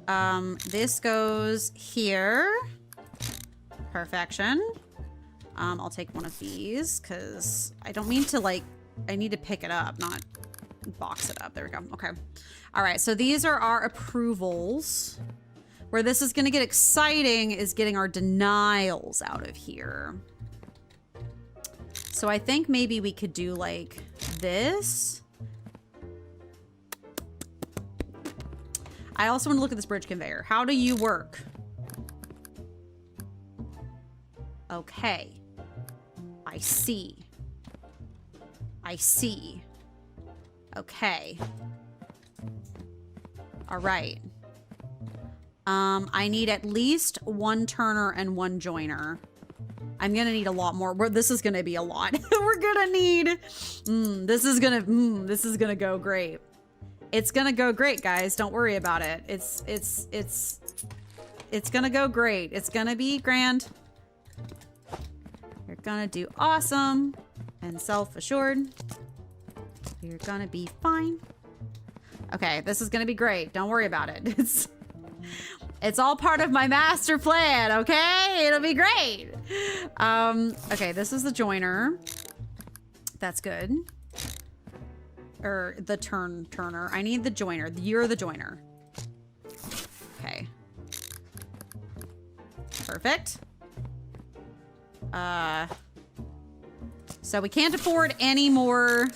Speaker 1: This goes here. Perfection. I'll take one of these because I don't mean to like, I need to pick it up, not box it up. There we go. Okay. All right. So these are our approvals. Where this is going to get exciting is getting our denials out of here. So I think maybe we could do like this. I also want to look at this bridge conveyor. How do you work? Okay. I see. I see. Okay. All right. I need at least one turner and one joiner. I'm gonna need a lot more. This is gonna be a lot. We're gonna need. This is gonna go great. It's gonna go great, guys. Don't worry about it. It's gonna go great. It's gonna be grand. You're gonna do awesome and self-assured. You're gonna be fine. Okay, this is gonna be great. Don't worry about it. It's all part of my master plan, okay? It'll be great. Okay, this is the joiner. That's good. Or the turner. I need the joiner. You're the joiner. Okay. Perfect. So we can't afford any more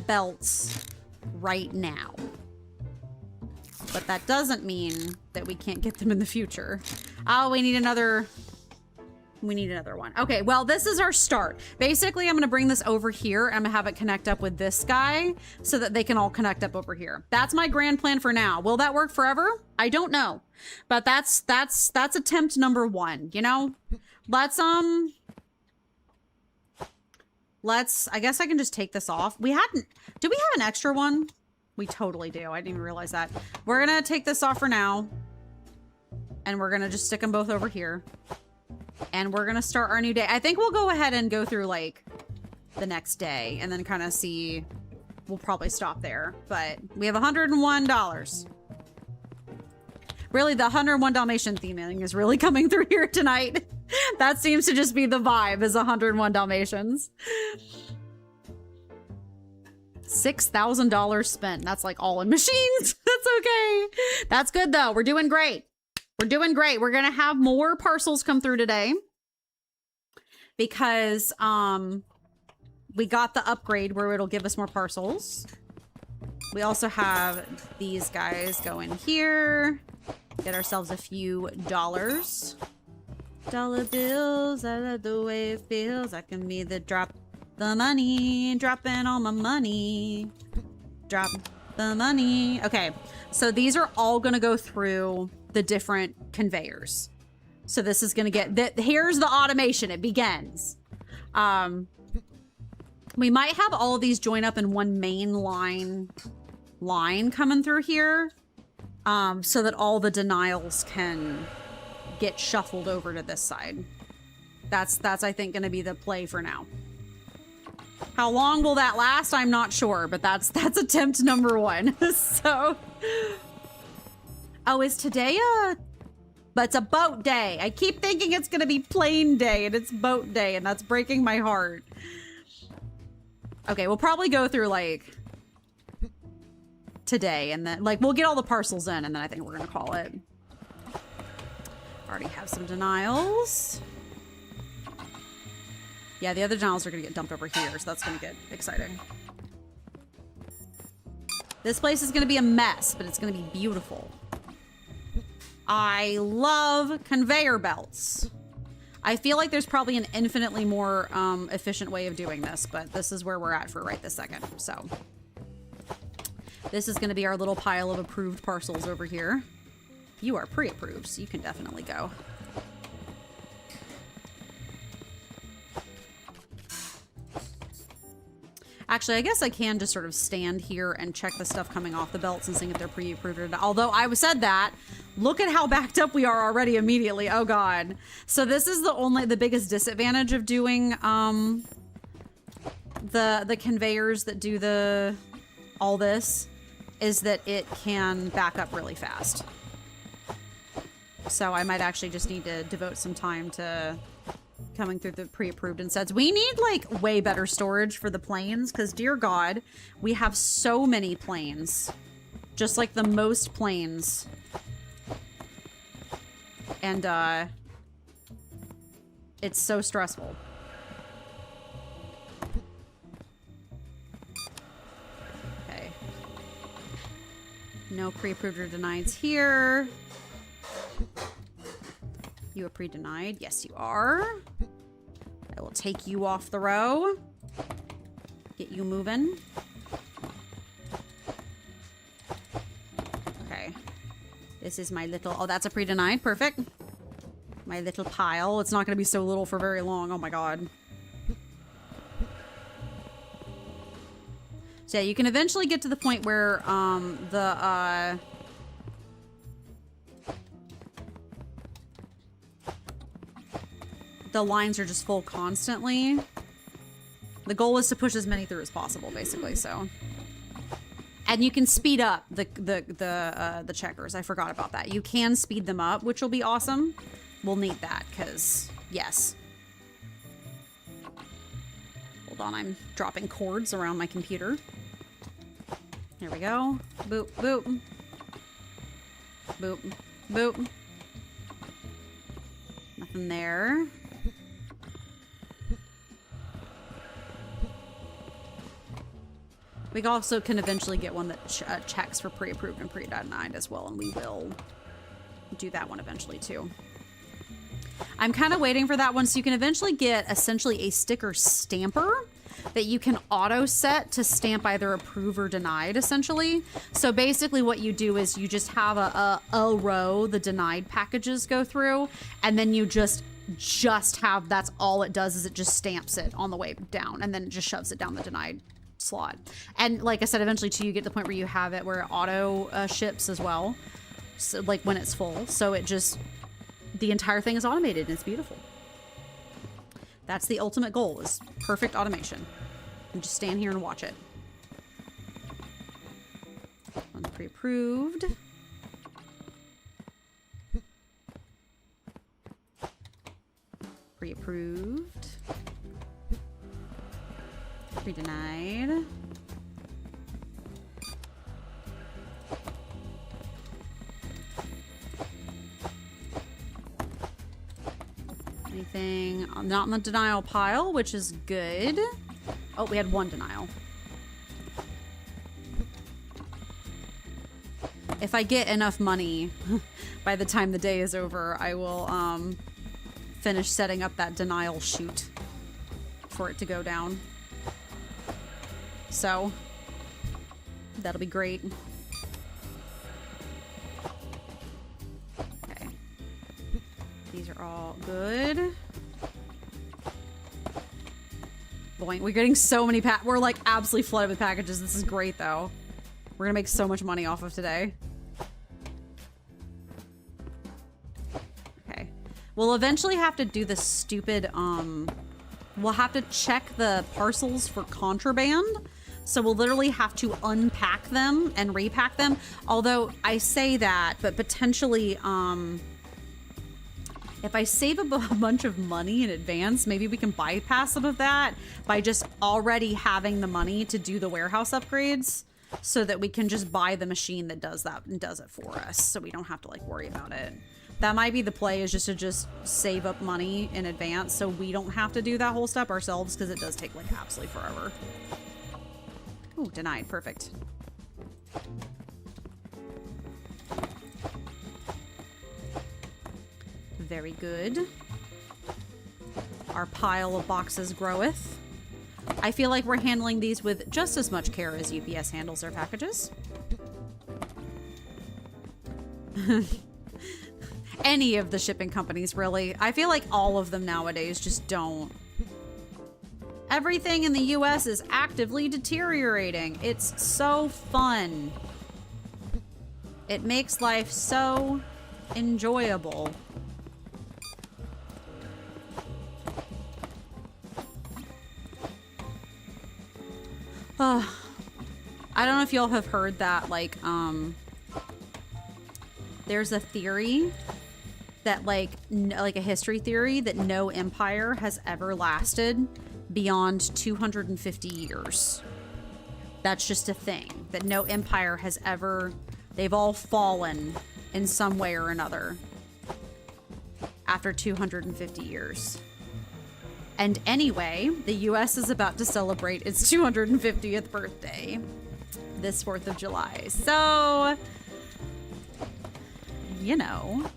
Speaker 1: belts right now. But that doesn't mean that we can't get them in the future. Oh, we need another one. Okay, well, this is our start. Basically, I'm gonna bring this over here. I'm gonna have it connect up with this guy so that they can all connect up over here. That's my grand plan for now. Will that work forever? I don't know. But that's attempt number one, you know? I guess I can just take this off. Do we have an extra one? We totally do. I didn't even realize that. We're gonna take this off for now. And we're gonna just stick them both over here. And we're gonna start our new day. I think we'll go ahead and go through like the next day and then kind of see. We'll probably stop there. But we have $101. Really, the 101 Dalmatian theming is really coming through here tonight. That seems to just be the vibe, is 101 Dalmatians. $6,000 spent. That's like all in machines. That's okay. That's good though. We're doing great. We're doing great. We're gonna have more parcels come through today because we got the upgrade where it'll give us more parcels. We also have these guys go in here. Get ourselves a few dollars. Dollar bills, I love the way it feels. I can be the drop the money, dropping all my money. Drop the money. Okay, so these are all gonna go through the different conveyors. So this is gonna get, here's the automation, it begins. We might have all of these join up in one main line coming through here. So that all the denials can get shuffled over to this side. That's I think gonna be the play for now. How long will that last? I'm not sure, but that's attempt number one. So, oh, is today but it's a boat day. I keep thinking it's gonna be plane day and it's boat day and that's breaking my heart. Okay, we'll probably go through like today and then like we'll get all the parcels in and then I think we're gonna call it. Already have some denials. Yeah, the other denials are going to get dumped over here, so that's going to get exciting. This place is going to be a mess, but it's going to be beautiful. I love conveyor belts. I feel like there's probably an infinitely more efficient way of doing this, but this is where we're at for right this second. So this is going to be our little pile of approved parcels over here. You are pre-approved, so you can definitely go. Actually, I guess I can just sort of stand here and check the stuff coming off the belts and see if they're pre-approved or not. Although I said that, look at how backed up we are already immediately. Oh God. So this is the biggest disadvantage of doing the conveyors that do all this is that it can back up really fast. So I might actually just need to devote some time to coming through the pre-approved insets. We need like way better storage for the planes because dear God, we have so many planes. Just like the most planes. And it's so stressful. Okay. No pre-approved or denieds here. You are pre-denied. Yes, you are. I will take you off the row. Get you moving. Okay. This is my little... Oh, that's a pre-denied. Perfect. My little pile. It's not going to be so little for very long. Oh, my God. So, yeah, you can eventually get to the point where the lines are just full constantly. The goal is to push as many through as possible, basically, so. And you can speed up the checkers. I forgot about that. You can speed them up, which will be awesome. We'll need that, because, yes. Hold on, I'm dropping cords around my computer. There we go. Boop, boop. Boop, boop. Nothing there. We also can eventually get one that checks for pre-approved and pre-denied as well, and we will do that one eventually too. I'm kind of waiting for that one, so you can eventually get essentially a sticker stamper that you can auto set to stamp either approve or denied, essentially. So basically what you do is you just have a row the denied packages go through, and then you just have, that's all it does is it just stamps it on the way down, and then it just shoves it down the denied slot. And like I said, eventually too, you get to the point where you have it where it auto ships as well, so like when it's full, so it just, the entire thing is automated and it's beautiful. That's the ultimate goal, is perfect automation. And just stand here and watch it. One's pre-approved. Pre-approved. Pre-denied. Anything not in the denial pile, which is good. Oh, we had one denial. If I get enough money by the time the day is over, I will finish setting up that denial chute for it to go down. So that'll be great. Okay. These are all good. Boy, we're getting so many we're like absolutely flooded with packages. This is great though. We're gonna make so much money off of today. Okay. We'll eventually have to do this stupid, we'll have to check the parcels for contraband. So we'll literally have to unpack them and repack them. Although I say that, but potentially, if I save a bunch of money in advance, maybe we can bypass some of that by just already having the money to do the warehouse upgrades, so that we can just buy the machine that does that and does it for us, so we don't have to like worry about it. That might be the play, is just to save up money in advance so we don't have to do that whole step ourselves, because it does take like absolutely forever. Ooh, denied. Perfect. Very good. Our pile of boxes groweth. I feel like we're handling these with just as much care as UPS handles their packages. Any of the shipping companies, really. I feel like all of them nowadays just don't. Everything in the US is actively deteriorating. It's so fun. It makes life so enjoyable. I don't know if y'all have heard that, like, there's a theory that, like a history theory, that no empire has ever lasted beyond 250 years. That's just a thing. That no empire has ever... They've all fallen in some way or another after 250 years. And anyway, the US is about to celebrate its 250th birthday this 4th of July. So, you know,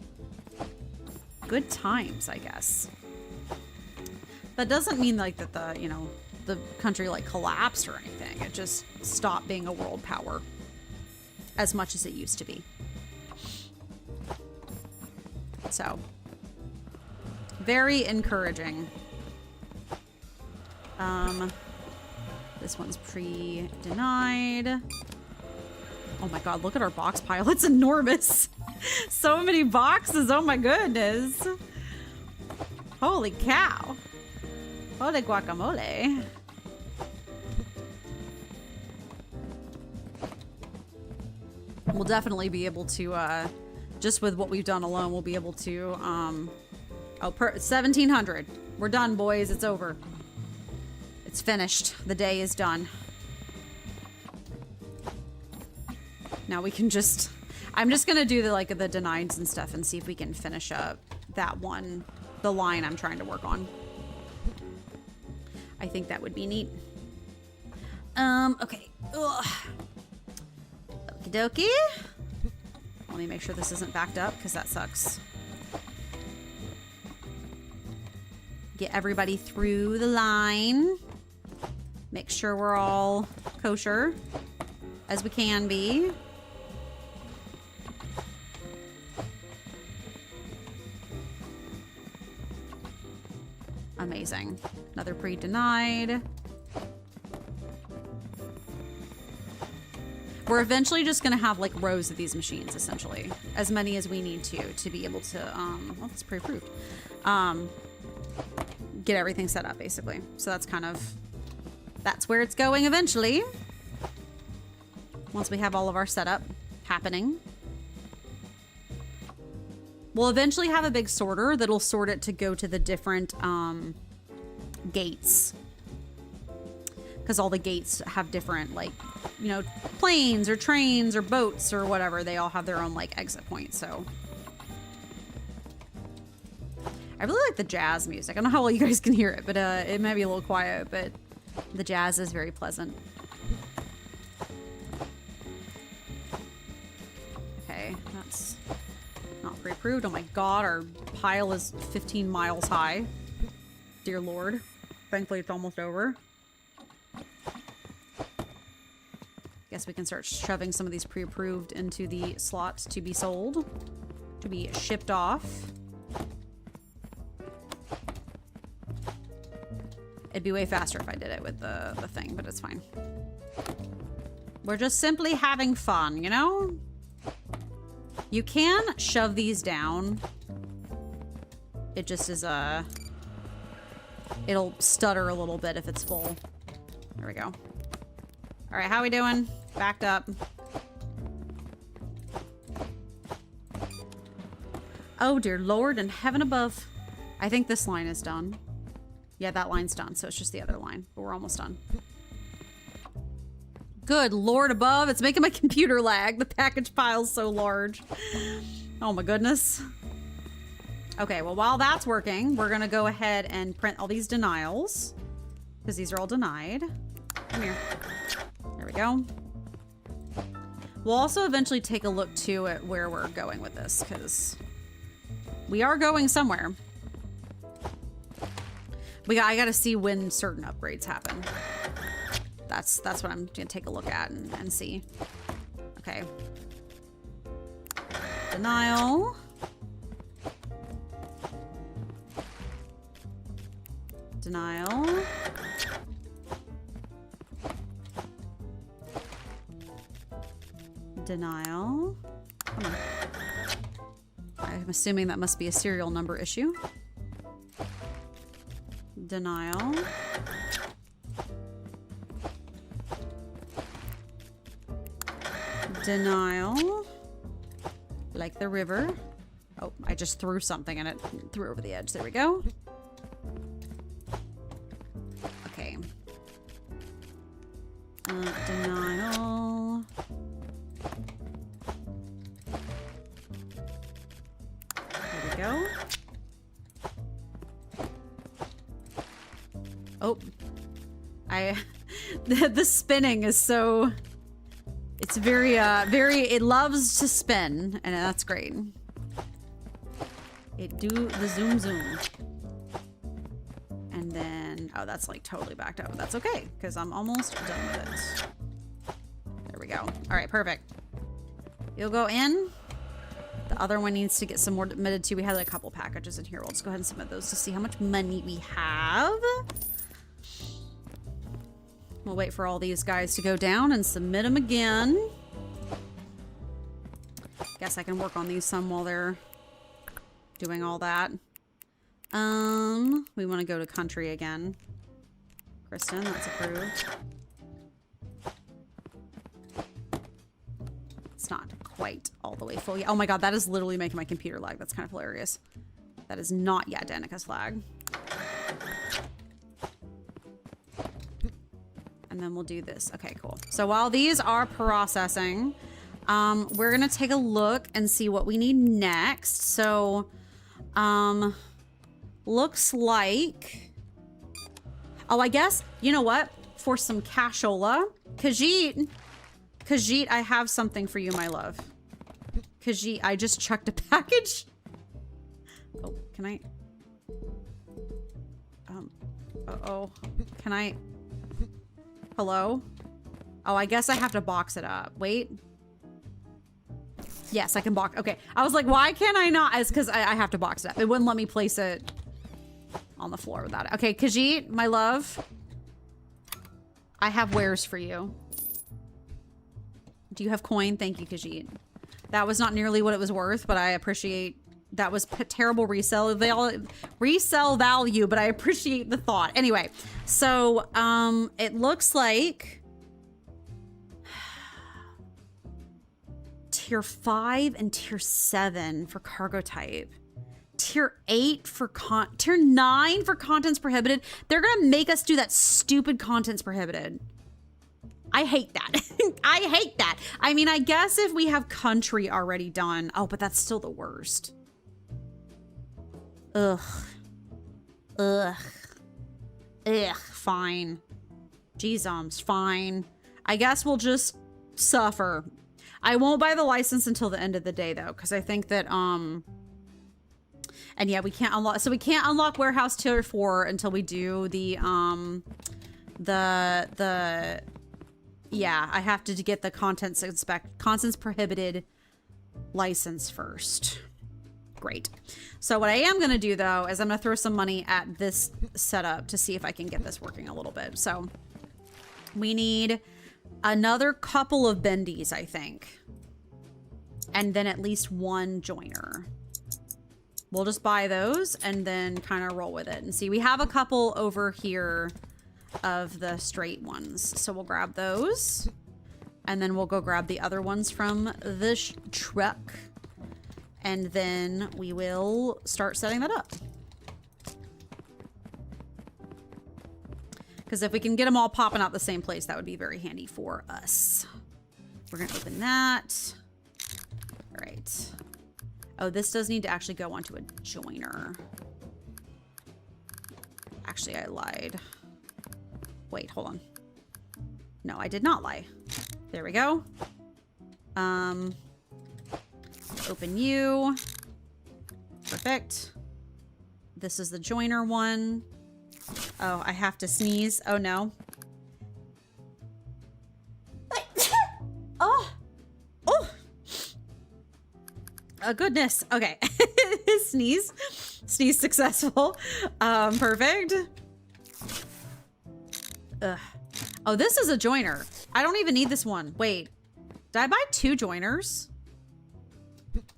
Speaker 1: good times, I guess. That doesn't mean like that the, you know, the country like collapsed or anything. It just stopped being a world power as much as it used to be. So, very encouraging. This one's pre-denied. Oh my god, look at our box pile. It's enormous. So many boxes. Oh my goodness. Holy cow. Holy guacamole. We'll definitely be able to, just with what we've done alone, we'll be able to, 1,700. We're done, boys. It's over. It's finished. The day is done. Now we can just... I'm just gonna do the, like, the denieds and stuff and see if we can finish up that one, the line I'm trying to work on. I think that would be neat. Okay. Ugh. Okie dokie. Let me make sure this isn't backed up, because that sucks. Get everybody through the line. Make sure we're all kosher as we can be. Amazing. Another pre-denied. We're eventually just going to have like rows of these machines, essentially. As many as we need to be able to, well, it's pre-approved. Get everything set up, basically. So that's kind of... That's where it's going eventually. Once we have all of our setup happening. We'll eventually have a big sorter that'll sort it to go to the different gates. Because all the gates have different, like, you know, planes or trains or boats or whatever. They all have their own, like, exit points, so... I really like the jazz music. I don't know how well you guys can hear it, but it might be a little quiet, but the jazz is very pleasant. Okay, that's not pre-approved. Oh my god, our pile is 15 miles high. Dear Lord. Thankfully, it's almost over. Guess we can start shoving some of these pre-approved into the slots to be sold, to be shipped off. It'd be way faster if I did it with the thing, but it's fine. We're just simply having fun, you know? You can shove these down. It just is a... It'll stutter a little bit if it's full. There we go. Alright, how we doing? Backed up. Oh dear Lord in heaven above. I think this line is done. Yeah, that line's done, so it's just the other line. But we're almost done. Good Lord above. It's making my computer lag. The package pile's so large. Oh my goodness. Okay, well, while that's working, we're gonna go ahead and print all these denials because these are all denied. Come here. There we go. We'll also eventually take a look too at where we're going with this because we are going somewhere. I gotta see when certain upgrades happen. That's what I'm gonna take a look at and see. Okay. Denial. Denial. Denial. Come on. I'm assuming that must be a serial number issue. Denial. Denial. Like the river. Oh, I just threw something and it threw over the edge. There we go. Okay. Denial. There we go. Oh. The spinning is so... It's very, it loves to spin, and that's great. It do the zoom zoom. And then, oh, that's like totally backed up. That's okay, because I'm almost done with it. There we go. All right, perfect. You'll go in. The other one needs to get some more admitted to. We had like a couple packages in here. We'll just go ahead and submit those to see how much money we have. We'll wait for all these guys to go down and submit them again. Guess I can work on these some while they're doing all that. We want to go to country again. Kristen, that's approved. It's not quite all the way full yet. Oh my god, that is literally making my computer lag. That's kind of hilarious. That is not yet Danica's flag. And then we'll do this. Okay, cool. So while these are processing, we're gonna take a look and see what we need next. So, looks like, oh, I guess, you know what? For some cashola, Khajiit, I have something for you, my love. Khajiit, I just chucked a package. Oh, can I? Uh-oh. Can I? Hello? Oh, I guess I have to box it up. Wait. Yes, I can box. Okay. I was like, why can't I not? It's because I have to box it up. It wouldn't let me place it on the floor without it. Okay, Khajiit, my love. I have wares for you. Do you have coin? Thank you, Khajiit. That was not nearly what it was worth, but I appreciate... That was terrible resell value, but I appreciate the thought. Anyway, so it looks like tier 5 and tier 7 for cargo type. Tier 8 for tier 9 for contents prohibited. They're gonna make us do that stupid contents prohibited. I hate that. I hate that. I mean, I guess if we have country already done. Oh, but that's still the worst. Ugh. Ugh. Ugh. Fine. Geezums. Fine. I guess we'll just suffer. I won't buy the license until the end of the day, though, because I think that, and yeah, we can't unlock, so we can't unlock warehouse tier 4 until we do the, yeah, I have to get the contents prohibited license first. Great. So what I am going to do, though, is I'm going to throw some money at this setup to see if I can get this working a little bit. So we need another couple of bendies, I think. And then at least one joiner. We'll just buy those and then kind of roll with it and see. We have a couple over here of the straight ones. So we'll grab those. And then we'll go grab the other ones from this truck. And then we will start setting that up. Because if we can get them all popping out the same place, that would be very handy for us. We're going to open that. All right. Oh, this does need to actually go onto a joiner. Actually, I lied. Wait, hold on. No, I did not lie. There we go. Open you. Perfect. This is the joiner one. Oh, I have to sneeze. Oh, no. Oh. Oh. Oh, goodness. Okay. Sneeze. Sneeze successful. Perfect. Ugh. Oh, this is a joiner. I don't even need this one. Wait. Did I buy 2 joiners?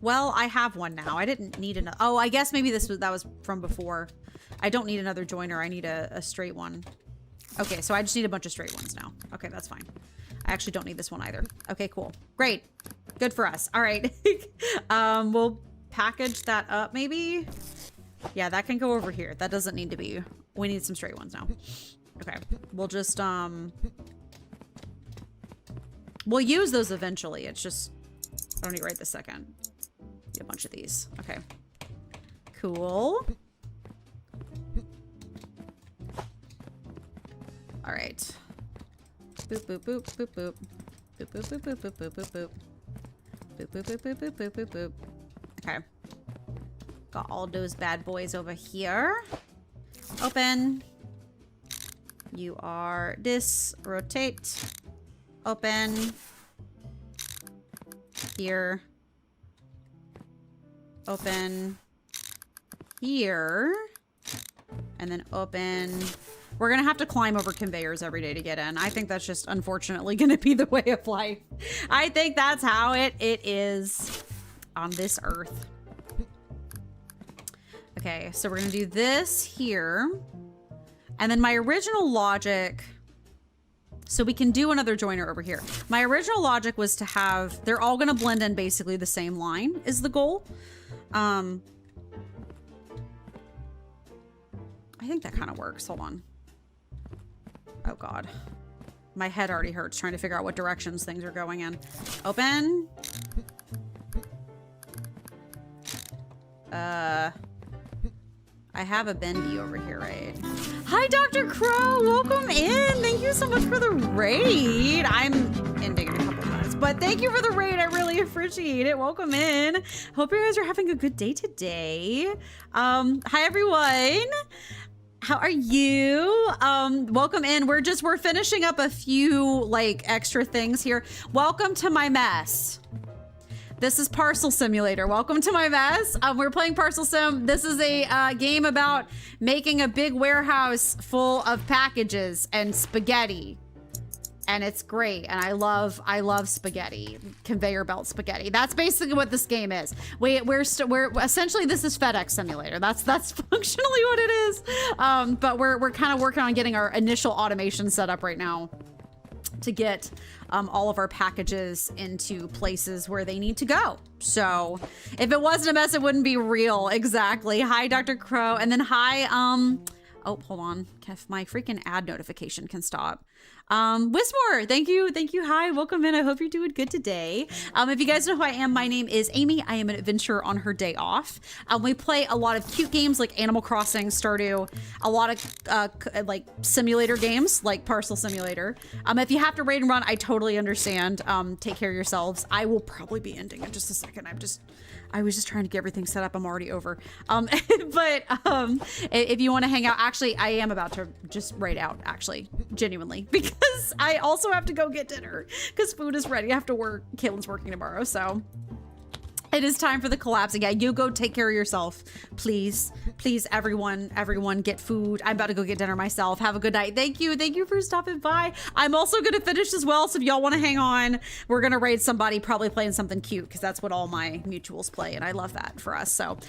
Speaker 1: Well, I have one now. I didn't need another. Oh, I guess maybe that was from before. I don't need another joiner. I need a straight one. Okay, so I just need a bunch of straight ones now. Okay, that's fine. I actually don't need this one either. Okay, cool. Great. Good for us. All right. We'll package that up maybe. Yeah, that can go over here. That doesn't need to be. We need some straight ones now. Okay. We'll just, we'll use those eventually. It's just, I don't need right this second. Need a bunch of these. Okay. Cool. All right. Boop, boop, boop, boop, boop. Boop, boop, boop, boop, boop, boop, boop, boop. Boop, boop, boop, boop, boop, boop, boop, boop. Okay. Got all those bad boys over here. Open. You are this. Rotate. Open. Here. Open. Here. And then open. We're gonna have to climb over conveyors every day to get in. I think that's just unfortunately gonna be the way of life. I think that's how it is on this earth. Okay, so we're gonna do this here. And then my original logic, so we can do another joiner over here. My original logic was to have, they're all gonna blend in basically the same line is the goal. I think that kind of works. Hold on. Oh God. My head already hurts trying to figure out what directions things are going in. Open. I have a bendy over here, right? Hi, Dr. Crow. Welcome in. Thank you so much for the raid. I'm ending in a couple minutes, but thank you for the raid. I really appreciate it. Welcome in. Hope you guys are having a good day today. Hi, everyone. How are you? Welcome in. We're finishing up a few like extra things here. Welcome to my mess. This is Parcel Simulator. Welcome to my mess. We're playing Parcel Sim. This is a game about making a big warehouse full of packages and spaghetti. And it's great. And I love spaghetti, conveyor belt spaghetti. That's basically what this game is. We're essentially, this is FedEx Simulator. That's functionally what it is. But we're kind of working on getting our initial automation set up right now to get all of our packages into places where they need to go. So if it wasn't a mess, it wouldn't be real. Exactly. Hi, Dr. Crow. And then hi, oh, hold on. If my freaking ad notification can stop. Wismore, thank you. Hi, welcome in. I hope you're doing good today. If you guys know who I am, my name is Amy. I am an adventurer on her day off. We play a lot of cute games like Animal Crossing, Stardew, a lot of like simulator games like Parcel Simulator. If you have to raid and run, I totally understand. Take care of yourselves. I will probably be ending in just a second. I was just trying to get everything set up. I'm already over. But if you want to hang out, actually, I am about to just raid out, actually, genuinely, because I also have to go get dinner because food is ready. I have to work. Caitlin's working tomorrow, so it is time for the collapse. Yeah, you go take care of yourself, please. Please, everyone get food. I'm about to go get dinner myself. Have a good night. Thank you for stopping by. I'm also gonna finish as well, so if y'all want to hang on, we're gonna raid somebody, probably playing something cute, because that's what all my mutuals play, and I love that for us. So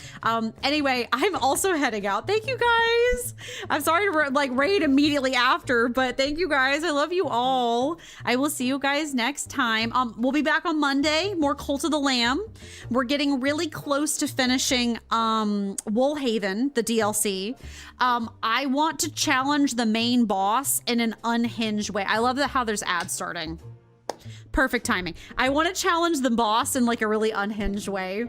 Speaker 1: anyway, I'm also heading out. Thank you guys. I'm sorry to raid immediately after, but thank you guys. I love you all. I will see you guys next time. We'll be back on Monday, more Cult of the Lamb. We're getting really close to finishing Woolhaven, the DLC. I want to challenge the main boss in an unhinged way. I love how there's ads starting. Perfect timing. I want to challenge the boss in like a really unhinged way.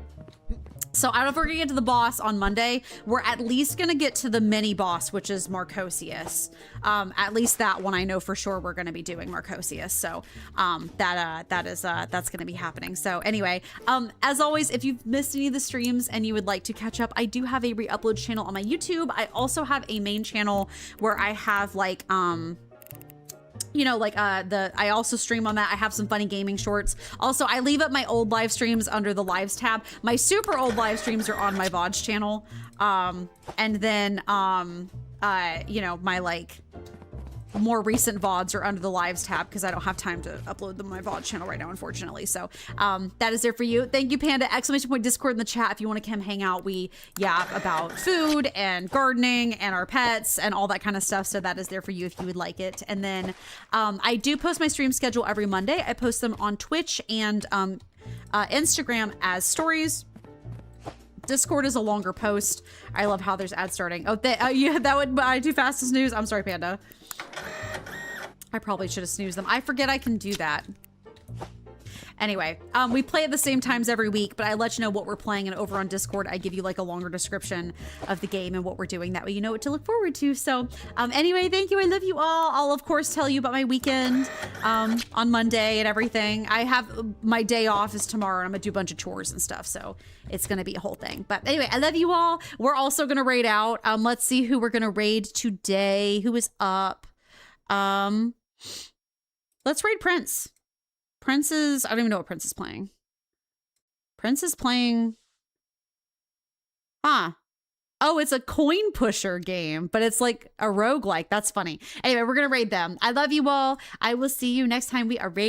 Speaker 1: So I don't know if we're gonna get to the boss on Monday. We're at least gonna get to the mini boss, which is Marcosius. At least that one I know for sure we're gonna be doing Marcosius. So that's gonna be happening. So anyway, as always, if you've missed any of the streams and you would like to catch up, I do have a re-upload channel on my YouTube. I also have a main channel where I have like I also stream on that. I have some funny gaming shorts. Also, I leave up my old live streams under the lives tab. My super old live streams are on my VODs channel. And then, my like more recent VODs are under the lives tab because I don't have time to upload them on my VOD channel right now, unfortunately. So that is there for you. Thank you, Panda. Exclamation point Discord in the chat if you want to come hang out. We yap about food and gardening and our pets and all that kind of stuff. So that is there for you if you would like it. And then I do post my stream schedule every Monday. I post them on Twitch and Instagram as stories. Discord is a longer post. I love how there's ads starting. Oh, yeah, that would I do fastest news. I'm sorry, Panda. I probably should have snoozed them. I forget I can do that. Anyway, we play at the same times every week, but I let you know what we're playing, and over on Discord, I give you like a longer description of the game and what we're doing. That way you know what to look forward to. So anyway, thank you. I love you all. I'll, of course, tell you about my weekend on Monday and everything. I have my day off is tomorrow, and I'm going to do a bunch of chores and stuff. So it's going to be a whole thing. But anyway, I love you all. We're also going to raid out. Let's see who we're going to raid today. Who is up? Let's raid Prince. Prince is, I don't even know what Prince is playing. Prince is playing, oh, it's a coin pusher game, but it's like a roguelike. That's funny. Anyway, we're going to raid them. I love you all. I will see you next time we are raiding.